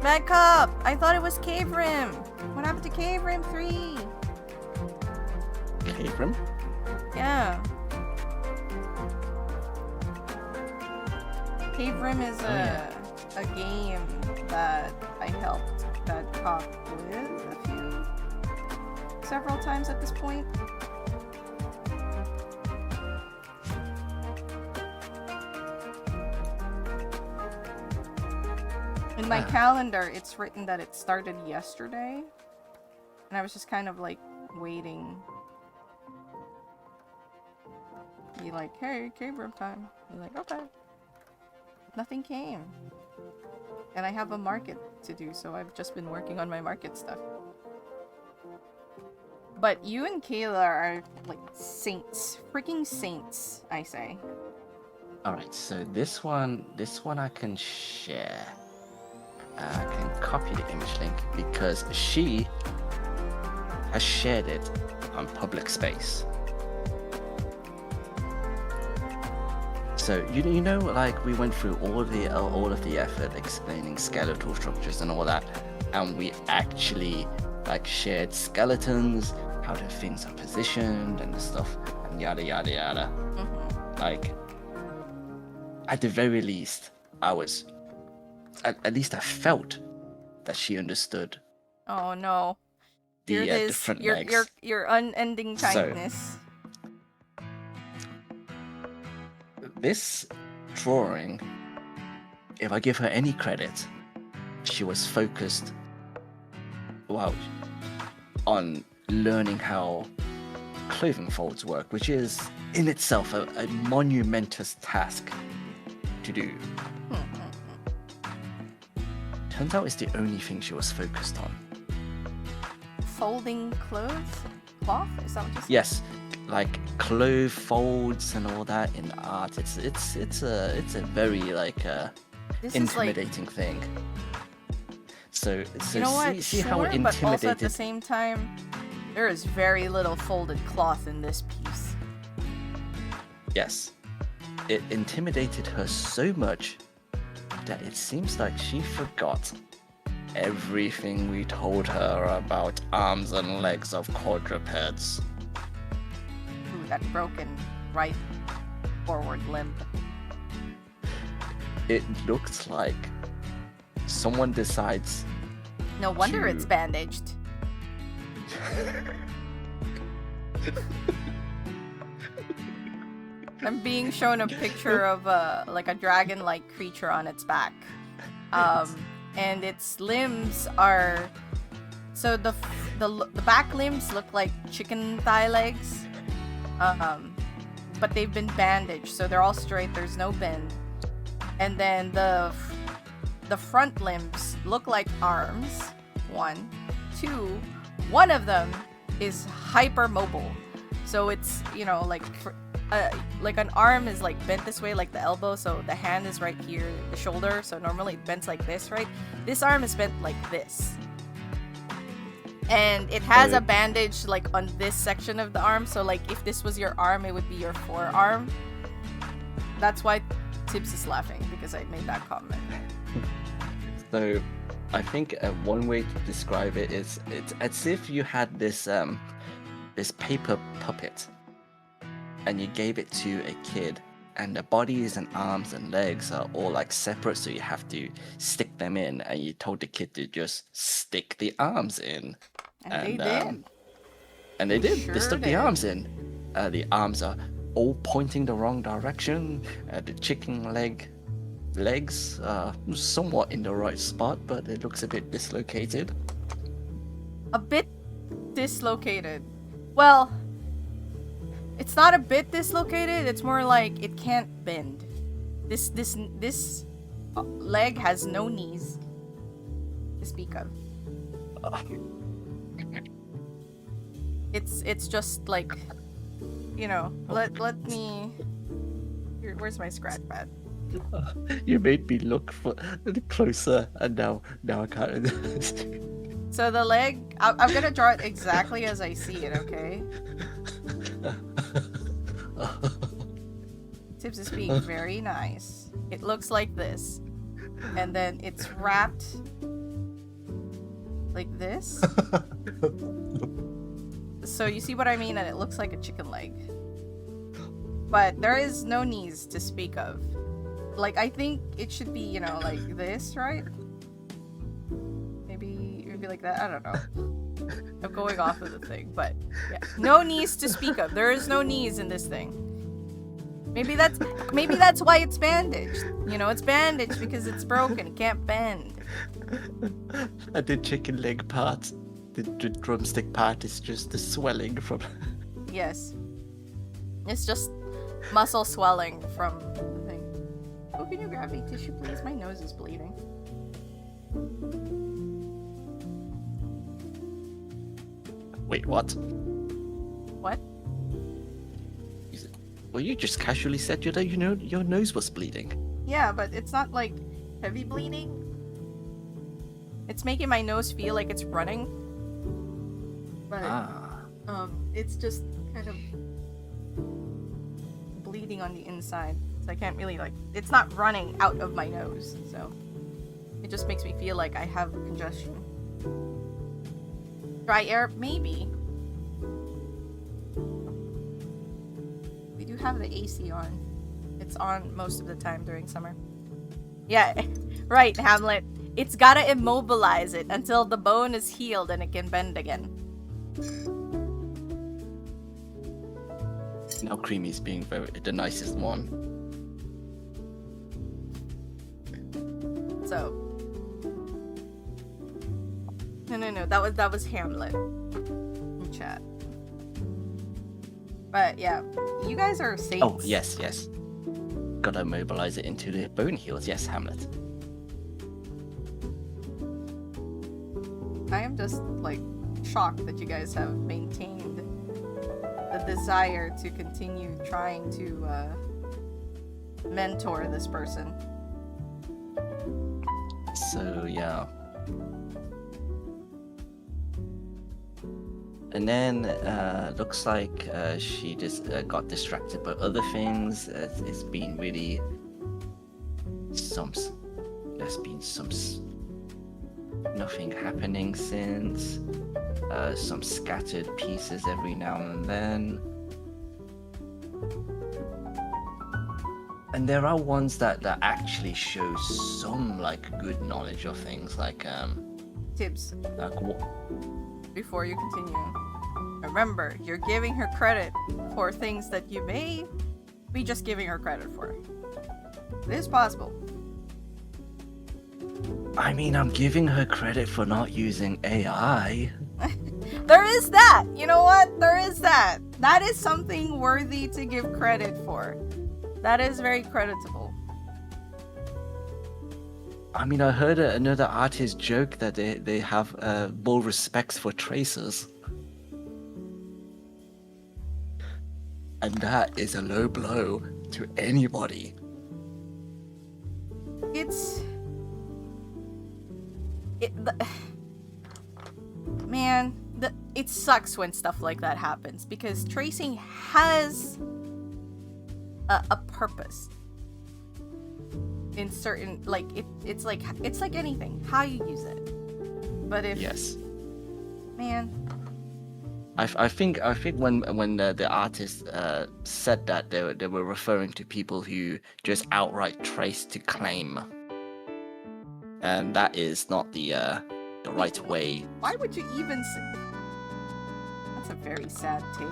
Mad Cop! I thought it was Cave Rim! What happened to Cave Rim 3? Cave Rim? Yeah. Cave Rim is a game that I helped Bad Cop with several times at this point. In my calendar, it's written that it started yesterday, and I was just kind of like waiting. Be like, hey, Cave Rim time. I'm like, okay. Nothing came. And I have a market to do, so I've just been working on my market stuff. But you and Kayla are like saints. Freaking saints, I say. Alright, so this one I can share. I can copy the image link because she has shared it on public space. So you know, like, we went through all of the effort explaining skeletal structures and all that, and we actually like shared skeletons, how the things are positioned and the stuff, and yada yada yada. Mm-hmm. Like, at the very least, at least I felt that she understood. Oh no. The different legs. Your unending kindness. So, this drawing, if I give her any credit, she was focused, on learning how clothing folds work, which is in itself a monumentous task to do. Turns out it's the only thing she was focused on. Folding cloth? Is that what you said? Yes, like clothes folds and all that in art. It's a very intimidating thing. So you know what? See sure, how intimidated. But also at the same time, there is very little folded cloth in this piece. Yes, it intimidated her so much that it seems like she forgot everything we told her about arms and legs of quadrupeds. Ooh, that broken right forward limb. It looks like someone decides. No wonder it's bandaged. I'm being shown a picture of like a dragon-like creature on its back, and its limbs are so the back limbs look like chicken thigh legs, but they've been bandaged, so they're all straight. There's no bend, and then the front limbs look like arms. 1, 2. One of them is hypermobile, so it's like an arm is like bent this way, like the elbow, so the hand is right here, the shoulder, so normally it bends like this, right? This arm is bent like this, and it has a bandage like on this section of the arm, so like if this was your arm, it would be your forearm. That's why Tibbs is laughing, because I made that comment. So I think one way to describe it is it's as if you had this this paper puppet and you gave it to a kid, and the bodies and arms and legs are all like separate, so you have to stick them in, and you told the kid to just stick the arms in, And they and did. they did. They Sure stuck the did. arms in. The arms are all pointing the wrong direction. The chicken legs are somewhat in the right spot, but it looks a bit dislocated. A bit dislocated. Well, it's not a bit dislocated, it's more like it can't bend. This leg has no knees to speak of. It's just like, you know, let me here, where's my scratch pad? You made me look closer, and now I can't. So the leg, I'm gonna draw it exactly as I see it, okay? Tips is being very nice. It looks like this. And then it's wrapped like this. So you see what I mean? And it looks like a chicken leg. But there is no knees to speak of. Like, I think it should be, you know, like this, right? Maybe like that. I don't know. I'm going off of the thing, but yeah. No knees to speak of. There is no knees in this thing. Maybe that's why it's bandaged. You know, it's bandaged because it's broken. It can't bend. And the chicken leg part, the drumstick part, is just the swelling from. Yes. It's just muscle swelling from the thing. Oh, can you grab me tissue, please? My nose is bleeding. Wait, what? What? Well, you just casually said your nose was bleeding. Yeah, but it's not like heavy bleeding. It's making my nose feel like it's running. But it's just kind of bleeding on the inside. So I can't really it's not running out of my nose, so it just makes me feel like I have congestion. Dry air, maybe. We do have the AC on. It's on most of the time during summer. Yeah, right, Hamlet. It's gotta immobilize it until the bone is healed and it can bend again. Now Creamy's being the nicest one. So No, that was Hamlet in chat. But yeah, you guys are saints. Oh, yes. Gotta mobilize it into the bone heals. Yes, Hamlet. I am just shocked that you guys have maintained the desire to continue trying to mentor this person. So yeah. And then looks like she just got distracted by other things. It's been really there's been nothing happening since. Some scattered pieces every now and then. And there are ones that actually show some good knowledge of things, Tibbs, what? before you continue, remember, you're giving her credit for things that you may be just giving her credit for. It is possible. I mean, I'm giving her credit for not using AI. There is that! You know what? There is that. That is something worthy to give credit for. That is very creditable. I mean, I heard another artist joke that they have more respect for tracers. And that is a low blow to anybody. It sucks when stuff like that happens, because tracing has a purpose. In certain, it's like anything, how you use it. But if Yes. man, I think when the artist said that they were referring to people who just outright trace to claim, and that is not the right way. Why would you even say... That's a very sad take.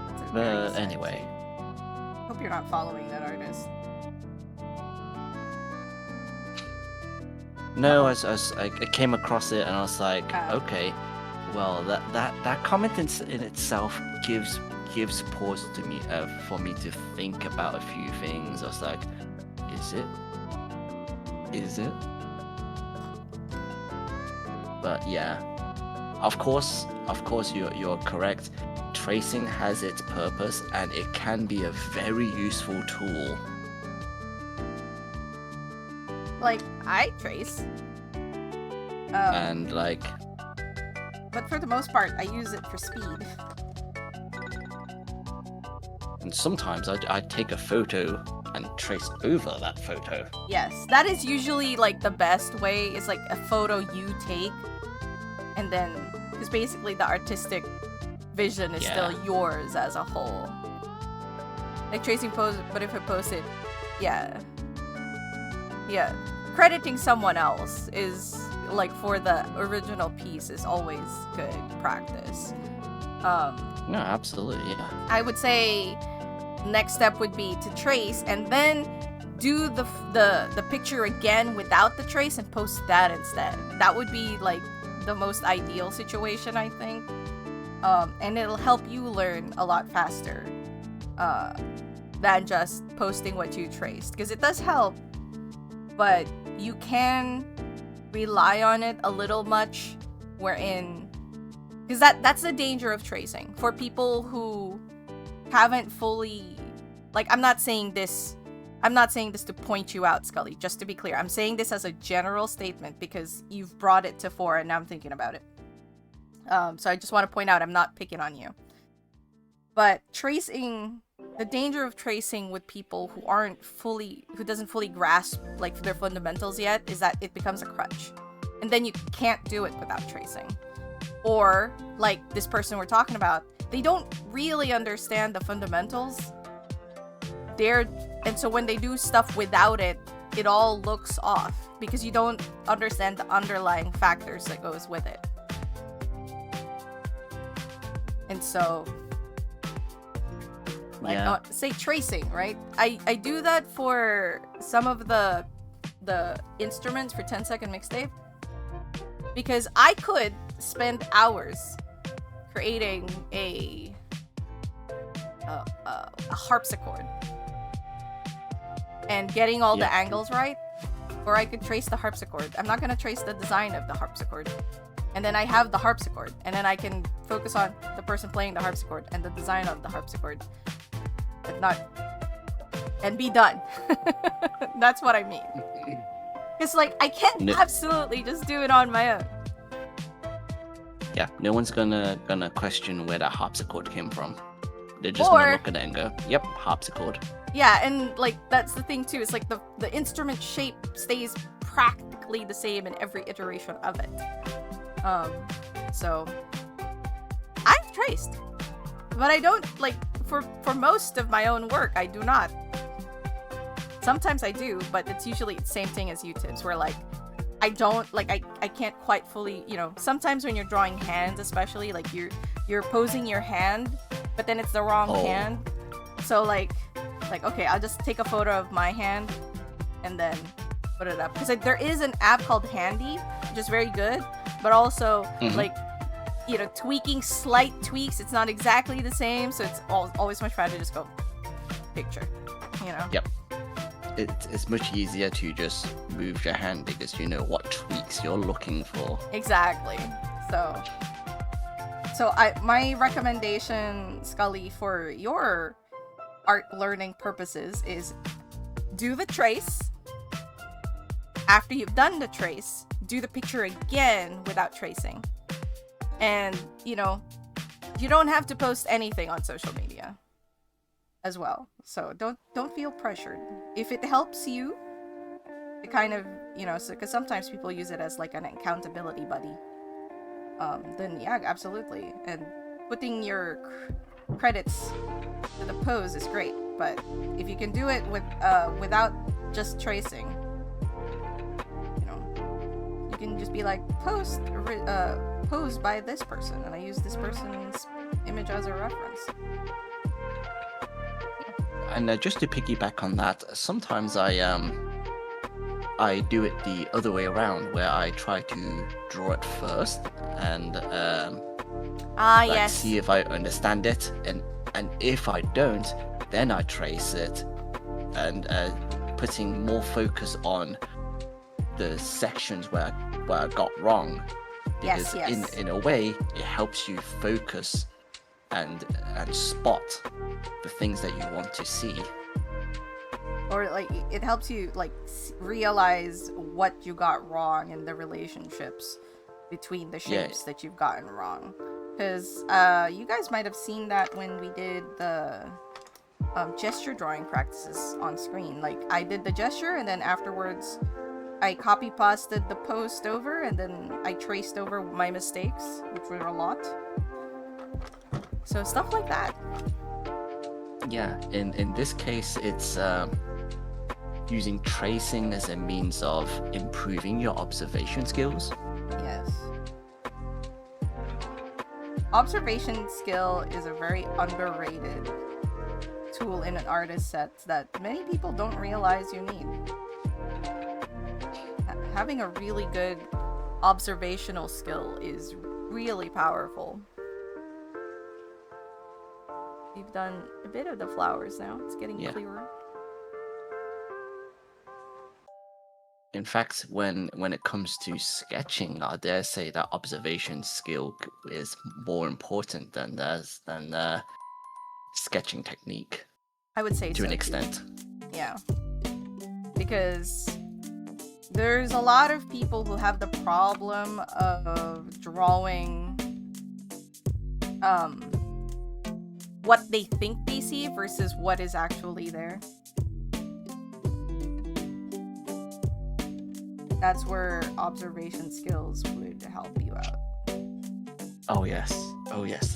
That's a very sad Anyway, take. Hope you're not following that artist. no, as I came across it and I was like, Oh. okay, well that comment in itself gives pause to me for me to think about a few things. I was like, is it? But yeah, of course you're correct. Tracing has its purpose and it can be a very useful tool. Like, I trace. And like, But for the most part, I use it for speed. and sometimes I take a photo and trace over that photo. Yes, that is usually like the best way. It's like a photo you take, and then because basically the artistic vision is still yours as a whole. Like tracing pose, but if I post it, yeah, crediting someone else is like for the original piece is always good practice. No, absolutely, yeah. I would say next step would be to trace and then do the picture again without the trace and post that instead. That would be like the most ideal situation, I think. And it'll help you learn a lot faster than just posting what you traced, because it does help, but you can rely on it a little much, wherein because that's the danger of tracing for people who haven't fully, like, I'm not saying this to point you out, Scully, just to be clear. I'm saying this as a general statement because you've brought it to fore and now I'm thinking about it. So I just want to point out I'm not picking on you. But tracing, the danger of tracing with people who doesn't fully grasp like their fundamentals yet is that it becomes a crutch. And then you can't do it without tracing. Or like this person we're talking about, they don't really understand the fundamentals. And so when they do stuff without it, it all looks off because you don't understand the underlying factors that goes with it. And so, like, say tracing, right? I do that for some of the instruments for 10-second mixtape because I could spend hours creating a harpsichord and getting all the angles right, or I could trace the harpsichord. I'm not gonna trace the design of the harpsichord. And then I have the harpsichord, and then I can focus on the person playing the harpsichord and the design of the harpsichord, and be done. That's what I mean. It's like I can't absolutely just do it on my own. Yeah, no one's gonna question where that harpsichord came from. They're just gonna look at it and go, "Yep, harpsichord." Yeah, and like that's the thing too. It's like the instrument shape stays practically the same in every iteration of it. So I've traced, but I don't like for most of my own work. I do not. Sometimes I do, but it's usually the same thing as U-tips, where like I don't like I can't quite fully, you know. Sometimes when you're drawing hands, especially like you're posing your hand, but then it's the wrong hand. So like okay, I'll just take a photo of my hand and then put it up because there is an app called Handy, which is very good. But also, like, you know, tweaking slight tweaks. It's not exactly the same, so it's always much better to just go picture, you know? Yep. It's much easier to just move your hand because you know what tweaks you're looking for. Exactly. So my recommendation, Scully, for your art learning purposes is do the trace. After you've done the trace, do the picture again without tracing. And, you know, you don't have to post anything on social media as well. So don't feel pressured. If it helps you to kind of you know, so because sometimes people use it as like an accountability buddy. Then yeah, absolutely. And putting your credits to the pose is great, but if you can do it with without just tracing, you know, you can just be like posed by this person, and I use this person's image as a reference. And just to piggyback on that, sometimes I do it the other way around, where I try to draw it first and like Yes. see if I understand it, and if I don't, then I trace it, and putting more focus on the sections where I got wrong. Because Yes. in a way, it helps you focus and spot the things that you want to see. Or like it helps you like realize what you got wrong and the relationships between the shapes that you've gotten wrong. Because you guys might have seen that when we did the gesture drawing practices on screen. Like I did the gesture, and then afterwards I copy pasted the post over, and then I traced over my mistakes, which were a lot. So stuff like that. Yeah, in this case, it's using tracing as a means of improving your observation skills. Yes. Observation skill is a very underrated tool in an artist set that many people don't realize you need. Having a really good observational skill is really powerful. We've done a bit of the flowers now. It's getting clearer. In fact, when it comes to sketching, I dare say that observation skill is more important than sketching technique. I would say to an extent. Yeah. Because there's a lot of people who have the problem of drawing what they think they see versus what is actually there. That's where observation skills would help you out. Oh yes,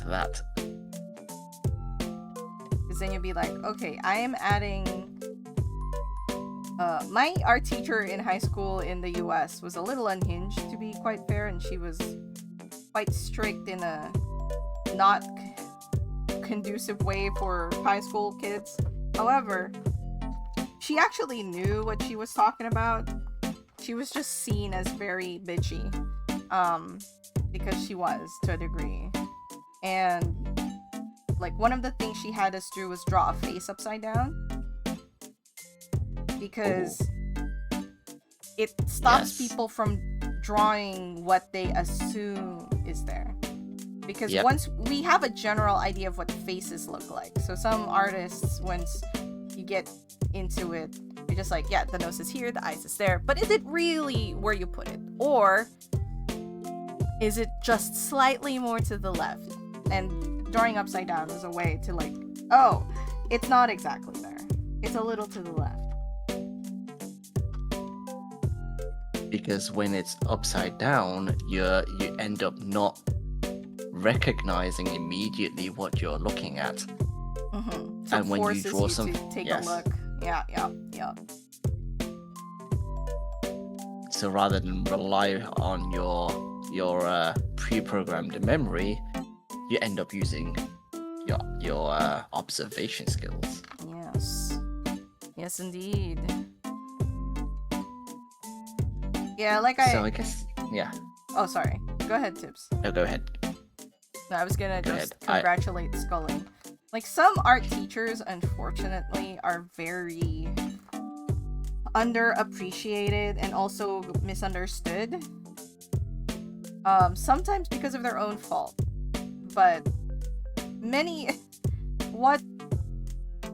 that. Because then you'll be like, okay, I am adding... my art teacher in high school in the US was a little unhinged, to be quite fair, and she was quite strict in a not conducive way for high school kids. However, she actually knew what she was talking about. She was just seen as very bitchy, because she was, to a degree. And like one of the things she had us do was draw a face upside down, because it stops people from drawing what they assume is there. Because once we have a general idea of what faces look like, so some artists, once you get into it, you're just like, yeah, the nose is here, the eyes is there, but is it really where you put it? Or is it just slightly more to the left? And drawing upside down is a way to like, oh, it's not exactly there. It's a little to the left. Because when it's upside down, you end up not recognizing immediately what you're looking at. Mm-hmm. So and when you draw to take a look. Yeah. So rather than rely on your pre-programmed memory, you end up using your observation skills. Yes, indeed. Yeah, So I guess, yeah. Oh, sorry. Go ahead, Tips. No, go ahead. No, I was gonna congratulate Scully. Like, some art teachers, unfortunately, are very underappreciated and also misunderstood. Sometimes because of their own fault. But what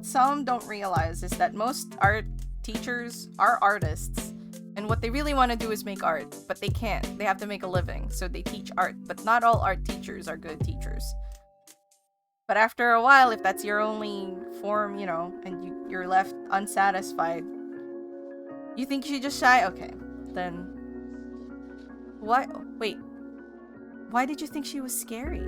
some don't realize is that most art teachers are artists. And what they really want to do is make art, but they can't. They have to make a living, so they teach art. But not all art teachers are good teachers. But after a while, if that's your only form, and you're left unsatisfied, you think you should just shy? Okay. then... What? Wait. Why did you think she was scary?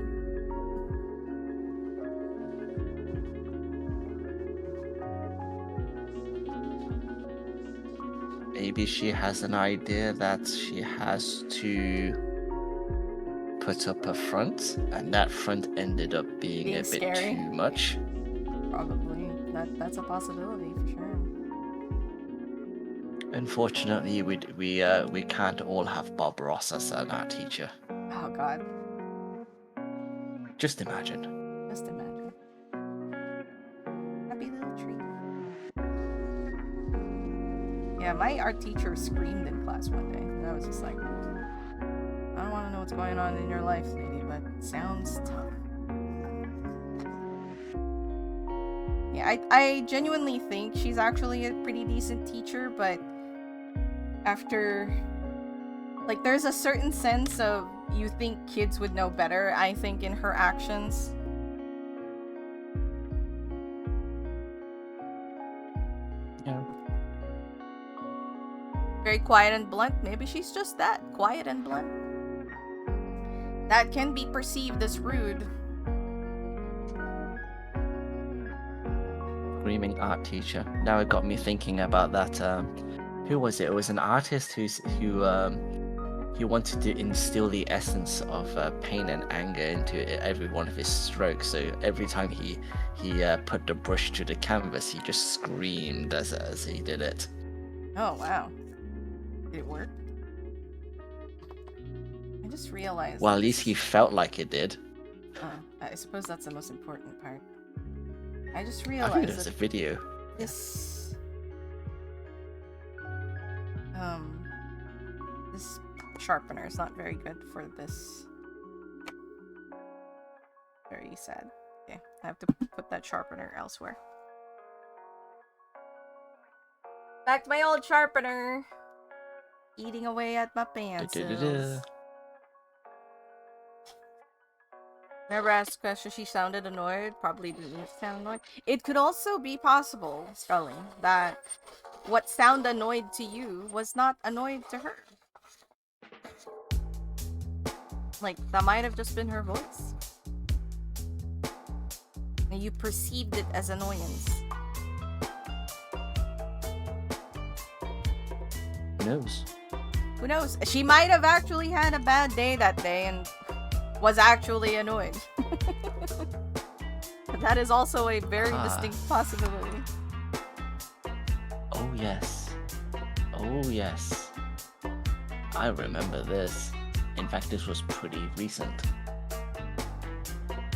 Maybe she has an idea that she has to put up a front, and that front ended up being a bit scary. too much. Probably. That's a possibility for sure. Unfortunately, we can't all have Bob Ross as an art teacher. Oh god. Just imagine. Just imagine. Happy little tree. Yeah, my art teacher screamed in class one day, and I was just like, I don't want to know what's going on in your life, lady, but it sounds tough. Yeah, I genuinely think she's actually a pretty decent teacher, but after... Like, there's a certain sense of you think kids would know better, I think, in her actions. Yeah. Very quiet and blunt. Maybe she's just that, quiet and blunt. That can be perceived as rude. Screaming art teacher. Now it got me thinking about that. Who was it? It was an artist who wanted to instill the essence of pain and anger into every one of his strokes. So every time he put the brush to the canvas, he just screamed as he did it. Oh wow. Did it work? I just realized. Well, at least he felt like it did. I suppose that's the most important part. I just I realized think there's a video. This this sharpener is not very good for this. Very sad. Okay, I have to put that sharpener elsewhere. Back to my old sharpener. Eating away at my pencils. Never asked question. She sounded annoyed. Probably didn't sound annoyed. It could also be possible, Scully, that what sound annoyed to you was not annoyed to her. Like, that might have just been her voice. And you perceived it as annoyance. Who knows? Who knows? She might have actually had a bad day that day and was actually annoyed. That is also a very distinct possibility. Oh yes. Oh yes. I remember this. In fact, this was pretty recent.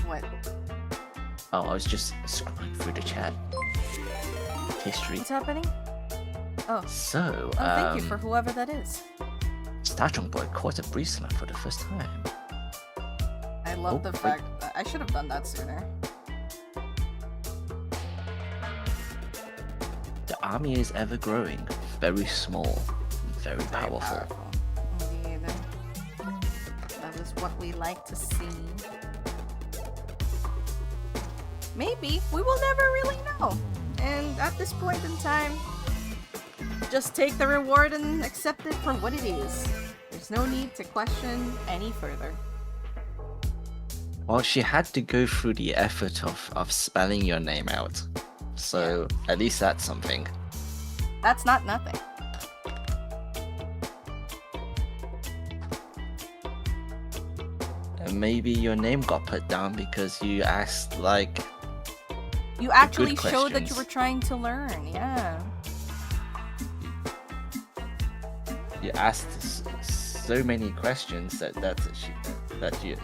What? Oh, I was just scrolling through the chat. History. What's happening? Oh. So, thank you for whoever that is. Starchung Boy caught a breeze slam for the first time. I love the fact that I should have done that sooner. The army is ever growing, very small, very powerful. Indeed. That is what we like to see. Maybe. We will never really know. And at this point in time, just take the reward and accept it for what it is. There's no need to question any further. Well, she had to go through the effort of spelling your name out. So, at least that's something. That's not nothing. And maybe your name got put down because you asked, like... You actually showed that you questions. were trying to learn, yeah. You asked so many questions that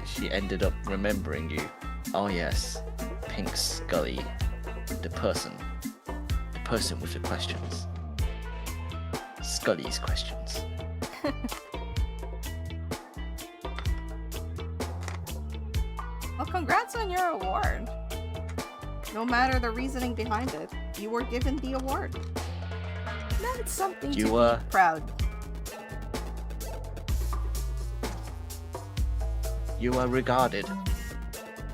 she ended up remembering you. Oh yes, Pink Scully, the person with the questions. Scully's questions. Well, congrats on your award. No matter the reasoning behind it, you were given the award. That's something to be proud. You are regarded.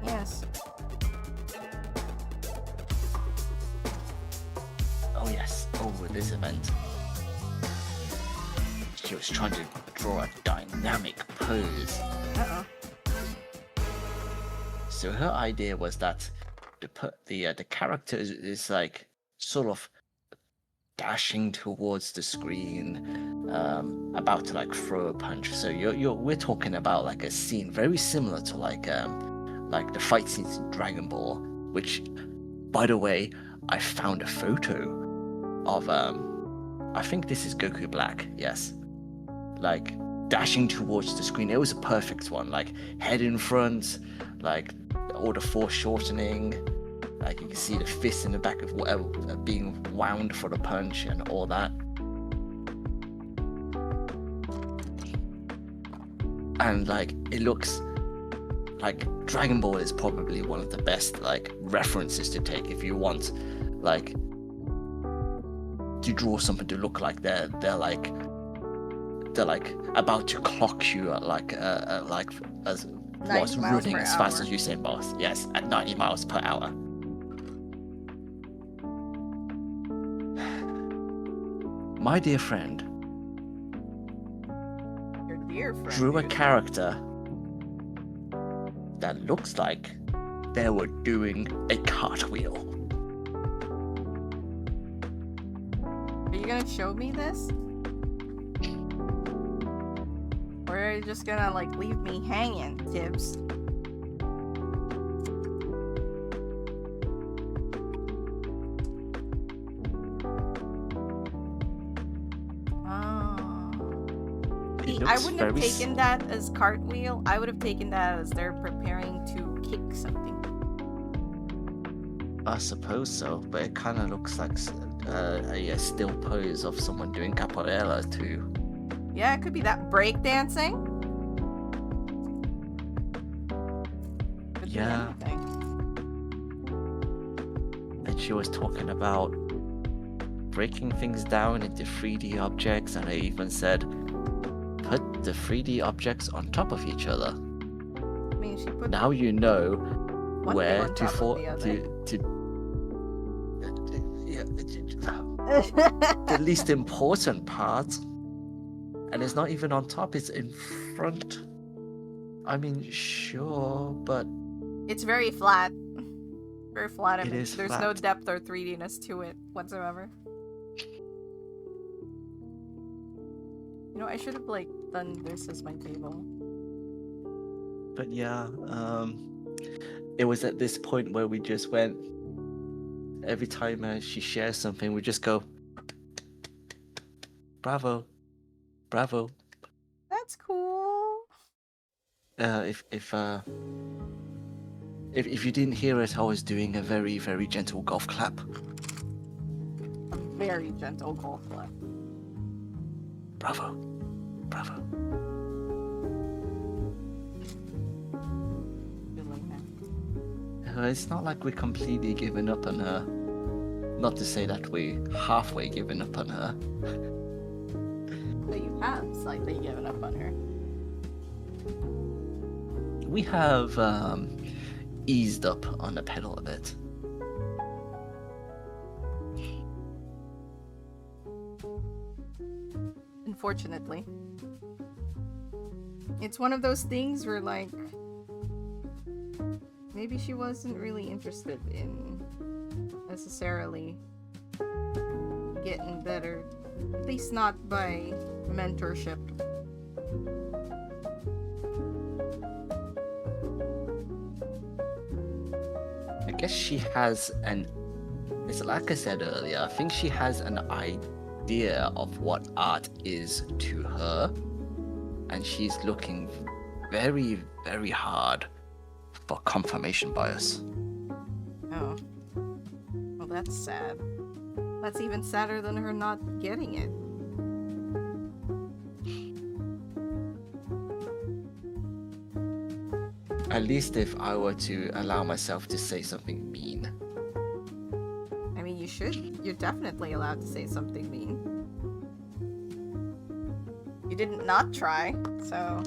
Yes. Oh yes, over this event. was trying to draw a dynamic pose. Uh-oh. So her idea was that the character is like sort of dashing towards the screen, about to like throw a punch. So we're talking about like a scene very similar to like the fight scenes in Dragon Ball, which, by the way, I found a photo of I think this is Goku Black, yes. Like dashing towards the screen. It was a perfect one, like head in front, like all the foreshortening, like you can see the fist in the back of whatever being wound for the punch and all that. And like it looks like Dragon Ball is probably one of the best like references to take if you want like to draw something to look like they're like about to clock you at like as was running as fast as Usain Bolt. Yes, at 90 miles per hour. My dear friend, Your dear friend drew a character that looks like they were doing a cartwheel. Are you gonna show me this? Or are you just gonna like leave me hanging, Tibbs? I wouldn't have taken that as cartwheel. I would have taken that as they're preparing to kick something. I suppose so, but it kind of looks like a still pose of someone doing capoeira too. Yeah, it could be that breakdancing. Yeah. And she was talking about breaking things down into 3D objects, and I even said, put the 3D objects on top of each other. I mean, she put now you know where to the least important part, and it's not even on top, it's in front. I mean, sure, but it's very flat. Very flat. I mean, is there's flat. no depth or 3Dness to it whatsoever. You know, I should have like done this as my table. But yeah, it was at this point where we just went, every time she shares something, we just go, bravo, bravo. That's cool. If you didn't hear it, I was doing a very, very gentle golf clap. A very gentle golf clap. Bravo, bravo. It's not like we're completely giving up on her. Not to say that we're halfway giving up on her. But you have slightly given up on her. We have eased up on the pedal a bit. Unfortunately. It's one of those things where like maybe she wasn't really interested in necessarily getting better. At least not by mentorship. I guess she has it's like I said earlier, I think she has an idea of what art is to her, and she's looking very, very hard for confirmation bias. Oh. Well, that's sad. That's even sadder than her not getting it. At least if I were to allow myself to say something mean. I mean, you should. You're definitely allowed to say something mean. You didn't not try, so...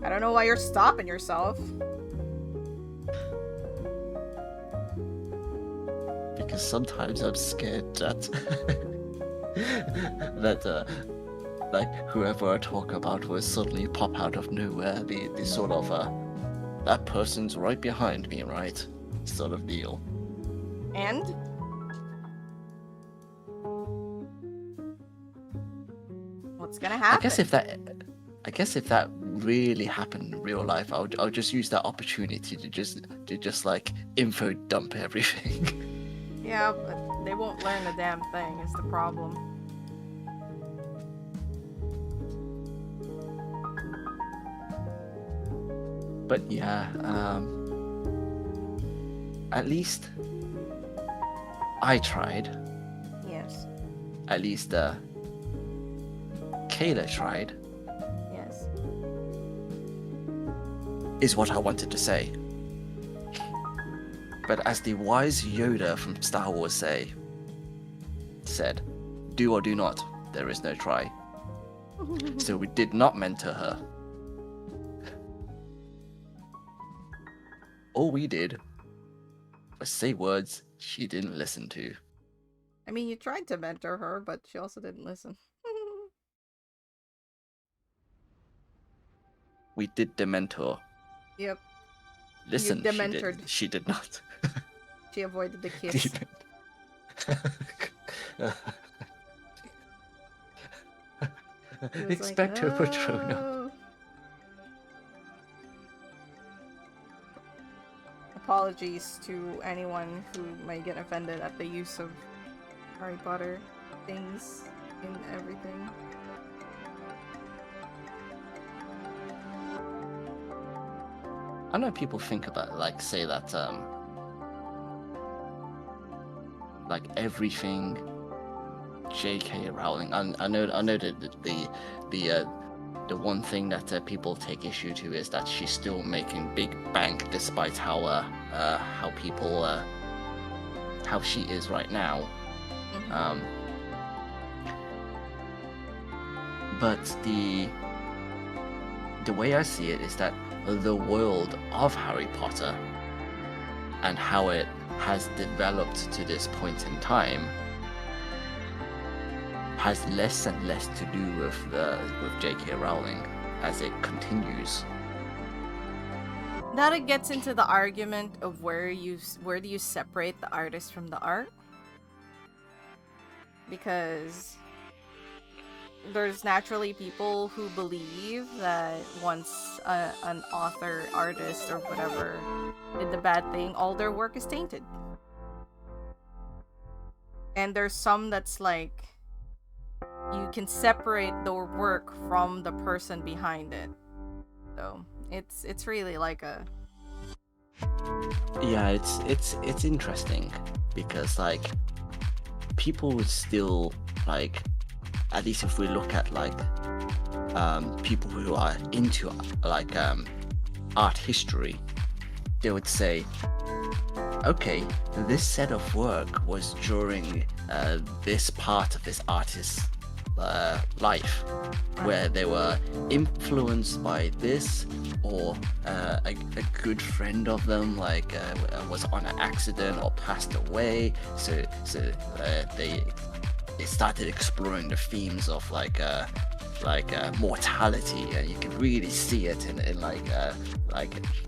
I don't know why you're stopping yourself. Because sometimes I'm scared that like whoever I talk about will suddenly pop out of nowhere. The sort of that person's right behind me, right? Sort of deal. And what's gonna happen? I guess if that really happened in real life, I'll just use that opportunity to just like info dump everything. Yeah, but they won't learn a damn thing, is the problem. But yeah, at least I tried. Yes. At least Kayla tried. Yes. Is what I wanted to say. But as the wise Yoda from Star Wars said, do or do not, there is no try. So we did not mentor her. All we did was say words she didn't listen to. I mean, you tried to mentor her, but she also didn't listen. We did dementor. Yep. Listen, You dementored. She did not. She avoided the kiss. Expecto like, Patronum. "Oh." Apologies to anyone who might get offended at the use of Harry Potter things in everything. I know people think about like say that like everything J.K. Rowling. I know that the one thing that people take issue to is that she's still making big bank despite how people how she is right now. But the way I see it is that the world of Harry Potter and how it has developed to this point in time has less and less to do with J.K. Rowling as it continues. That it gets into the argument of where do you separate the artist from the art? Because there's naturally people who believe that once an author, artist, or whatever did the bad thing, all their work is tainted. And there's some that's like, you can separate the work from the person behind it. So it's really like a... Yeah, it's interesting because like people would still like, at least if we look at like people who are into like art history, they would say, okay, this set of work was during this part of this artist's life where they were influenced by this, or a good friend of them like was on an accident or passed away, so they started exploring the themes of like mortality, and you can really see it in like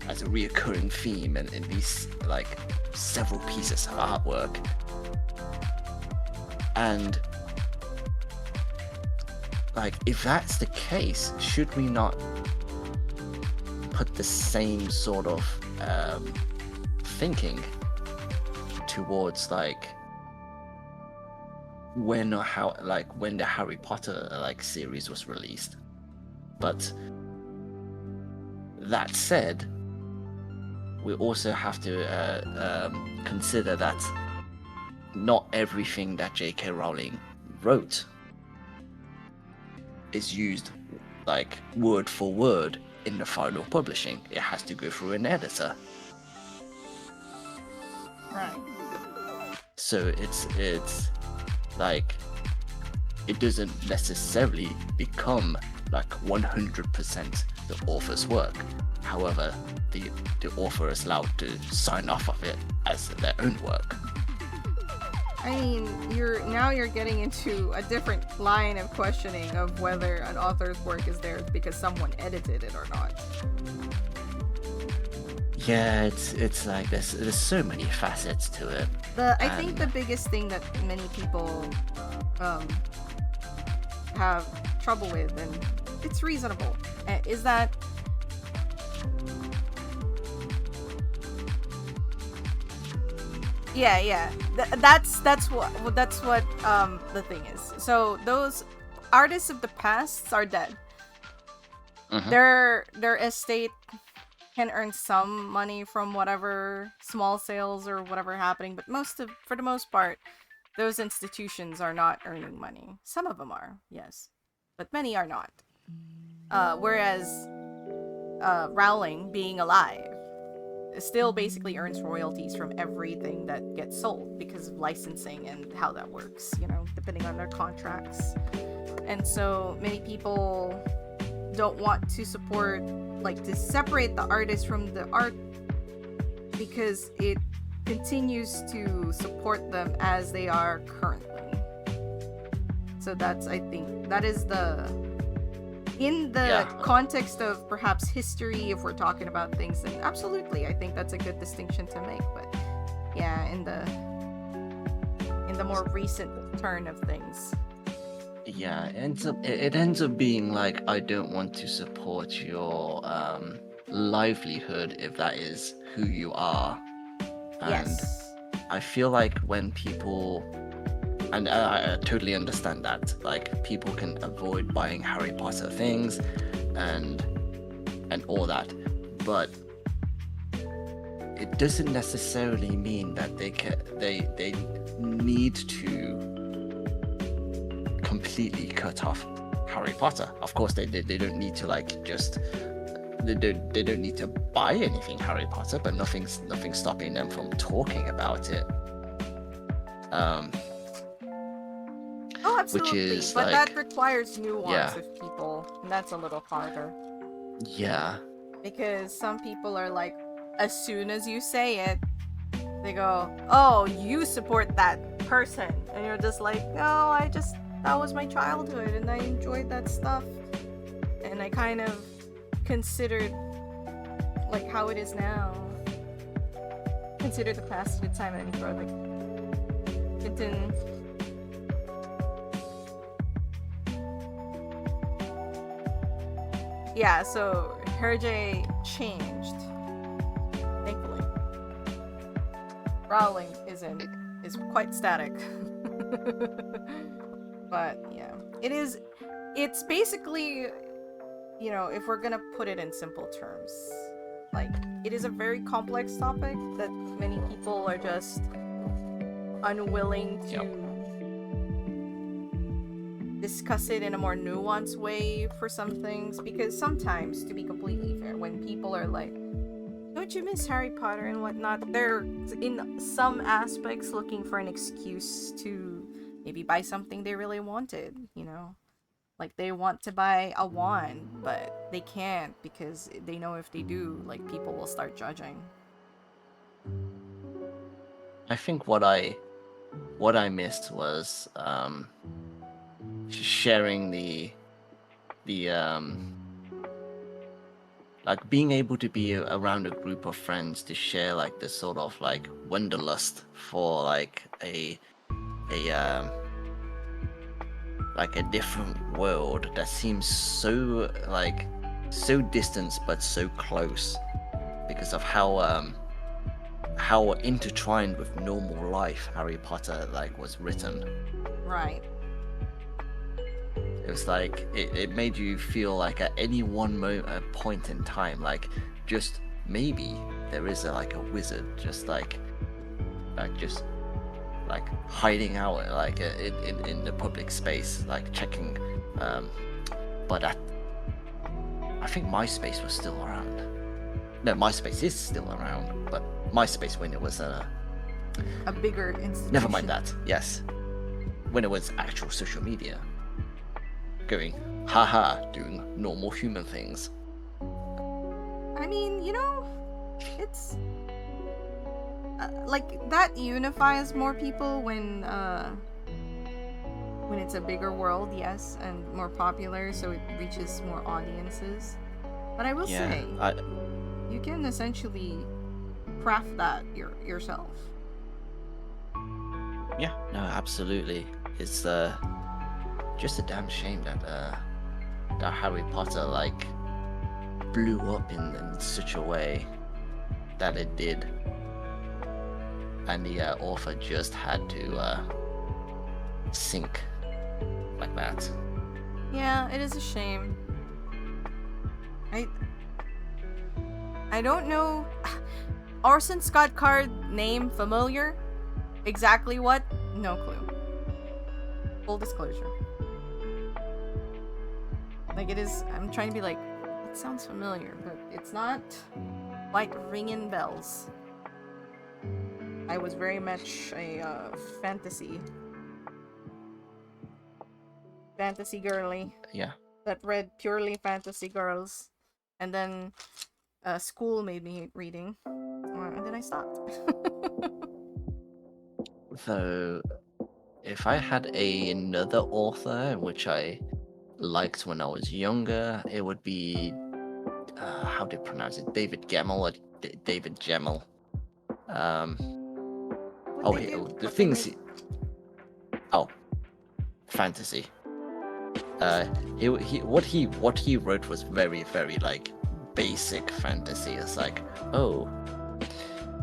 as a reoccurring theme in these like several pieces of artwork. And like, if that's the case, should we not put the same sort of thinking towards like when or how, like when the Harry Potter like series was released? But that said, we also have to consider that not everything that J.K. Rowling wrote is used like word for word in the final publishing. It has to go through an editor. Right. So it's like, it doesn't necessarily become like 100% the author's work. However, the author is allowed to sign off of it as their own work. I mean, you're getting into a different line of questioning of whether an author's work is theirs because someone edited it or not. Yeah, it's like there's so many facets to it. I think the biggest thing that many people have trouble with, and it's reasonable, is that yeah. That's what the thing is. So those artists of the past are dead. Mhm. Their estate can earn some money from whatever small sales or whatever happening, but for the most part, those institutions are not earning money. Some of them are, yes, but many are not. Whereas Rowling, being alive, still basically earns royalties from everything that gets sold because of licensing and how that works, depending on their contracts. And so many people don't want to support, like, to separate the artist from the art because it continues to support them as they are currently. So I think that is in the context of perhaps history, if we're talking about things, then absolutely, I think that's a good distinction to make. But yeah, in the more recent turn of things. Yeah, it ends up being like, I don't want to support your livelihood if that is who you are. And Yes. I feel like when people, and I totally understand that, like, people can avoid buying Harry Potter things and all that, but it doesn't necessarily mean that they need to completely cut off Harry Potter. Of course, they don't need to, like, just they don't need to buy anything Harry Potter, but nothing's stopping them from talking about it. Oh, absolutely. Which is, but like, that requires nuance of people, and that's a little harder. Yeah. Because some people are like, as soon as you say it, they go, "Oh, you support that person," and you're just like, "No, that was my childhood, and I enjoyed that stuff, and I kind of considered, like, how it is now. Consider the passage of time and further. Continue." Yeah, so Hergé changed. Thankfully. Rowling is quite static. But yeah. It's basically, if we're gonna put it in simple terms, like, it is a very complex topic that many people are just unwilling to discuss it in a more nuanced way for some things, because sometimes, to be completely fair, when people are like, "Don't you miss Harry Potter and whatnot?" they're in some aspects looking for an excuse to maybe buy something they really wanted, like they want to buy a wand, but they can't because they know if they do, like, people will start judging. I think what I missed was sharing the like, being able to be around a group of friends to share, like, this sort of, like, wanderlust for, like, a different world that seems so, like, so distant but so close because of how intertwined with normal life Harry Potter, like, was written. Right. It was like, it made you feel like at any one point in time, like, just maybe there is a wizard just just hiding out, like, in the public space, like, checking. But I think MySpace was still around. No, MySpace is still around, but MySpace when it was a bigger institution. Never mind that. Yes, when it was actual social media. Going, haha, doing normal human things. I mean, it's like that unifies more people when it's a bigger world, yes, and more popular, so it reaches more audiences. But I will Yeah, say, you can essentially craft that yourself. yeah, no, absolutely. It's just a damn shame that that Harry Potter like blew up in such a way that it did, and the author just had to sink like that. Yeah, it is a shame. I I don't know. Orson Scott Card name familiar? Exactly what? No clue. Full disclosure. Like it is. I'm trying to be like, it sounds familiar, but it's not quite ringing bells. I was very much a fantasy girly Yeah. that read purely fantasy girls, and then school made me hate reading, and then I stopped. So if I had another author which I liked when I was younger, it would be how do you pronounce it? David Gemmell or David Gemmell. Um, What oh, they do? the What they things. make? Oh, fantasy. What he wrote was very like basic fantasy. It's like, oh,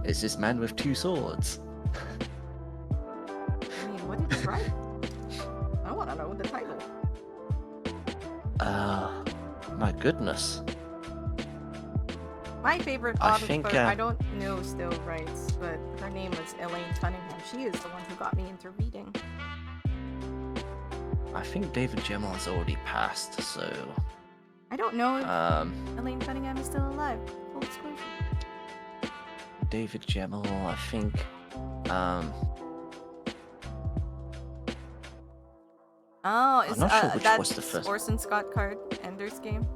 it's this man with two swords. I mean, what did he write? I want to know the title. My goodness. My favorite I author, think, I don't know still writes, but her name was Elaine Cunningham. She is the one who got me into reading. I think David Gemmell has already passed, so I don't know if Elaine Cunningham is still alive. Full disclosure. David Gemmell, I think. Oh, I'm is not sure which that's was the first. Orson Scott Card Ender's Game?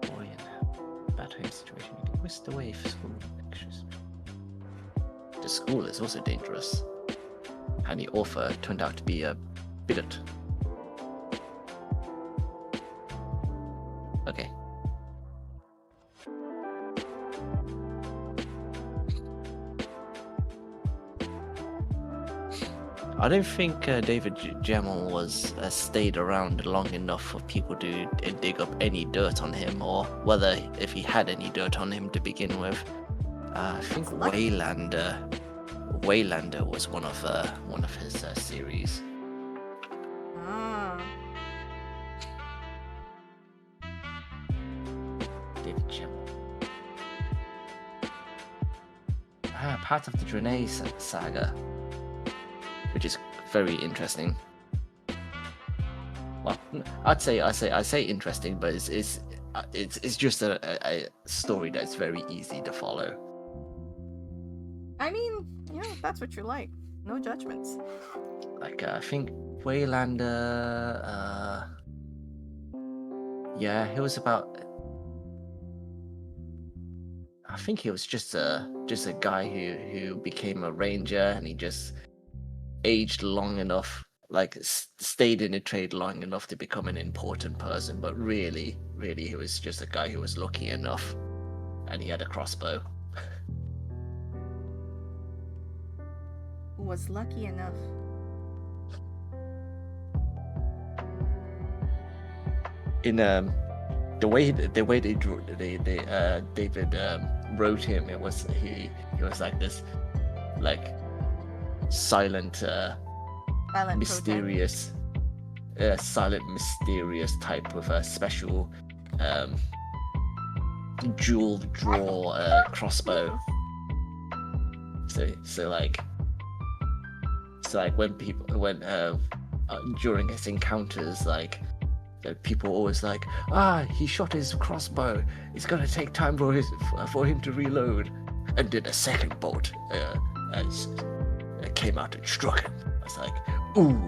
Boy in a bad home situation, you get whisked away for school lectures. The school is also dangerous, and the author turned out to be a bigot. Okay. I don't think David Gemmell was stayed around long enough for people to dig up any dirt on him, or whether if he had any dirt on him to begin with. I think Waylander was one of his series. Ah. David Gemmell. Part of the Draenei saga, which is very interesting. Well, I say interesting, but it's just a story that's very easy to follow. I mean, yeah, if that's what you like. No judgments. Like I think Waylander, yeah, he was about. I think he was just a guy who became a ranger, and he just aged long enough, like stayed in the trade long enough to become an important person. But really, he was just a guy who was lucky enough, and he had a crossbow. Who was lucky enough. In the way they drew David wrote him, it was he was like this, like silent, mysterious, type with a special jewel draw crossbow. So like when during his encounters, like people always like, he shot his crossbow, it's gonna take time for him to reload, and then a second bolt came out and struck him. I was like, ooh,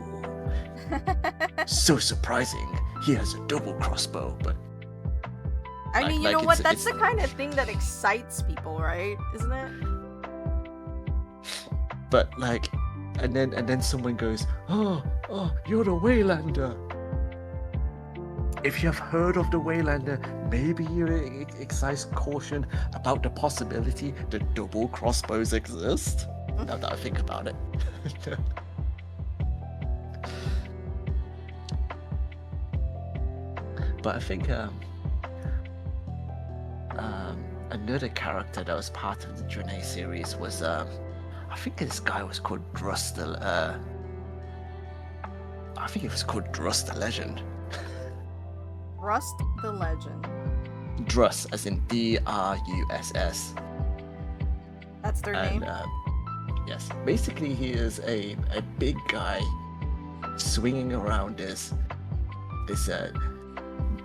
so surprising, he has a double crossbow. But I mean, you know Like what? That's it's the kind of thing that excites people, right? Isn't it? but like, and then someone goes, oh, you're the Waylander. If you have heard of the Waylander, maybe you exercise caution about the possibility that double crossbows exist. Now that I think about it. But I think another character that was part of the Draenei series was I think this guy was called Druss the I think it was called Druss the Legend. Rust the Legend. Druss, as in Druss. That's their And name. yes, basically he is a big guy swinging around this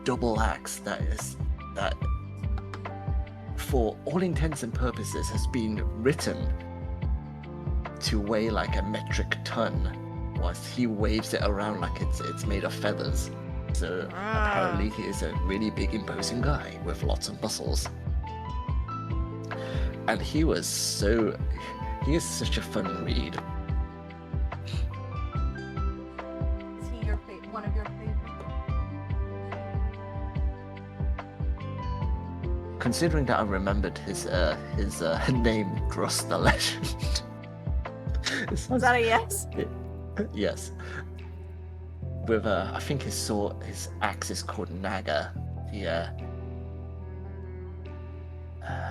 double axe that for all intents and purposes has been written to weigh like a metric ton, whilst he waves it around like it's made of feathers. So apparently he is a really big, imposing guy with lots of muscles. And he is such a fun read. Is he one of your favorites? Considering that I remembered his name, Druss the Legend. Is that a yes? Yes. With I think his axe is called Naga. The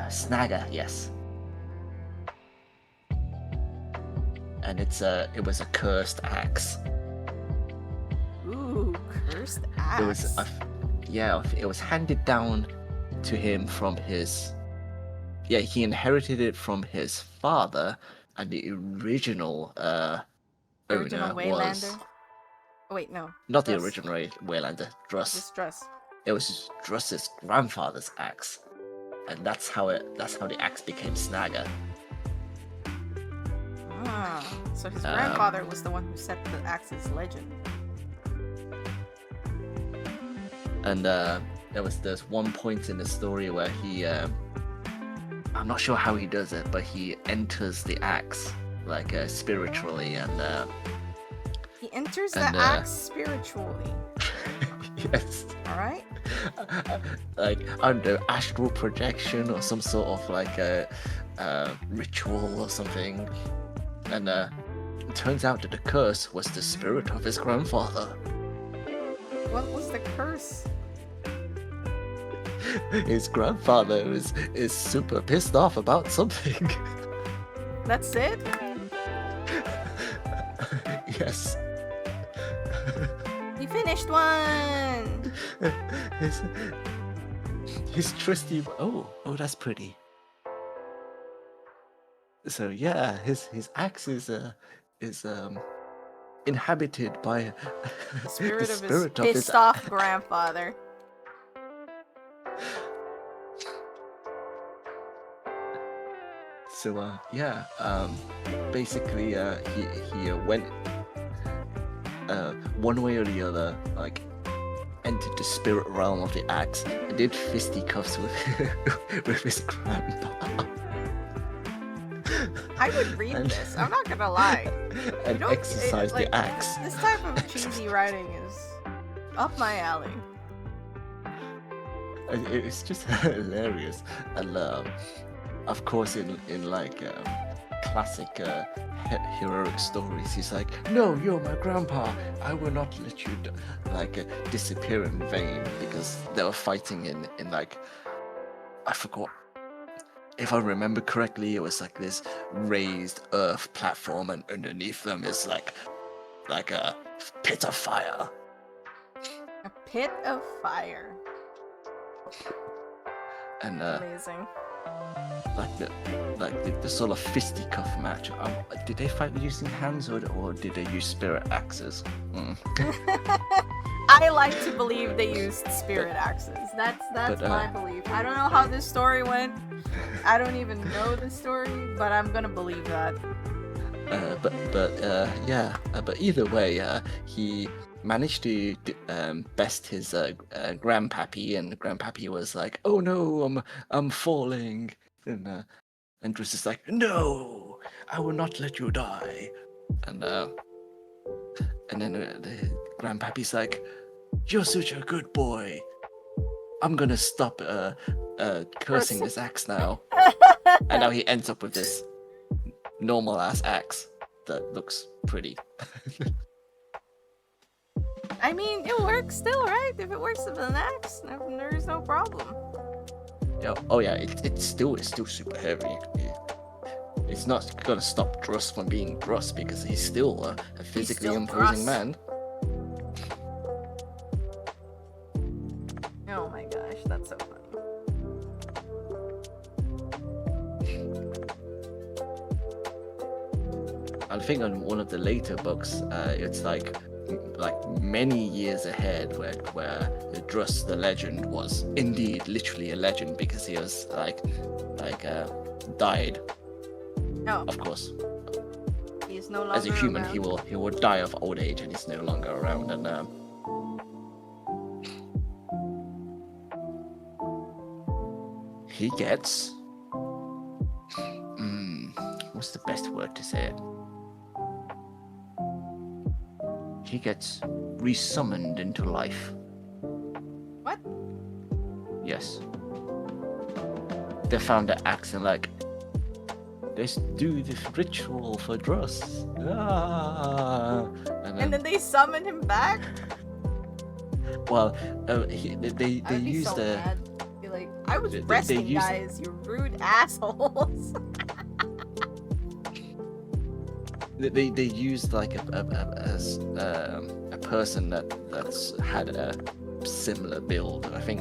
Snagger, yes. And it was a cursed axe. Ooh, cursed axe. It was handed down to him from his. Yeah, he inherited it from his father, and the original original owner Waylander? was. Oh, wait, no. Not Druss. the original Waylander, Druss. Just Druss. It was Druss's grandfather's axe, and that's how the axe became Snagger. Ah, so his grandfather was the one who set the axe's legend. And there's one point in the story where he I'm not sure how he does it, but he enters the axe like spiritually, and he enters the axe spiritually. Yes. All right. Like, I don't know, astral projection or some sort of like a ritual or something, and it turns out that the curse was the spirit of his grandfather. What was the curse? His grandfather is super pissed off about something. That's it? Yes. You finished one. His trusty. Oh, that's pretty. So yeah, his axe is inhabited by the spirit of his his pissed off grandfather. So basically he went one way or the other, like entered the spirit realm of the axe and did fisticuffs with his grandpa. I would read this. I'm not gonna lie. And exercise the axe. This type of cheesy writing is up my alley. It's just hilarious, and of course, in like classic heroic stories, he's like, "No, you're my grandpa. I will not let you disappear in vain," because they were fighting in like, I forgot. If I remember correctly, it was like this raised earth platform, and underneath them is like a pit of fire. A pit of fire. And amazing. Like the sort of fisticuff match. Did they fight using hands or did they use spirit axes? I like to believe they used spirit axes. That's my belief. I don't know how this story went. I don't even know the story, but I'm gonna believe that. But either way, he managed to best his grandpappy, and the grandpappy was like, "Oh no, I'm falling," and Driss is like, "No, I will not let you die," and then the grandpappy's like, "You're such a good boy. I'm gonna stop cursing this axe now." And now he ends up with this normal ass axe that looks pretty. I mean, it works still, right? If it works with an axe, there's no problem. Yeah. Oh yeah, it's still super heavy. It's not gonna stop Druss from being Druss because he's still a physically still imposing Druss. man. Oh my gosh, that's so funny. I think on one of the later books, it's like many years ahead, where Druss the legend was indeed literally a legend because he was died. No, Of course, he's no longer as a human, around. he will die of old age, and he's no longer around. And he gets what's the best word to say it? He gets resummoned into life. What? Yes. They found the axe and like, let's do this ritual for Druss. Ah. And then they summon him back? Well, they I'd be used so the. mad. Be like, I was they resting, used- guys, you rude assholes. They used like a person that's had a similar build. I think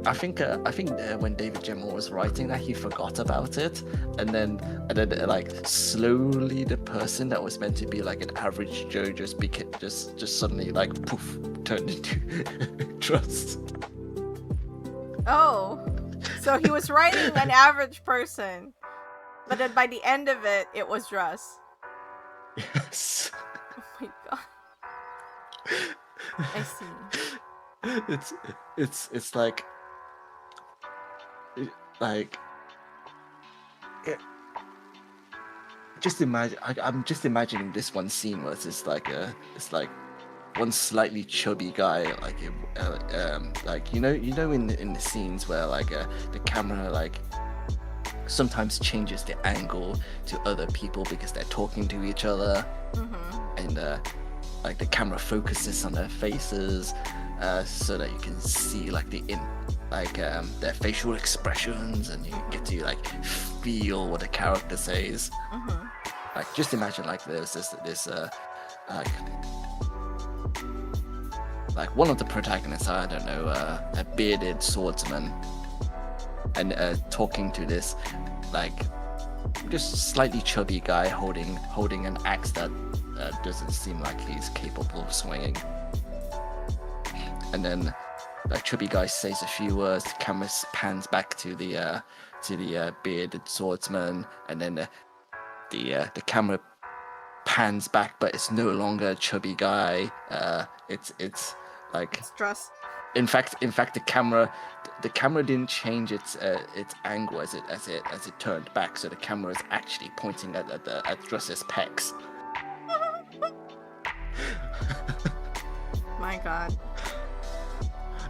when David Gemmell was writing that, he forgot about it, and then like slowly the person that was meant to be like an average Joe just suddenly like poof turned into Trust. Oh, so he was writing an average person, but then by the end of it, it was Russ. Yes. Oh my god. I see. It's like just imagine. I'm just imagining this one scene where it's like one slightly chubby guy, like you know in the scenes where like the camera like sometimes changes the angle to other people because they're talking to each other, and like the camera focuses on their faces so that you can see like their facial expressions, and you get to like feel what the character says. Like just imagine like there's this like one of the protagonists, I don't know, a bearded swordsman, and talking to this like just slightly chubby guy holding an axe that doesn't seem like he's capable of swinging. And then that chubby guy says a few words, the camera pans back to the bearded swordsman, and then the camera pans back, but it's no longer a chubby guy. It's like Trust. in fact the camera didn't change its angle as it turned back, so the camera is actually pointing at Druss's pecs. My god.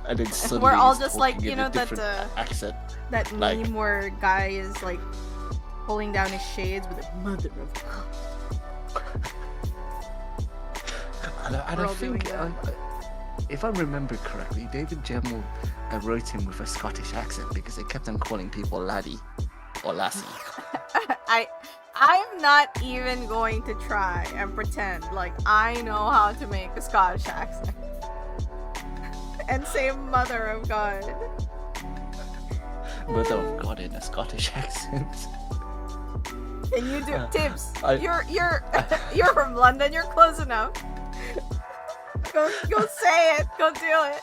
And then suddenly We're all he's just like, talking you in a know, that different accent. that like- meme where guy is like pulling down his shades with a mother of God. And We're I all doing think that. if I remember correctly, David Gemmell wrote him with a Scottish accent because they kept on calling people laddie or lassie. I'm not even going to try and pretend like I know how to make a Scottish accent and say mother of God. Mother of God in a Scottish accent. Can you do Tibbs? I- You're from London. You're close enough. Go say it. Go do it.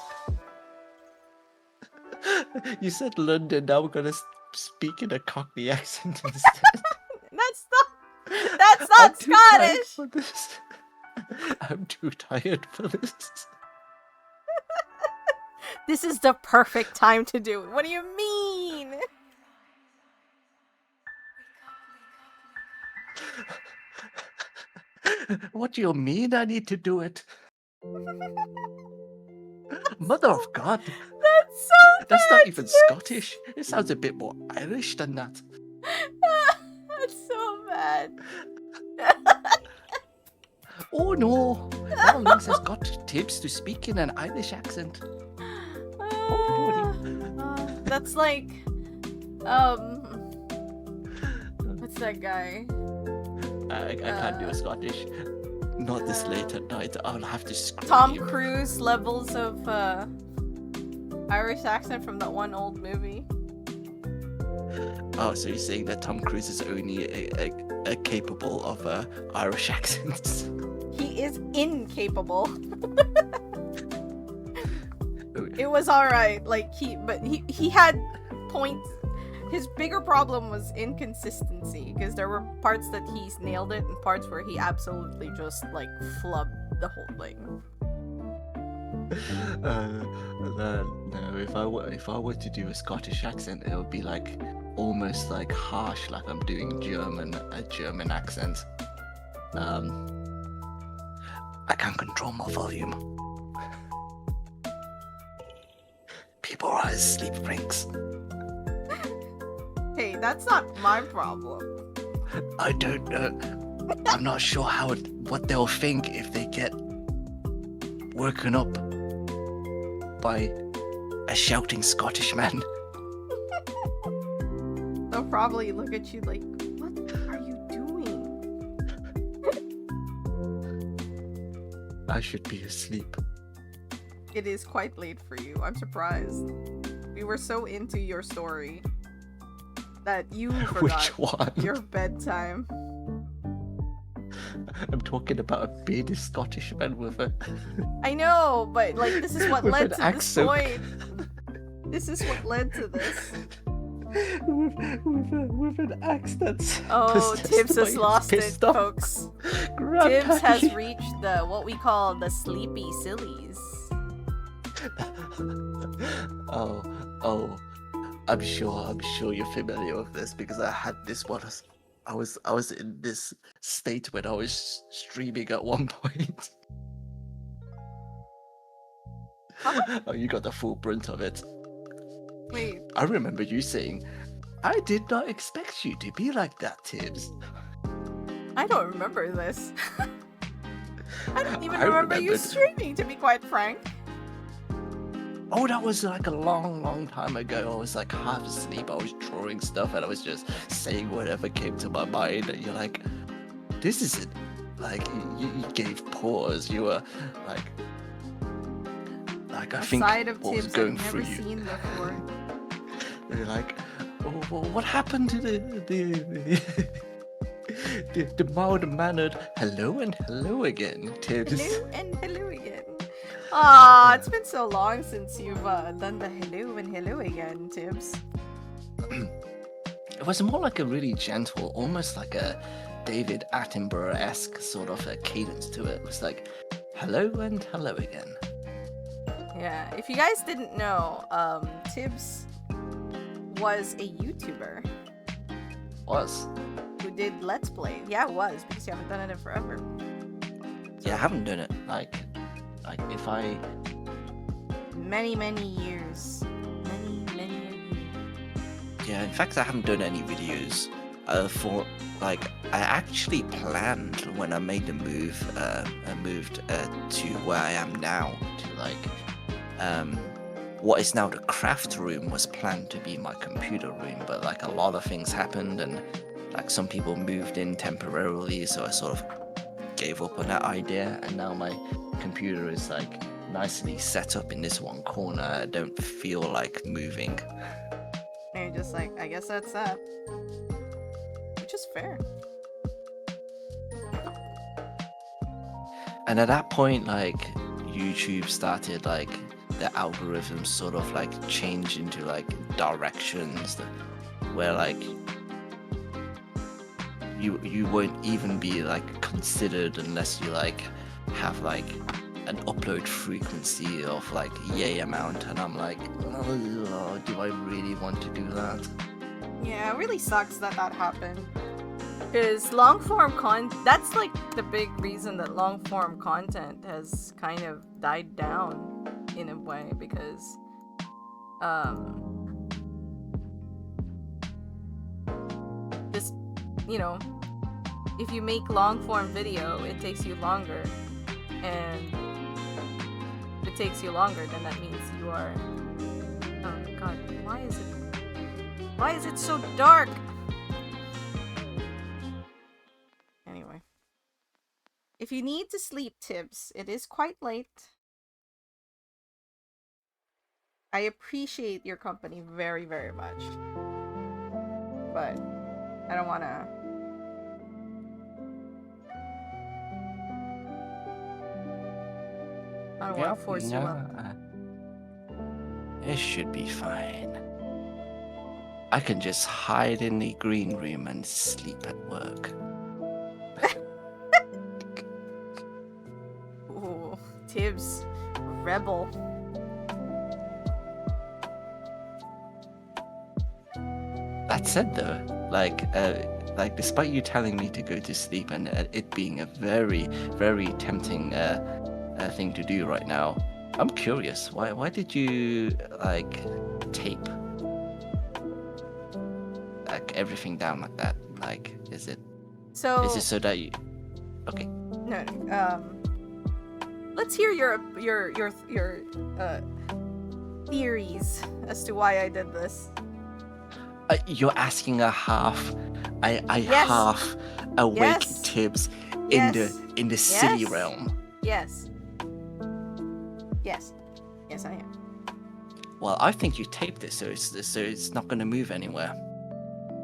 You said London, now we're gonna speak in a Cockney accent instead. That's not I'm too tired Scottish. for this. I'm too tired for this. This is the perfect time to do it. What do you mean? What do you mean I need to do it? Mother of God! That's so That's bad, not even Tibbs. Scottish. It sounds a bit more Irish than that. That's so bad. Oh no! That means has got tips to speak in an Irish accent. That's like, what's that guy? I can't do a Scottish. Not this late at night. I'll have to scream. Tom Cruise levels of Irish accent from that one old movie. Oh, so you're saying that Tom Cruise is only capable of Irish accents? He is incapable. It was alright, like he had points. His bigger problem was inconsistency, because there were parts that he's nailed it and parts where he absolutely just like flubbed the whole thing. No, if I were to do a Scottish accent, it would be like almost like harsh, like I'm doing a German accent. I can't control my volume. People are asleep, Prinks. Hey, that's not my problem. I don't know. I'm not sure what they'll think if they get woken up by a shouting Scottish man. They'll probably look at you like, what are you doing? I should be asleep. It is quite late for you. I'm surprised. We were so into your story that you forgot Which one? your bedtime. I'm talking about a bearded Scottish man with a... I know, but like this is what with led an to this accent. point. This is what led to this. with an axe that's Oh, Tibbs has lost it, pissed off folks. grandpa. Tibbs has reached what we call the sleepy sillies. Oh, I'm sure you're familiar with this because I had this one. I was in this state when I was streaming at one point. Oh, you got the full brunt of it. Wait, I remember you saying, "I did not expect you to be like that, Tibbs." I don't remember this. I don't even I remember you remembered. streaming, to be quite frank. Oh, that was like a long time ago. I was like half asleep. I was drawing stuff and I was just saying whatever came to my mind. And you're like, this isn't like you gave pause. You were like I A think side of what was Tibbs going I've through never you. seen before. And you're like, oh, well, what happened to the mild-mannered hello and hello again, Tibbs? Hello and hello again. Ah, it's been so long since you've done the hello and hello again, Tibbs. It was more like a really gentle, almost like a David Attenborough-esque sort of a cadence to it. It was like, hello and hello again. Yeah, if you guys didn't know, Tibbs was a YouTuber Was. who did Let's Play. Yeah, it was, because you haven't done it in forever. Yeah, I haven't done it. Like if I... Many years. Many years. Yeah, in fact, I haven't done any videos for, like, I actually planned when I made the move, I moved to where I am now, to, like, what is now the craft room was planned to be my computer room, but, like, a lot of things happened, and, like, some people moved in temporarily, so I sort of gave up on that idea, and now my computer is, like, nicely set up in this one corner. I don't feel like moving. And you're just like, I guess that's that. Which is fair. And at that point, like, YouTube started, like, the algorithms sort of, like, change into, like, directions where, like, you won't even be, like, considered unless you, like, have like an upload frequency of like yay amount, and I'm like, oh, do I really want to do that? Yeah, it really sucks that happened. Because long form that's like the big reason that long form content has kind of died down in a way, because this, you know, if you make long form video, it takes you longer, and if it takes you longer, then that means you are, oh god, why is it so dark? Anyway, if you need to sleep, Tibbs, it is quite late. I appreciate your company very, very much, but I don't want to. I don't want to force you up. It should be fine. I can just hide in the green room and sleep at work. Ooh, Tibbs, rebel. That said, though, like despite you telling me to go to sleep and it being a very, very tempting thing to do right now, I'm curious. Why did you like tape like everything down like that? Like, is it so that you? Okay. No. Let's hear your theories as to why I did this. You're asking a half Yes. half awake Yes. Tibbs Yes. in the city Yes. realm. Yes. Yes, I am. Well, I think you taped it so it's not going to move anywhere.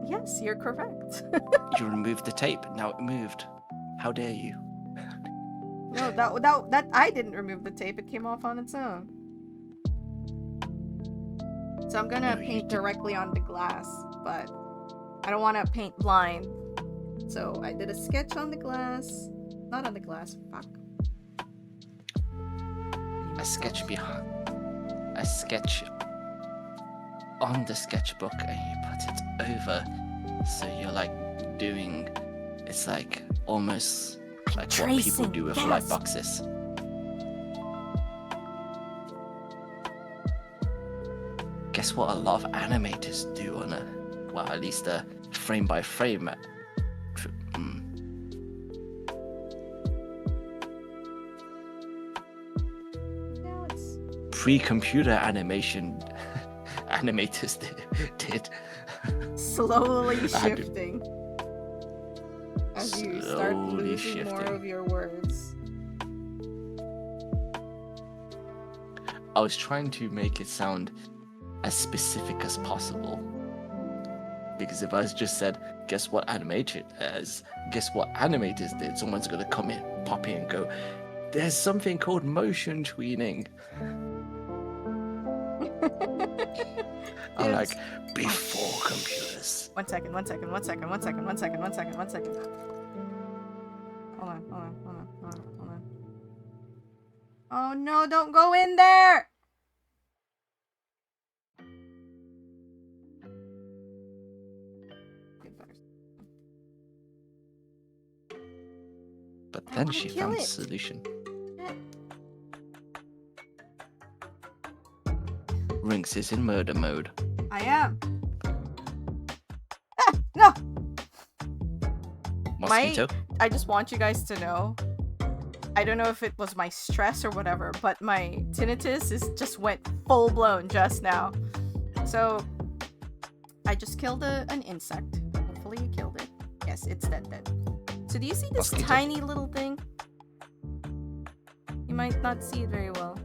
Yes, you're correct. You removed the tape. Now it moved. How dare you? No, that I didn't remove the tape. It came off on its own. So I'm gonna paint directly on the glass, but I don't want to paint blind. So I did a sketch on the glass. Not on the glass. Fuck. A sketch on the sketchbook, and you put it over, so you're like doing, it's like almost like what people do with light boxes. Guess what a lot of animators do on a, well, at least a frame by frame. Pre-computer animation animators did. Slowly shifting. As you start losing more of your words. I was trying to make it sound as specific as possible. Because if I just said, guess what animators did, someone's gonna come in, pop in and go, there's something called motion tweening. I'm like, before computers. One second. Hold on. Oh no, don't go in there! But then she found a solution. Rinks is in murder mode. I am. No! Mosquito? I just want you guys to know, I don't know if it was my stress or whatever, but my tinnitus just went full blown just now. So, I just killed an insect. Hopefully you killed it. Yes, it's dead. So do you see this tiny little thing? You might not see it very well.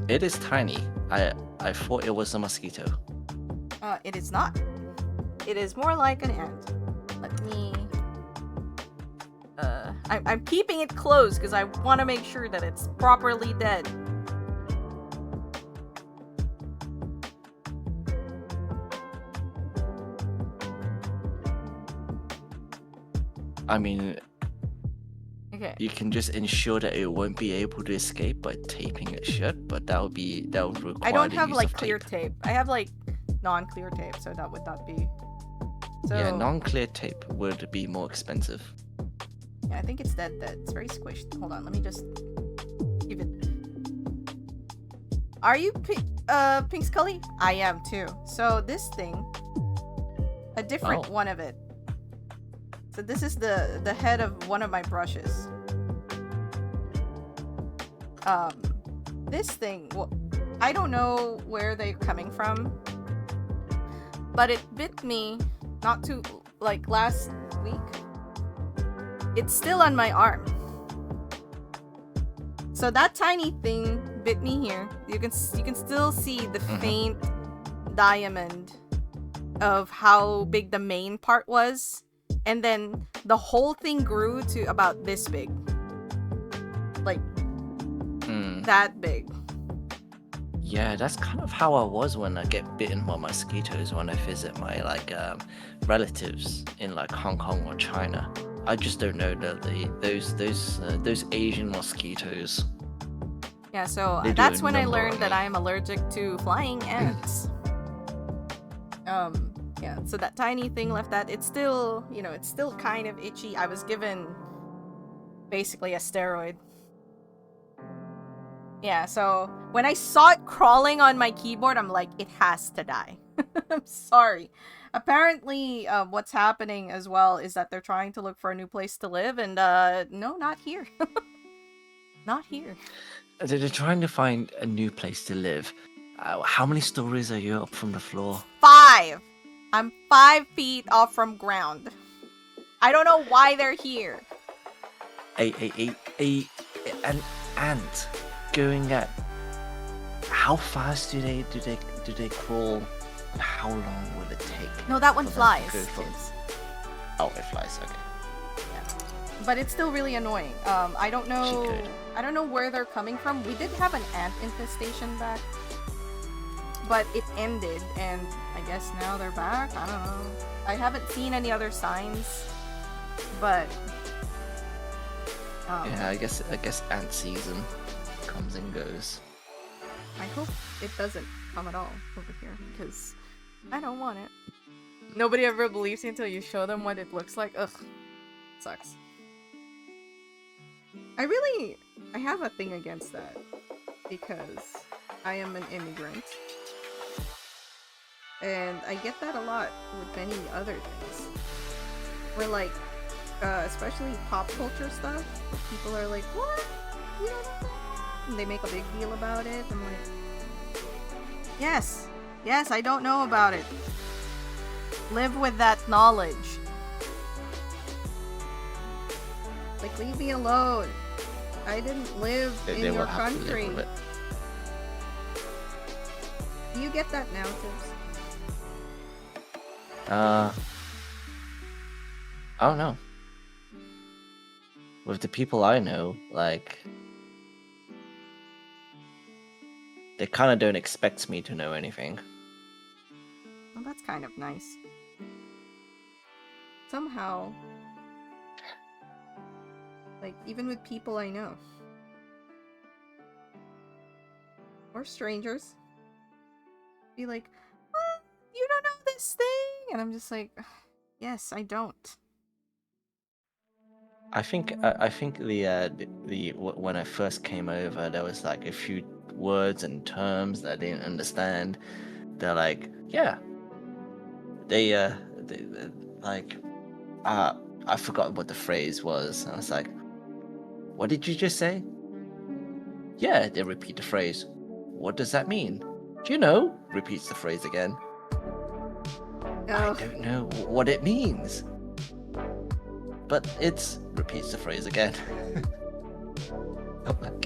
It is tiny. I thought it was a mosquito. It is not. It is more like an ant. Let me... I'm keeping it closed because I want to make sure that it's properly dead. I mean... Okay. you can just ensure that it won't be able to escape by taping it shut, but that would require I don't the have use like of clear tape. tape. I have like non-clear tape, so that would not be. Yeah, So non-clear tape would be more expensive. yeah, I think it's dead. It's very squished. Hold on, let me just give it. Are you Pink Scully? I am too. So this thing, a different Oh. one of it. So this is the head of one of my brushes. This thing, well, I don't know where they're coming from, but it bit me not too like last week. It's still on my arm. So that tiny thing bit me here. You can still see the faint diamond of how big the main part was, and then the whole thing grew to about this big, like that big. Yeah, that's kind of how I was when I get bitten by mosquitoes when I visit my relatives in like Hong Kong or China. I just don't know those Asian mosquitoes. Yeah, so They do that's a when I number learned on that me. I am allergic to flying ants. Yeah, so that tiny thing left that. It's still, it's still kind of itchy. I was given basically a steroid. Yeah, so when I saw it crawling on my keyboard, I'm like, it has to die. I'm sorry. Apparently, what's happening as well is that they're trying to look for a new place to live, and no, not here. Not here. They're trying to find a new place to live. How many stories are you up from the floor? 5. I'm 5 feet off from ground. I don't know why they're here. An ant going at. How fast do they crawl? And how long will it take? No, that one for them to flies. go from- Tibbs. Oh, it flies. Okay. But it's still really annoying. I don't know. She could. I don't know where they're coming from. We did have an ant infestation back, but it ended, and I guess now they're back. I don't know. I haven't seen any other signs, but Yeah, I guess ant season comes and goes. I hope it doesn't come at all over here because I don't want it. Nobody ever believes you until you show them what it looks like. Ugh, sucks. I have a thing against that because I am an immigrant. And I get that a lot with many other things. Where like, especially pop culture stuff, people are like, what? You don't know that? And they make a big deal about it. I'm like, yes, I don't know about it. Live with that knowledge. Like, leave me alone. I didn't live in They will your have to country. live with it. Do you get that now, Tibbs? I don't know. With the people I know, like, they kind of don't expect me to know anything. Well, that's kind of nice. Somehow, like, even with people I know. Or strangers. Be like, oh, you don't know this thing? And I'm just like, yes, I don't. I think the when I first came over, there was like a few words and terms that I didn't understand. They're like, yeah. They like, I forgot what the phrase was. I was like, what did you just say? Yeah, they repeat the phrase. What does that mean? Do you know? Repeats the phrase again. I don't know what it means. But it's repeats the phrase again. I'm like,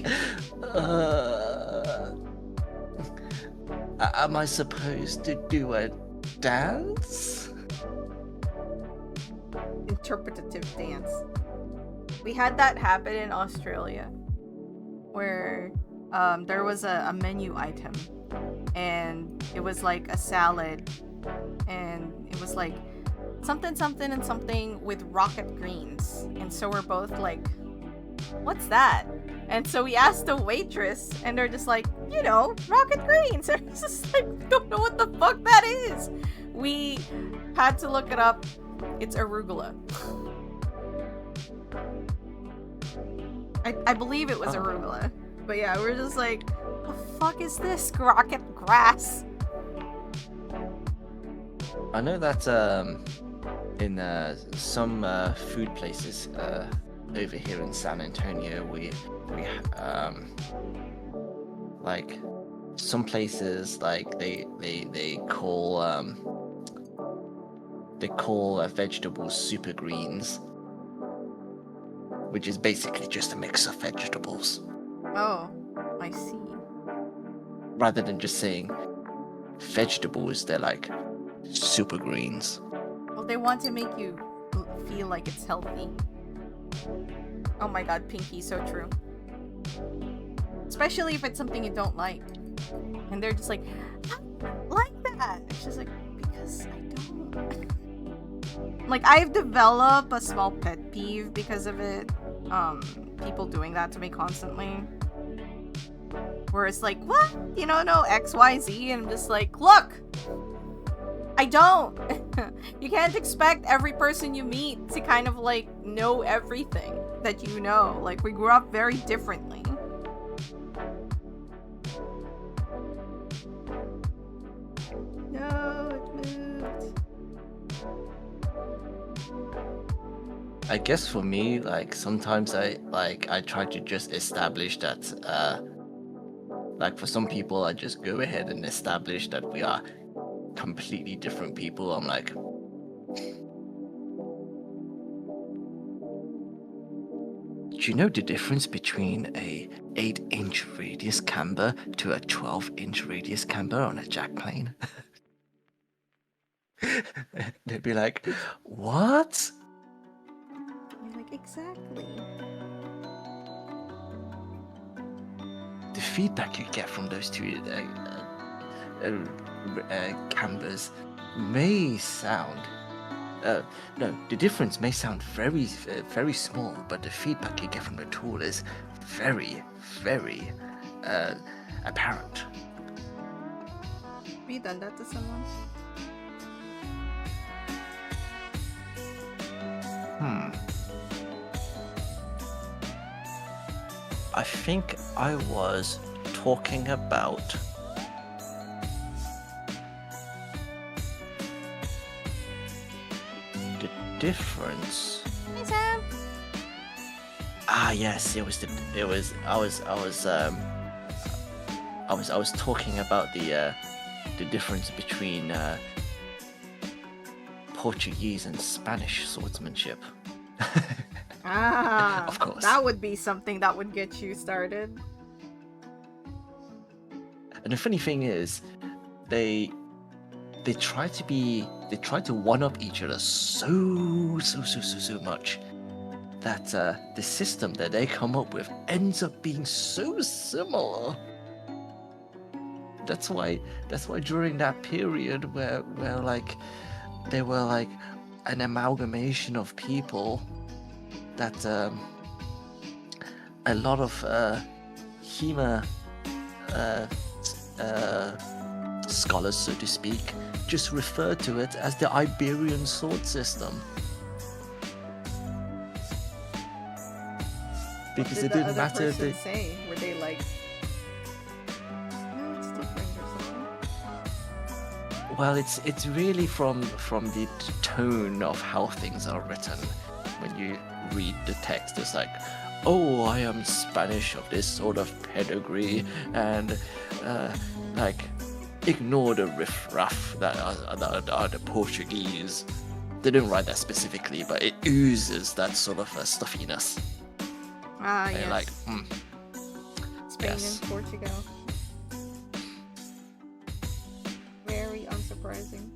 am I supposed to do a dance? Interpretative dance. We had that happen in Australia, where there was a menu item, and it was like a salad, and it was like something and something with rocket greens, and so we're both like, what's that? And so we asked the waitress, and they're just like, rocket greens. And it's just like, we don't know what the fuck that is. We had to look it up. It's arugula. I believe it was arugula. But yeah, we're just like, the fuck is this? Rocket grass. I know that in some food places over here in San Antonio, we like some places like they call vegetables super greens, which is basically just a mix of vegetables. Oh, I see. Rather than just saying vegetables, they're like super greens. Well, they want to make you feel like it's healthy. Oh my god, Pinky, so true. Especially if it's something you don't like. And they're just like, I don't like that. It's just like, because I don't. Like, I've developed a small pet peeve because of it. People doing that to me constantly. Where it's like, what? No, XYZ. And I'm just like, look! I don't! You can't expect every person you meet to kind of, like, know everything that you know. Like, we grew up very differently. No, it moved. I guess for me, like, sometimes I try to just establish that, like, for some people, I just go ahead and establish that we are completely different people. I'm like, do you know the difference between a 8-inch radius camber to a 12-inch radius camber on a jack plane? They'd be like, what? You're like, exactly. The feedback you get from those two cambers may sound no, the difference may sound very very small, but the feedback you get from the tool is very apparent. Have you done that to someone? I think I was talking about the difference. Hey, Sam. Yes, I was talking about the difference between Portuguese and Spanish swordsmanship. Of course. That would be something that would get you started. And the funny thing is, they try to one up each other so much that the system that they come up with ends up being so similar. That's why during that period where like they were like an amalgamation of people, that a lot of HEMA scholars, so to speak, just refer to it as the Iberian sword system. Because it didn't matter if they say, were they like, no, it's different or something? Well, it's really from the tone of how things are written. When you read the text, it's like, oh, I am Spanish of this sort of pedigree, and like, ignore the riffraff that are the Portuguese. They don't write that specifically, but it oozes that sort of stuffiness. And yes. Like, Spain yes. and Portugal. Very unsurprising.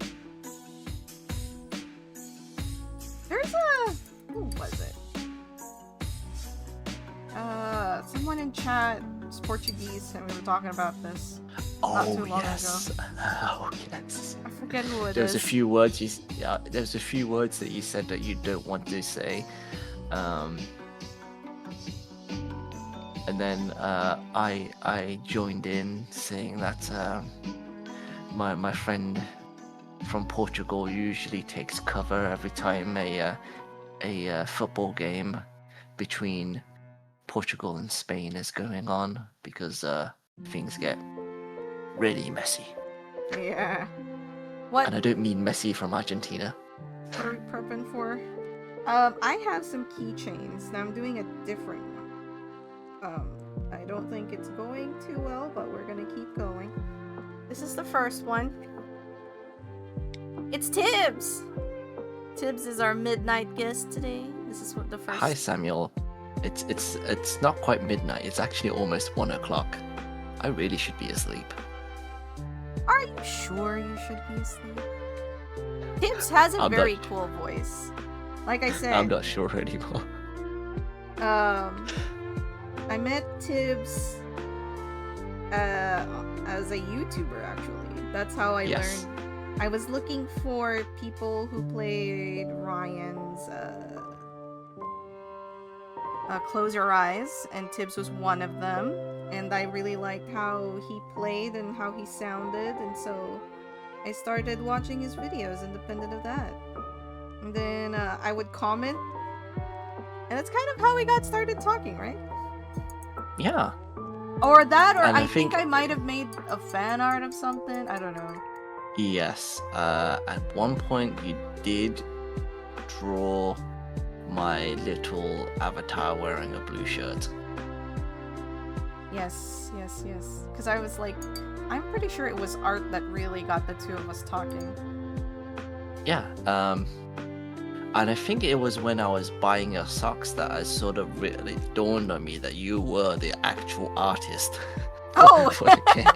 There's a... Who was it? Someone in chat is Portuguese, and we were talking about this not too long ago. Oh yes. I forget who it There's is. a few words there's a few words that you said that you don't want to say. and then I joined in saying that my friend from Portugal usually takes cover every time a football game between Portugal and Spain is going on because things get really messy. Yeah. What And I don't mean Messi from Argentina. what are we prepping for? I have some keychains. Now I'm doing a different one. I don't think it's going too well, but we're gonna keep going. This is the first one. It's Tibbs! Tibbs is our midnight guest today. This is what the first. Hi Samuel. It's not quite midnight. It's actually almost 1 o'clock. I really should be asleep. Are you sure you should be asleep? Tibbs has a I'm very not- cool voice. Like I said, I'm not sure anymore. I met Tibbs as a YouTuber actually. That's how I Yes. learned. I was looking for people who played Ryan's Close Your Eyes, and Tibbs was one of them. And I really liked how he played and how he sounded, and so I started watching his videos independent of that. And then I would comment, and that's kind of how we got started talking, right? Yeah. Or that, or And I I think think- I might have made a fan art of something. I don't know. Yes. At one point you did draw my little avatar wearing a blue shirt. Yes. Because I was like, I'm pretty sure it was art that really got the two of us talking. Yeah. And I think it was when I was buying your socks that I sort of really dawned on me that you were the actual artist. Oh! for the game.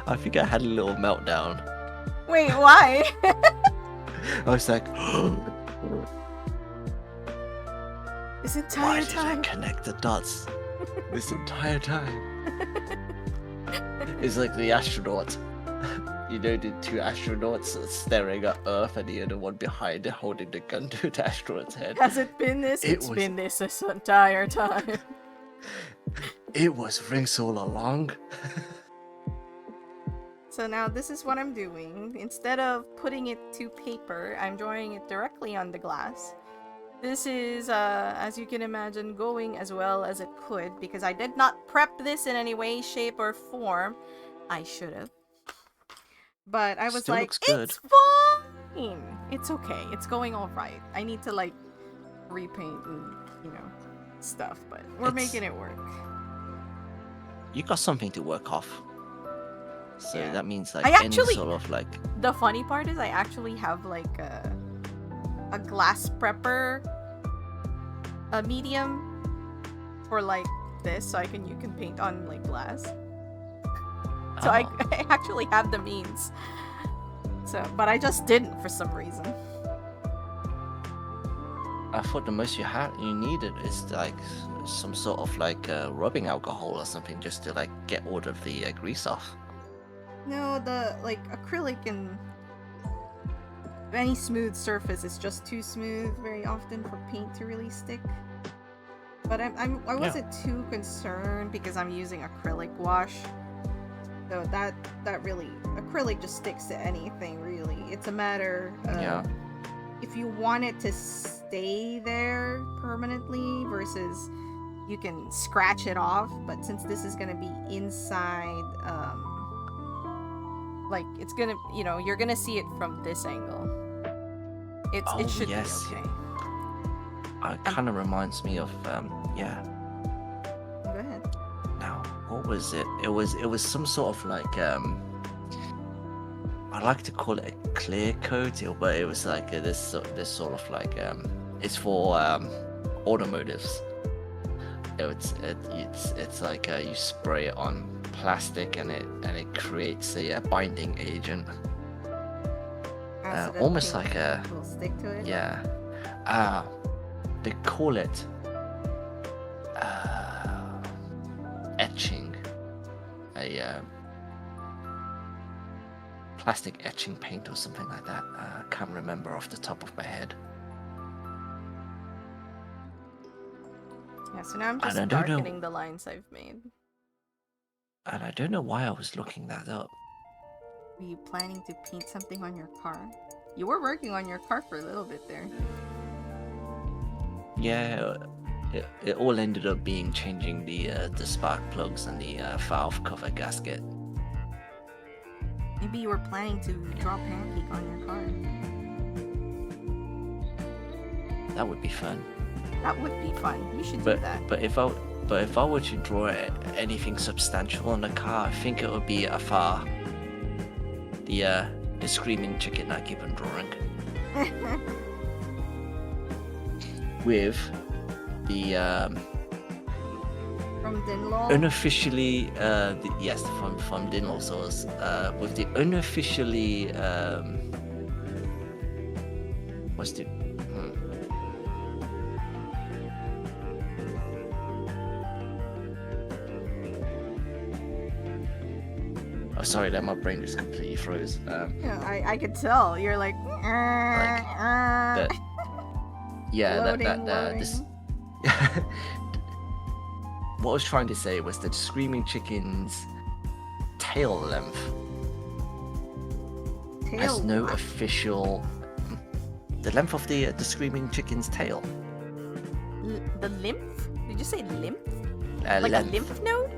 I think I had a little meltdown. Wait, why? I was like, This why entire did I time. connect the dots this entire time? It's like the astronaut. You know, the two astronauts staring at Earth and the other one behind it holding the gun to the astronaut's head. Has it been this? It It's was- been this entire time. It was rings all along. So now this is what I'm doing. Instead of putting it to paper, I'm drawing it directly on the glass. This is, as you can imagine, going as well as it could because I did not prep this in any way, shape, or form. I should have. But I was Still like, looks good. it's fine. It's okay. It's going all right. I need to, like, repaint and, stuff, but we're It's- making it work. You got something to work off. So Yeah. that means like I any actually- sort of like The funny part is I actually have like a glass prepper a medium for like this so you can paint on like glass. So I actually have the means. So but I just didn't for some reason. I thought the most you needed is like some sort of like rubbing alcohol or something just to like get all of the grease off. No, the like acrylic and any smooth surface is just too smooth very often for paint to really stick. But I wasn't too concerned because I'm using acrylic wash. So that really acrylic just sticks to anything really. It's a matter of Yeah. if you want it to stay there permanently versus you can scratch it off, but since this is going to be inside like it's gonna, you're gonna see it from this angle. Oh, it should yes. be okay. It kind of reminds me of yeah. Go ahead. Now, what was it? It was some sort of like I like to call it a clear coat, but it was like this sort of like it's for automotives. It's like you spray it on plastic and it creates a binding agent. Acid Almost will- like a will stick to it. yeah. They call it etching, a plastic etching paint or something like that. I can't remember off the top of my head. Yeah, so now I'm And I just don't know, darkening the lines I've made. and I don't know why I was looking that up. Were you planning to paint something on your car? You were working on your car for a little bit there. Yeah, it all ended up being changing the spark plugs and the valve cover gasket. Maybe you were planning to draw pancake on your car. That would be fun. That would be fun. You should do that. But if I were to draw anything substantial on the car, I think it would be Afar, the screaming chicken I keep on drawing, with the From Dinlaw? unofficially yes, from Dinlaw source, with the unofficially what's the Oh, sorry, that my brain just completely froze. Yeah, I could tell. You're like that, yeah, loading. this. What I was trying to say was that screaming chicken's tail length has no official. The length of the screaming chicken's tail. The lymph? Did you say lymph? Like a lymph node?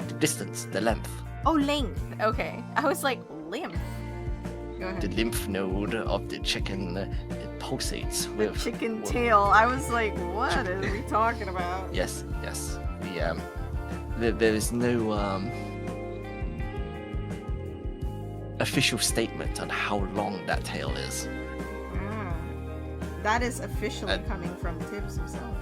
The distance, the length. Oh, length. Okay. I was like, lymph. Go ahead. The lymph node of the chicken it pulsates The with chicken tail. I was like, what are we talking about? Yes. There is no official statement on how long that tail is. Ah, that is officially coming from Tibbs himself.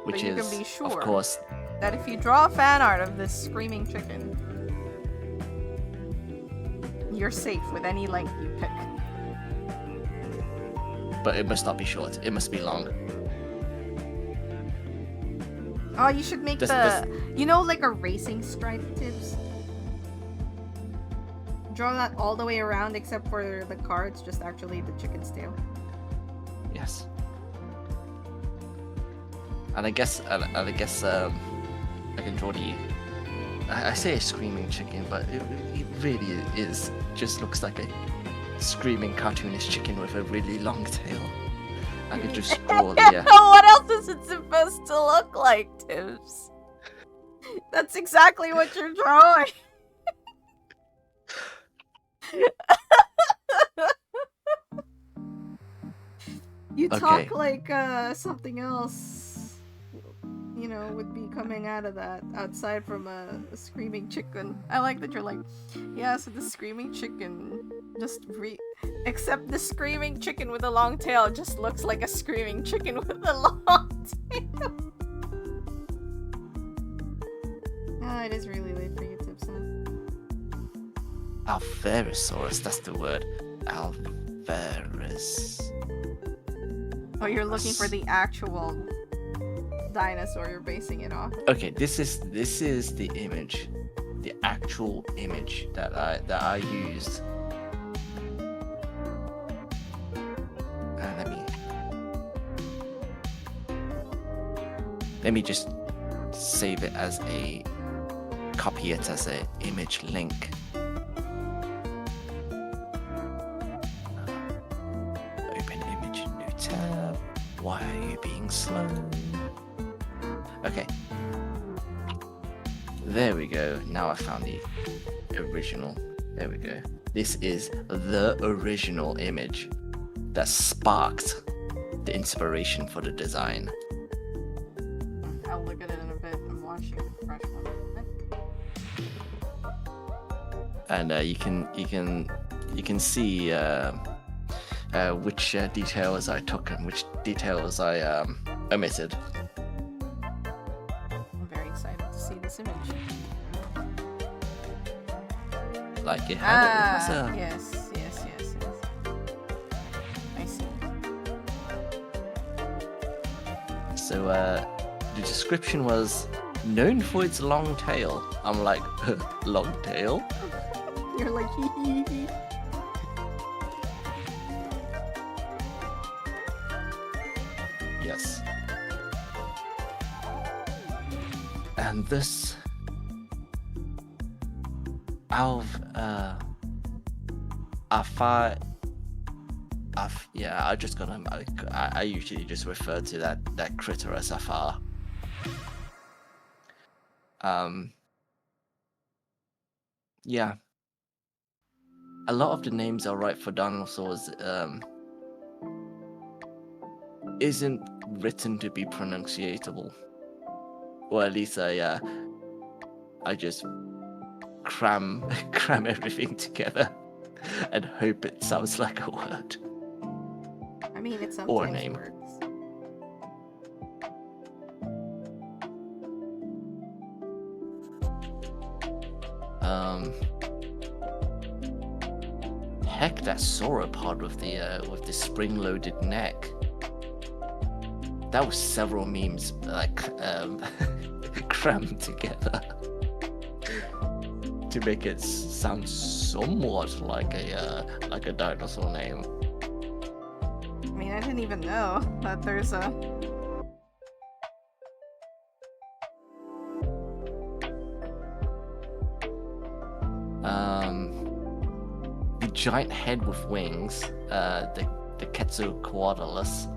Which but you is, can be sure of course, that if you draw fan art of this screaming chicken, you're safe with any length you pick. but it must not be short. It must be long. Oh, you should make you know, like a racing stripe, Tibbs? Draw that all the way around except for the car. It's just actually the chicken's tail. Yes. And I guess I can draw the. I say a screaming chicken, but it really is just looks like a screaming cartoonish chicken with a really long tail. I could just draw the. What else is it supposed to look like, Tibbs? That's exactly what you're drawing. You talk like something else, you know, would be coming out of that outside from a screaming chicken. I like that you're like, yeah, so the screaming chicken except the screaming chicken with a long tail just looks like a screaming chicken with a long tail. It is really late for you, Tipson. Alvarezsaurus, that's the word. Alvarez. Oh, you're looking for the actual dinosaur you're basing it off. Okay, this is the image, the actual image that I used. Let me just save it as copy it as a image link. Open image, new tab. Why are you being slow? Okay. There we go. Now I found the original. There we go. This is the original image that sparked the inspiration for the design. I'll look at it in a bit. I'm watching the fresh one. And you can see which details I took and which details I omitted. I'm very excited to see this image. Like it had yes. I see. So the description was known for its long tail. I'm like, long tail? You're like, hee hee hee. And this, out of Afar, yeah, I usually just refer to that critter as Afar. Yeah. A lot of the names I write for dinosaurs isn't written to be pronunciable, or at least I just cram everything together and hope it sounds like a word I mean, it or a sometimes name. works. Heck, that sauropod with the spring-loaded neck. That was several memes like crammed together to make it sound somewhat like a dinosaur name. I mean, I didn't even know that there's a... The giant head with wings, the Quetzalcoatlus.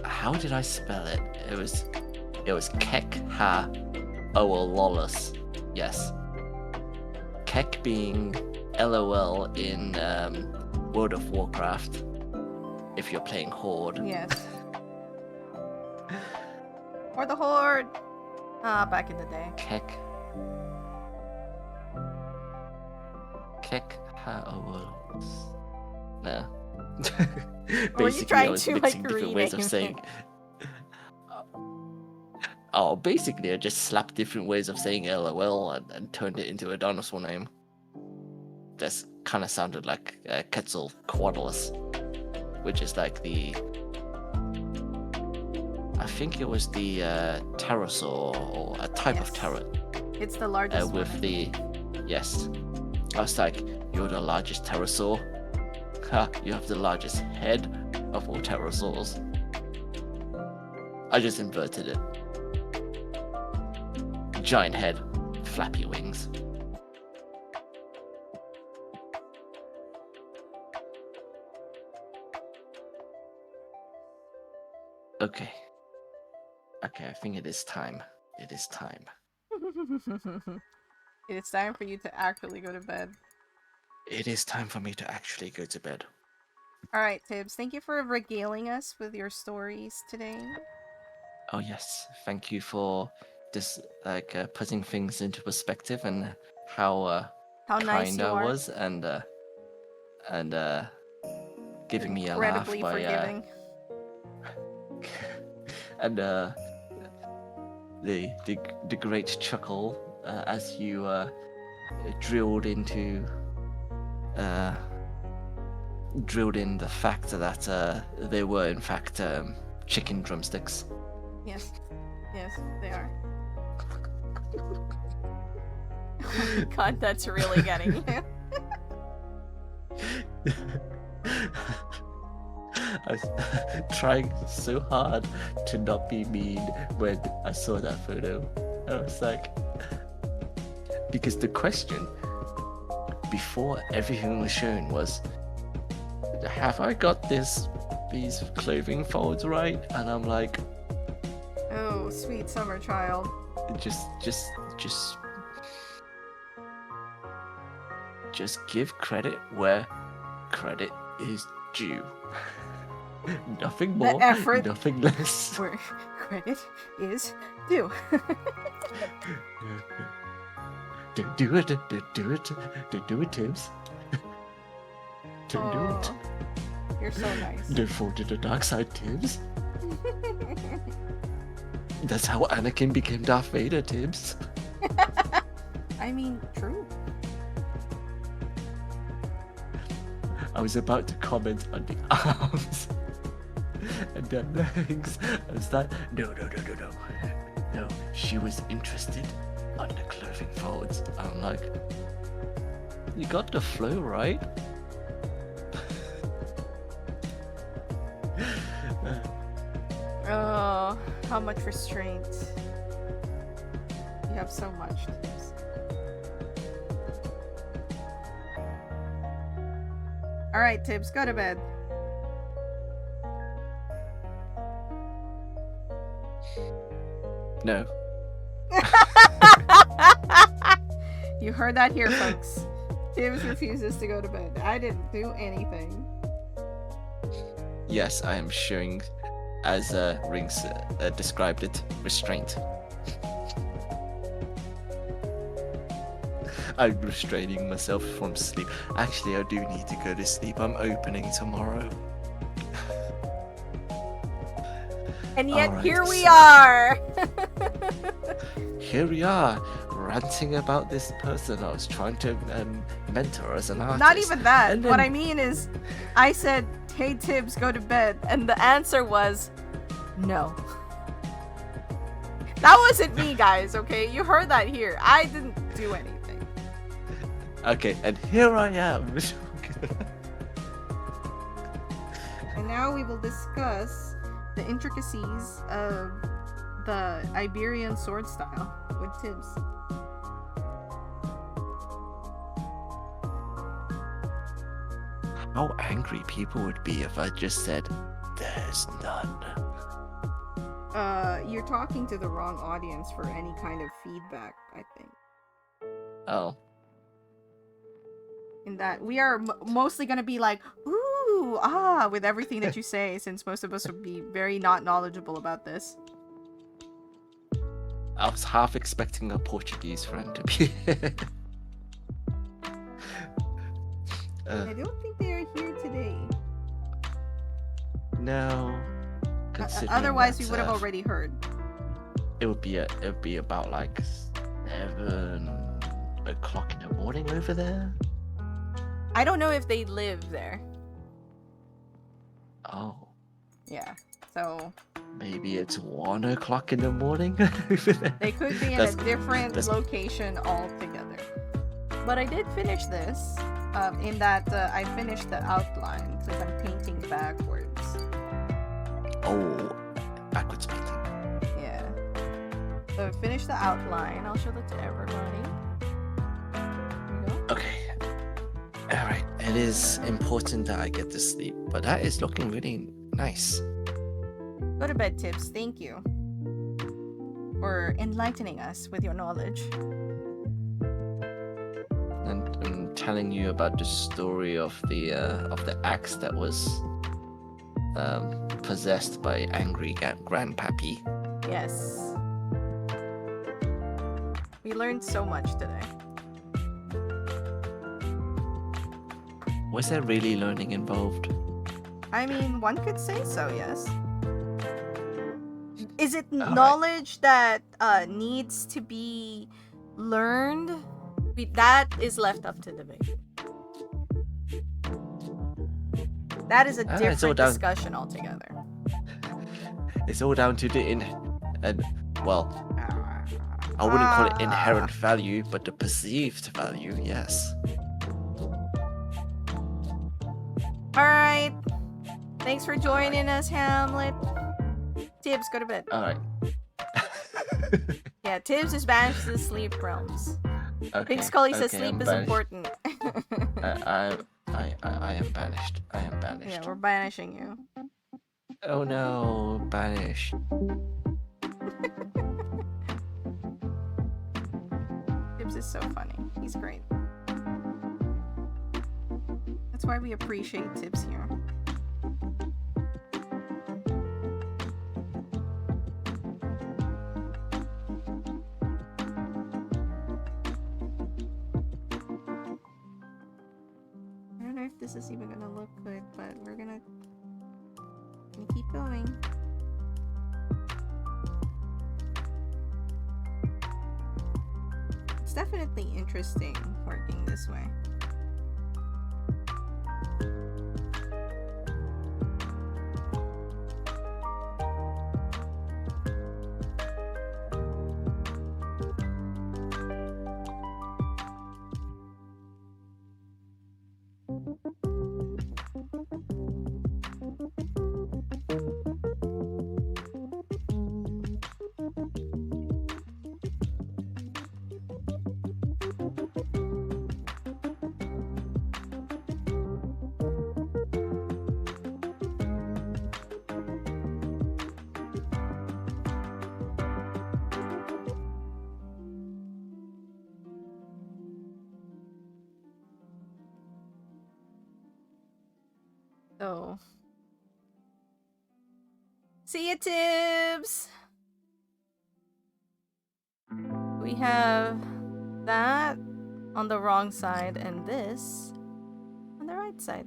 How did I spell it? It was Kek-ha-Oololus. Yes. Kek being LOL in World of Warcraft. If you're playing Horde. Yes. Or the Horde! Back in the day. Kek-ha-Oololus. No. Were you trying I was to, mixing like, different ways of rename saying. Oh, basically, I just slapped different ways of saying LOL and turned it into a dinosaur name. That's kind of sounded like Quetzalcoatlus, which is like I think it was the pterosaur or a type of Yes. pterosaur. It's the largest With one. yes. I was like, you're the largest pterosaur. Ha, you have the largest head of all pterosaurs. I just inverted it. Giant head, flappy wings. Okay. Okay, I think it is time. It is time. It's time for you to actually go to bed. It is time for me to actually go to bed. Alright, Tibbs, thank you for regaling us with your stories today. Oh yes, thank you for just putting things into perspective and how How nice kind you I are. was and giving me a laugh Incredibly by forgiving. and the great chuckle as you drilled in the fact that they were in fact chicken drumsticks. Yes. Yes, they are. Oh my god, that's really getting you. I was trying so hard to not be mean when I saw that photo. I was like, because the question before everything was shown was, have I got these clothing folds right? And I'm like, Oh, sweet summer child. just give credit where credit is due. Nothing more, effort nothing less. Where credit is due. Don't do it, don't do it, don't do it, Tibbs. Don't do it. You're so nice. Don't fall to the dark side, Tibbs. That's how Anakin became Darth Vader, Tibbs. I mean, true. I was about to comment on the arms and the legs. I was like, no. No, she was interested on the clothing folds. I'm like, you got the flow right. Oh. know how much restraint. You have so much, Tibbs. Alright, Tibbs, go to bed. No. You heard that here, folks. Tibbs refuses to go to bed. I didn't do anything. Yes, I am showing, as Rings described it, restraint. I'm restraining myself from sleep. Actually, I do need to go to sleep. I'm opening tomorrow. And yet, Alright, here we so- are! Here we are, ranting about this person I was trying to mentor as an artist. Not even that. And What then- I mean is, I said, hey Tibbs, go to bed. And the answer was, no. That wasn't me, guys, okay? You heard that here. I didn't do anything. Okay, and here I am. And now we will discuss the intricacies of the Iberian sword style with Tibbs. How angry people would be if I just said, there's none. You're talking to the wrong audience for any kind of feedback, I think. Oh. In that we are mostly gonna be like, ooh, ah, with everything that you say, since most of us would be very not knowledgeable about this. I was half expecting a Portuguese friend to be I don't think they are here today. No. Considering Otherwise, we that, would have already heard. It would be about like 7 o'clock in the morning over there. I don't know if they live there. Oh, Yeah, so maybe it's 1 o'clock in the morning. they could be in a different location altogether. But I did finish this. In that I finished the outline since I'm painting backwards. Oh, backwards painting. Yeah. So I finished the outline. I'll show that to everybody. There you go. Okay. Alright, it is important that I get to sleep, but that is looking really nice. Go to bed, Tibbs. Thank you for enlightening us with your knowledge. And I'm telling you about the story of the axe that was possessed by angry grandpappy. Yes. We learned so much today. Was there really learning involved? I mean, one could say so, yes. Is it Alright. knowledge that needs to be learned? That is left up to debate. That is a It's all different down- discussion altogether. It's all down to the well, I wouldn't call it inherent value, but the perceived value, yes. Alright. Thanks for joining us, Hamlet. Tibbs, go to bed. Alright. Yeah, Tibbs is banished to the sleep realms. Okay. Big Scully says okay, sleep I'm is banished. important. I am banished. I am banished. Yeah, we're banishing you. Oh no, banished. Tibbs is so funny. He's great. That's why we appreciate Tibbs here. I don't know if this is even gonna look good, but we're gonna keep going. It's definitely interesting working this way. So, see ya, Tibbs! We have that on the wrong side and this on the right side.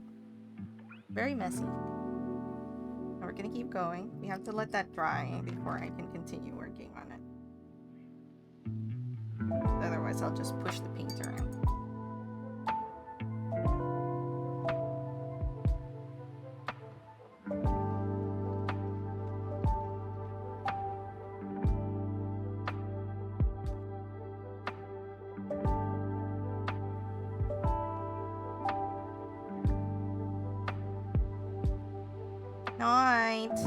Very messy. And we're gonna keep going. We have to let that dry before I can continue working on it. Otherwise, I'll just push the paint around. Night.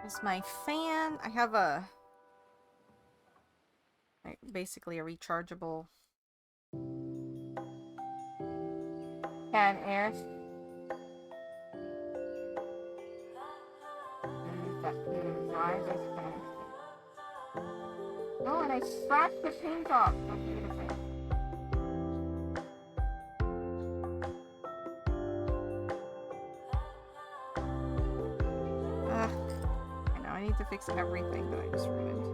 Here's my fan. I have basically a rechargeable fan air. Oh, and I scratched the paint off. That's beautiful. I know, I need to fix everything that I just ruined.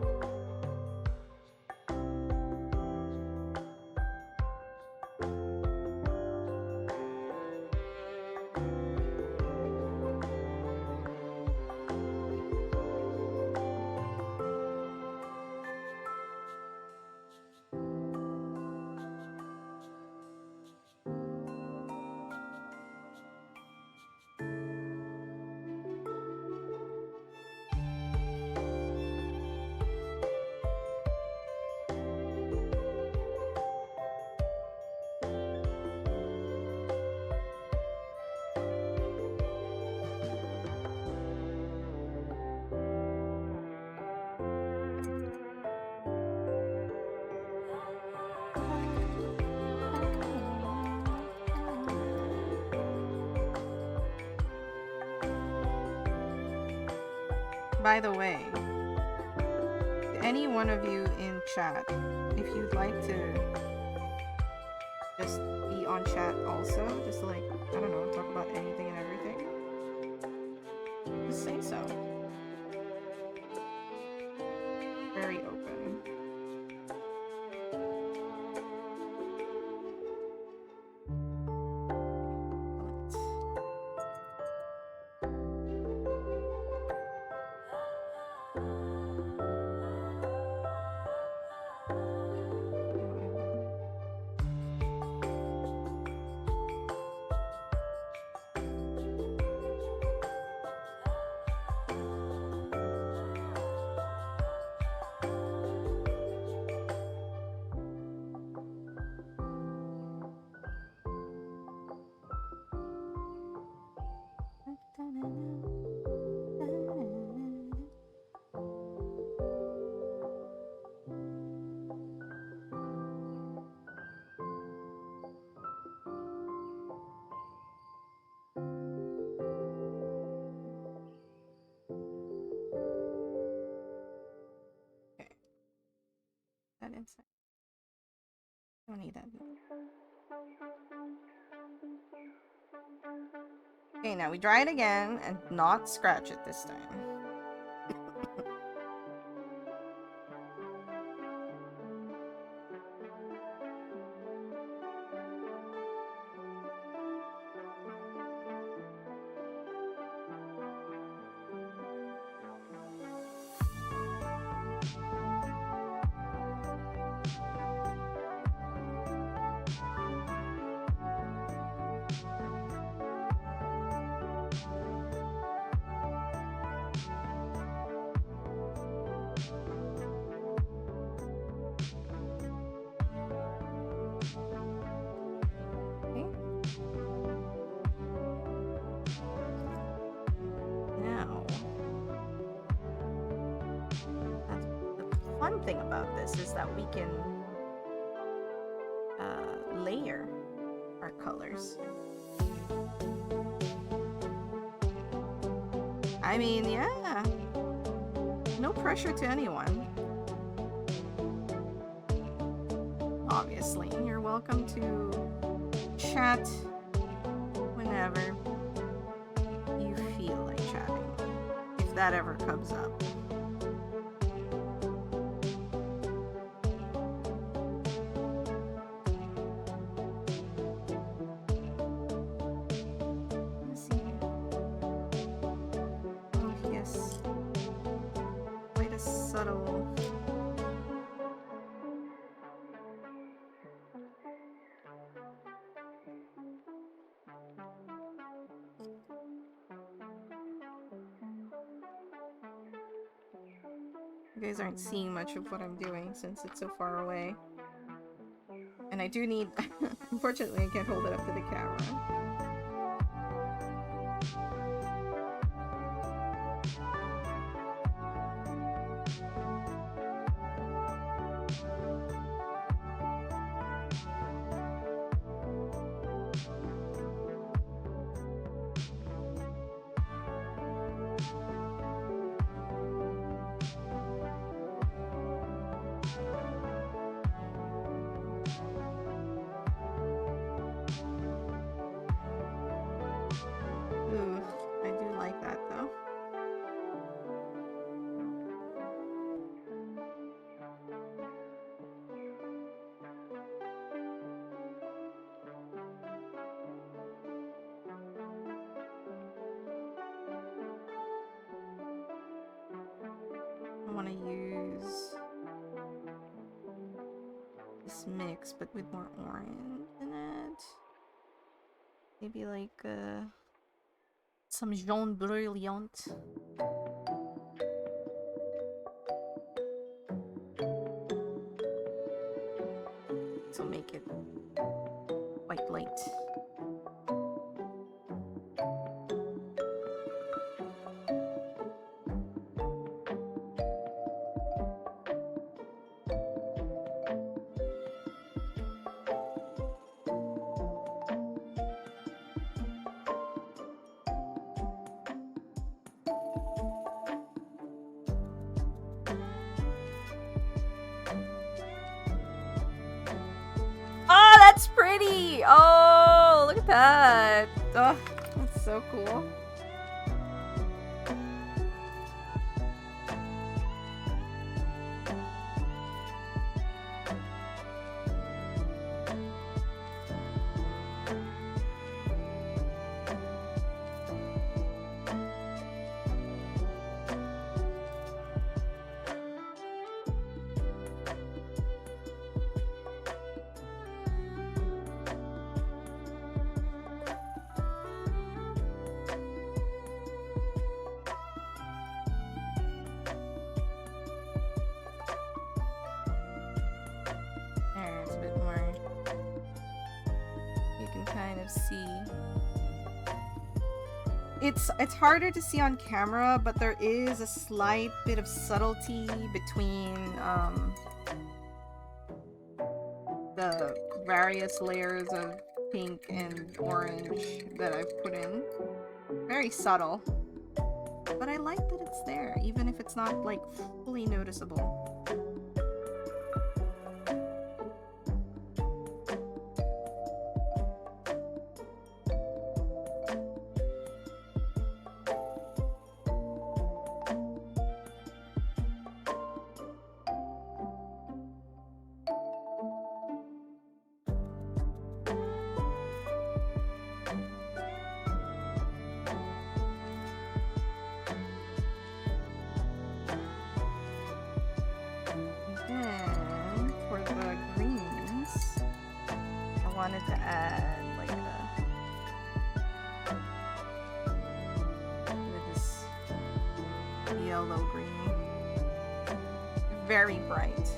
By the way, any one of you in chat, if you'd like to just be on chat also, just like, I don't know, talk about anything and everything, just say so. Very open. me that. Okay, now we dry it again and not scratch it this time. Fun thing about this is that we can layer our colors. I mean, yeah, no pressure to anyone. Obviously, you're welcome to chat whenever you feel like chatting, if that ever comes up. You guys aren't seeing much of what I'm doing since it's so far away. And I do need... Unfortunately, I can't hold it up to the camera. I want to use this mix, but with more orange in it. Maybe like some jaune brilliant. This will make it quite light. That's pretty! Oh, look at that! Oh, that's so cool. It's harder to see on camera, but there is a slight bit of subtlety between the various layers of pink and orange that I've put in. Very subtle. But I like that it's there, even if it's not like fully noticeable. wanted to add like this yellow green. Very bright.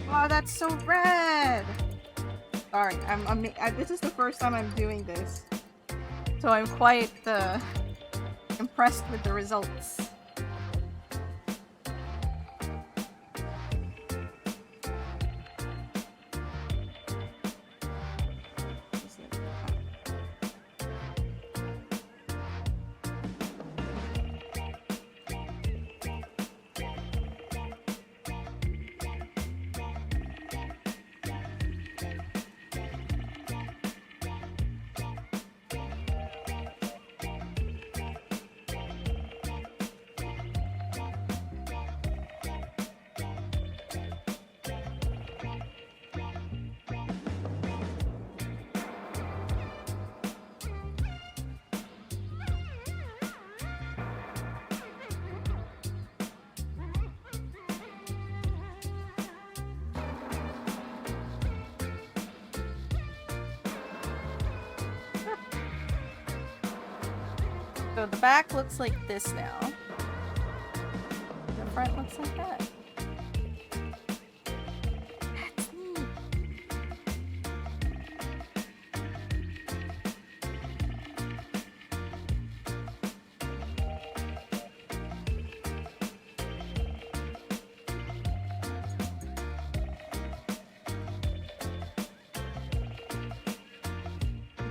Oh, that's so red! Sorry, this is the first time I'm doing this. So I'm quite, impressed with the results. So the back looks like this now. The front looks like that. That's neat.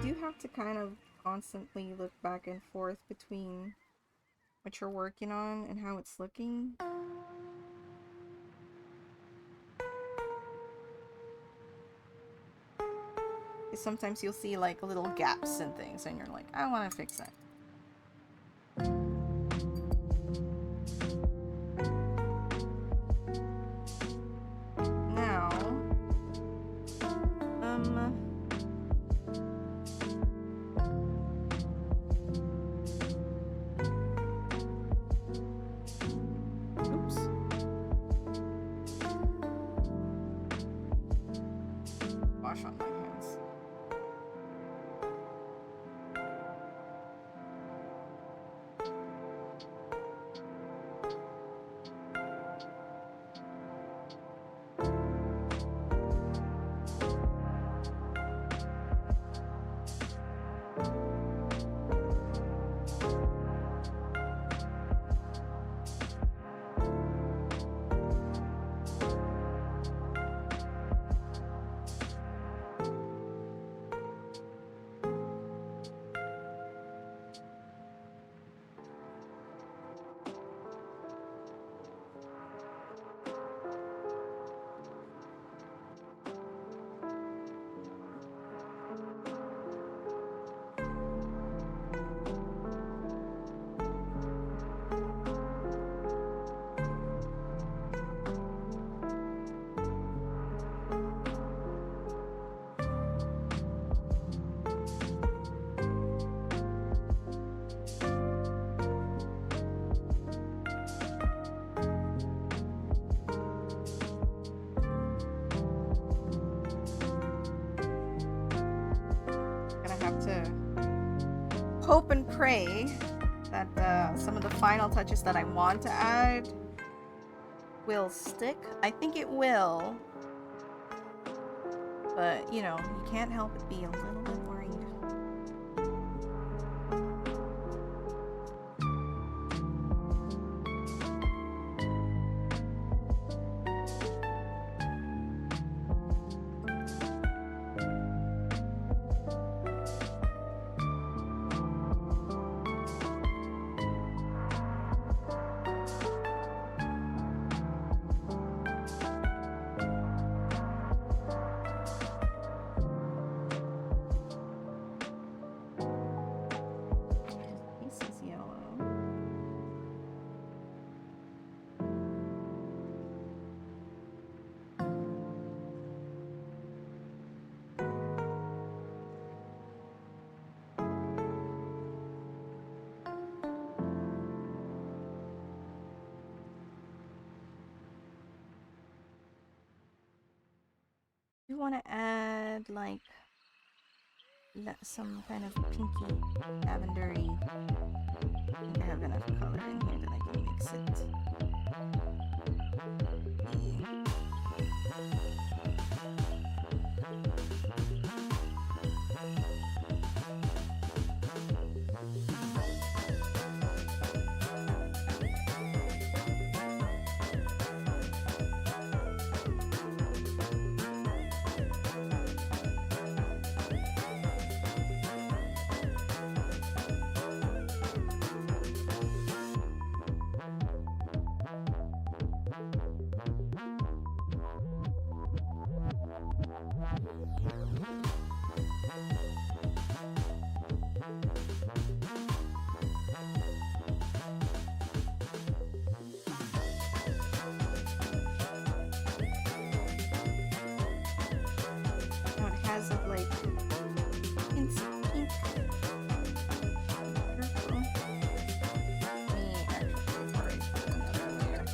You do have to kind of constantly look back and forth between what you're working on and how it's looking. Sometimes you'll see like little gaps and things and you're like, I want to fix that. Now, oops. Wash on my hands. Hope and pray that some of the final touches that I want to add will stick. I think it will. But, you know, you can't help but be a little bit worried. want to add like some kind of pinky lavendery. I think I have enough color in here that I can mix it. Has of like hints of pink, purple. Let me actually break another layer.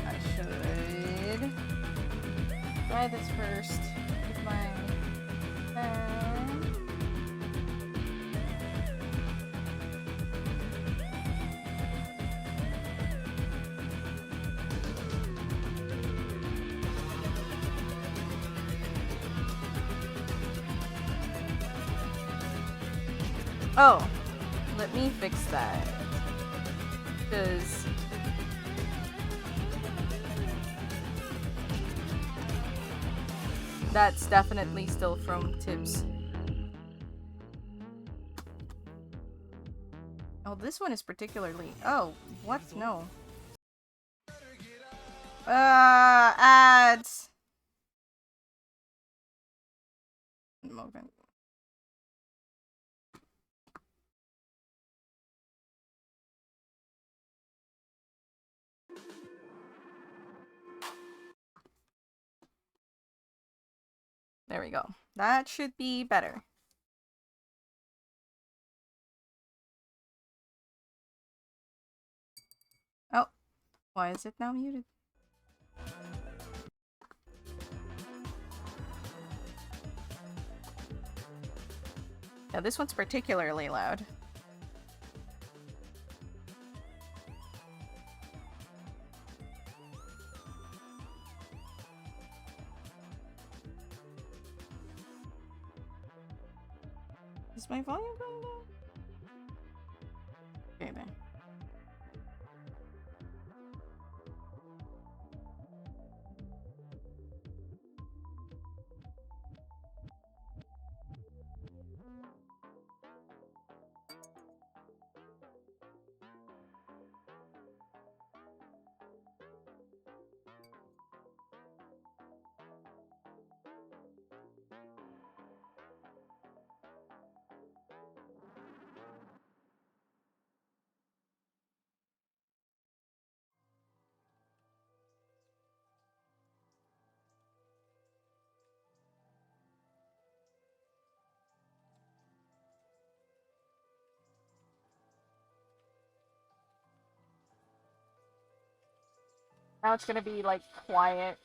I should try this first with my pen. Oh, let me fix that. Because that's definitely still from Tibbs. Oh, this one is particularly. Oh, what? No. Ads. Movement. There we go. That should be better. Oh, why is it now muted? Yeah, this one's particularly loud. Is my volume going down? Okay, then. Now it's gonna be like quiet.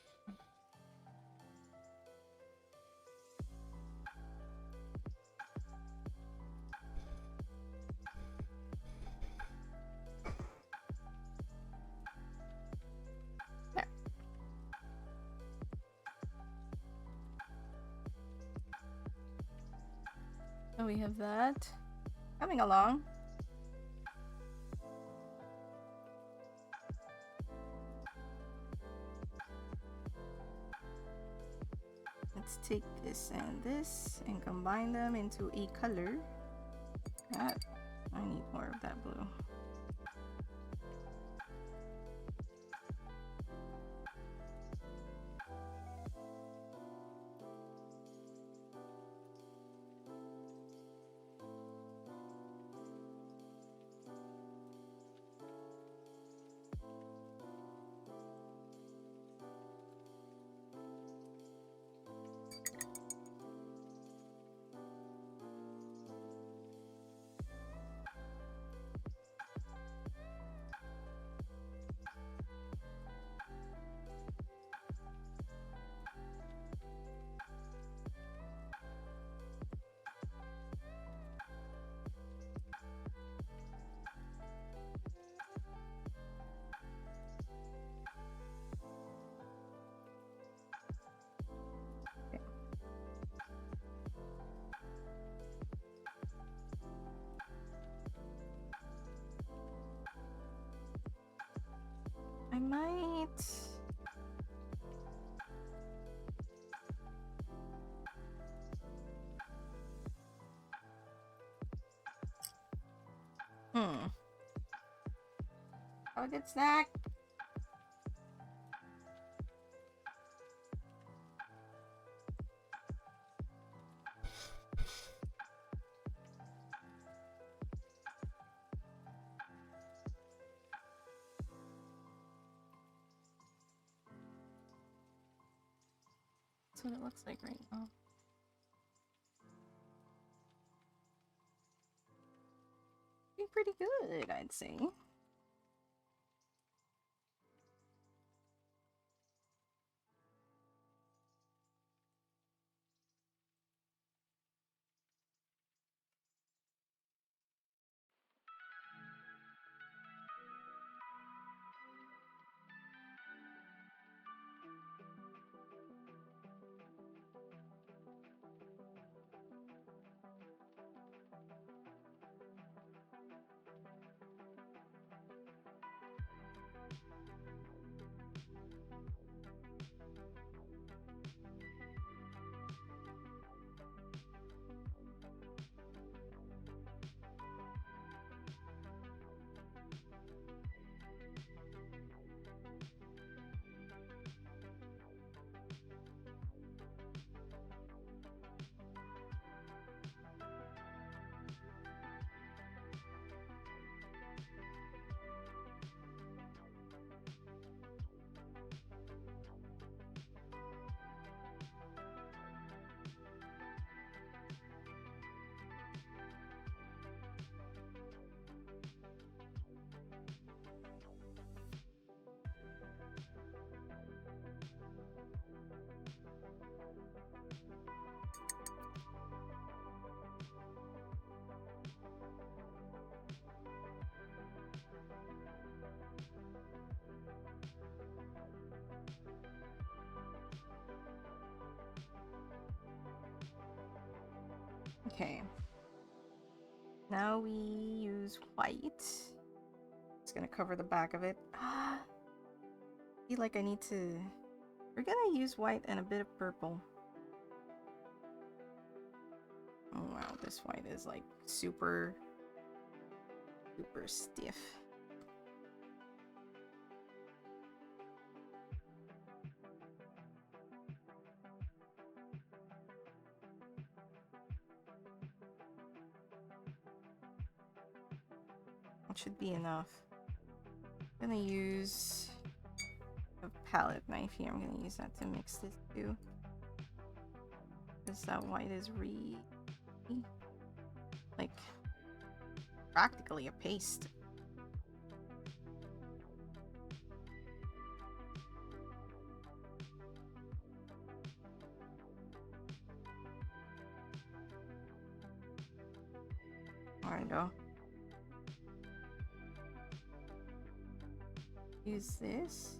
There. So we have that coming along. Let's take this and combine them into a color. I need more of that blue. might. Oh, good snack. That's what it looks like right now. Doing pretty good, I'd say. Okay. Now we use white. It's gonna cover the back of it. I feel like I need to... We're gonna use white and a bit of purple. Oh wow, this white is like super stiff. That should be enough. I'm gonna use a palette knife here. I'm gonna use that to mix this too. Because that white is like practically a paste. There we go. Use this.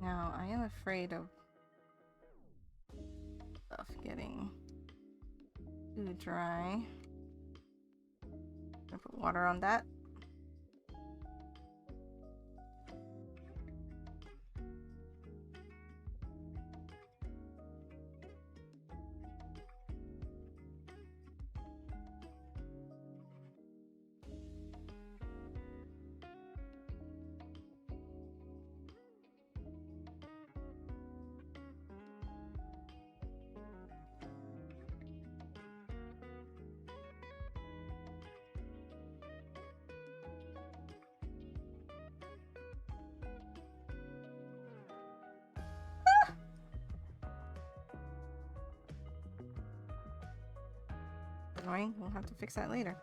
Now, I am afraid of stuff getting too dry. Gonna put water on that. Annoying. We'll have to fix that later.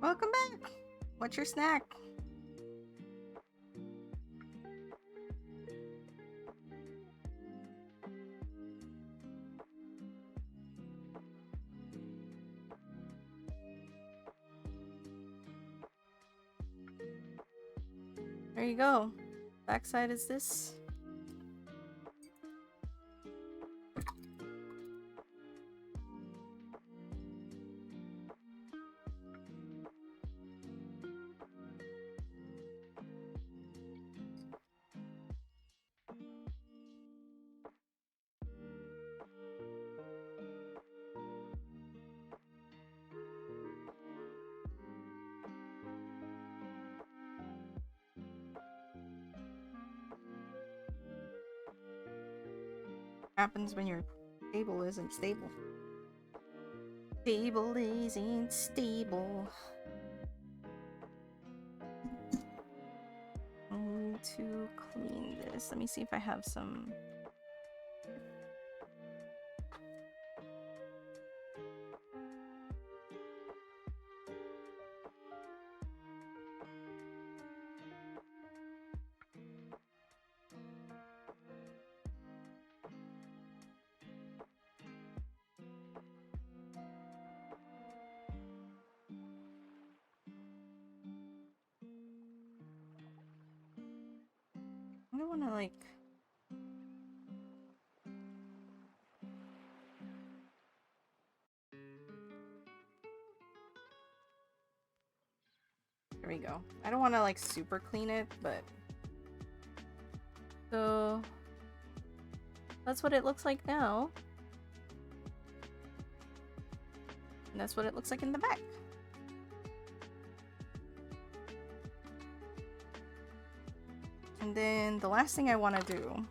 Welcome back! What's your snack? There you go. Backside is this. Happens when your table isn't stable. Table isn't stable. I need to clean this. Let me see if I have some. I don't want to like. There we go. I don't want to like super clean it, but. So. That's what it looks like now. And that's what it looks like in the back. And then the last thing I want to do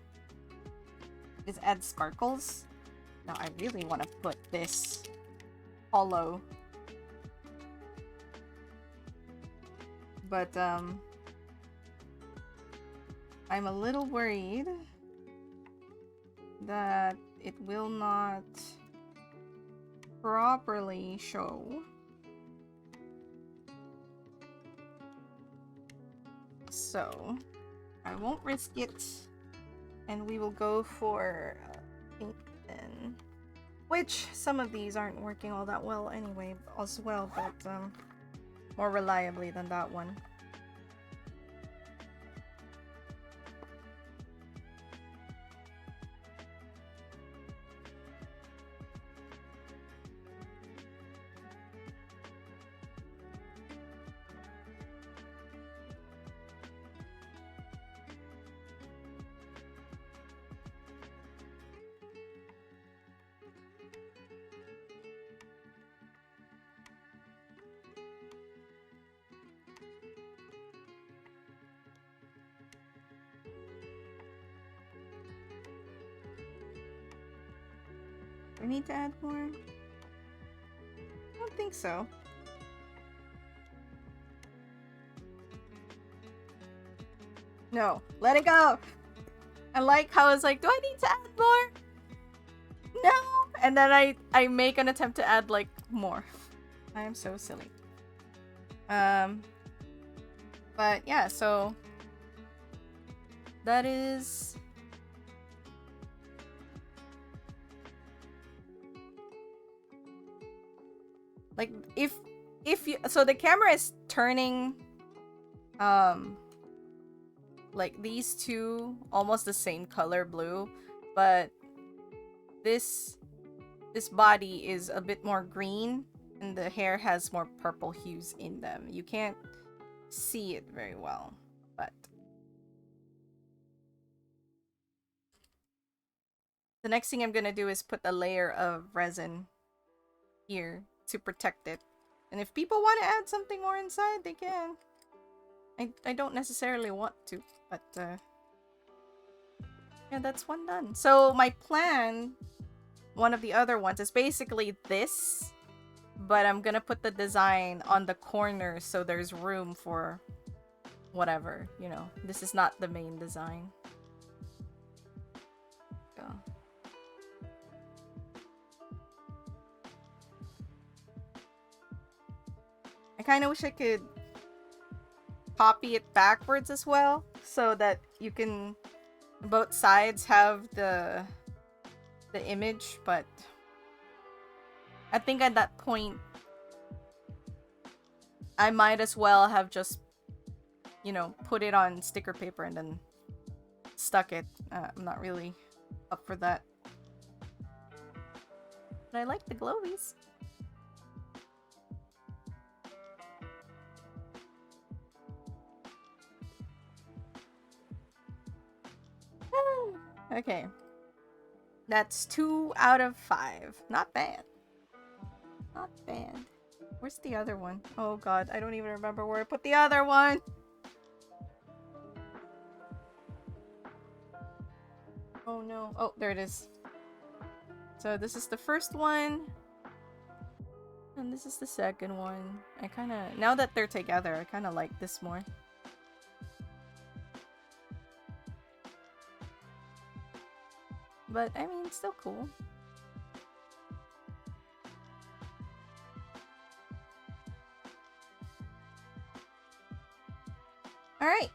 is add sparkles. Now I really want to put this hollow. But, I'm a little worried that it will not properly show. So, I won't risk it. And we will go for pink then. Which, some of these aren't working all that well anyway, as well, but, more reliably than that one. We need to add more? I don't think so. No, let it go! I like how it's like, do I need to add more? No! And then I make an attempt to add, like, more. I am so silly. But yeah, so that is... Like, if you... So the camera is turning, like, these two almost the same color blue, but this body is a bit more green, and the hair has more purple hues in them. You can't see it very well, but... The next thing I'm gonna do is put a layer of resin here to protect it. And if people want to add something more inside, they can. I don't necessarily want to, but yeah, that's one done. So my plan, one of the other ones, is basically this, but I'm gonna put the design on the corner so there's room for whatever, you know. This is not the main design. So. I kind of wish I could copy it backwards as well, so that you can both sides have the image, but I think at that point I might as well have just, you know, put it on sticker paper and then stuck it. I'm not really up for that, but I like the glowies. Okay. That's 2 out of 5. Not bad. Not bad. Where's the other one? Oh god, I don't even remember where I put the other one! Oh no. Oh, there it is. So this is the first one. And this is the second one. I kinda... Now that they're together, I kinda like this more. But, I mean, it's still cool. Alright.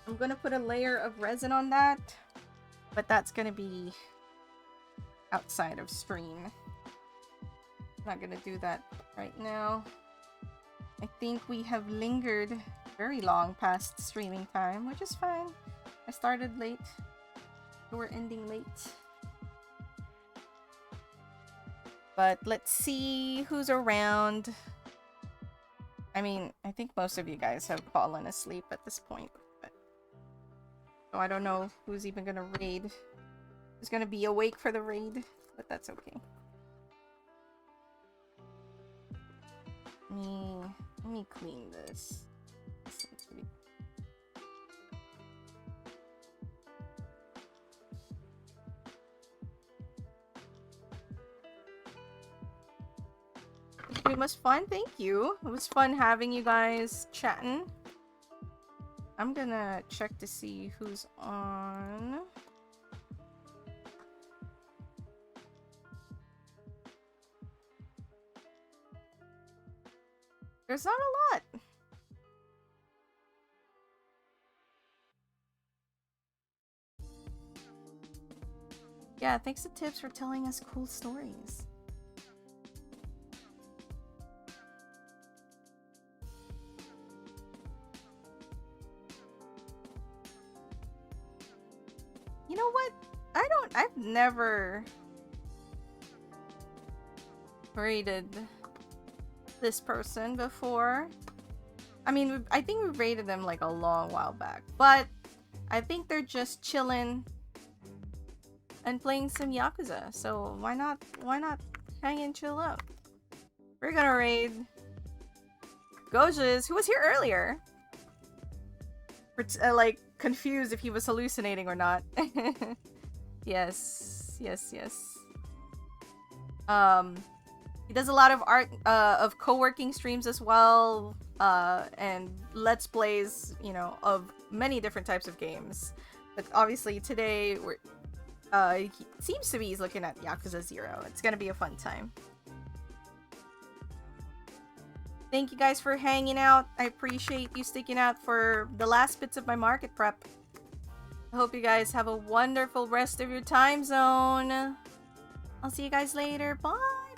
I'm gonna put a layer of resin on that. But that's gonna be outside of stream. Not gonna do that right now. I think we have lingered very long past streaming time, which is fine. I started late. We're ending late. But let's see who's around. I mean, I think most of you guys have fallen asleep at this point. But... So I don't know who's even gonna raid. Who's gonna be awake for the raid, but that's okay. Let me clean this. It was fun, thank you. It was fun having you guys chatting. I'm gonna check to see who's on. There's not a lot. Yeah, thanks to Tips for telling us cool stories. You know what? I've never rated this person before. I mean, I think we rated them like a long while back, but I think they're just chilling and playing some Yakuza. So why not hang and chill out? We're gonna raid Goja's, who was here earlier. Like confused if he was hallucinating or not. Yes. He does a lot of art of co-working streams as well, and let's plays, you know, of many different types of games. But obviously today he seems to be he's looking at Yakuza 0. It's gonna be a fun time. Thank you guys for hanging out. I appreciate you sticking out for the last bits of my market prep. I hope you guys have a wonderful rest of your time zone. I'll see you guys later. Bye!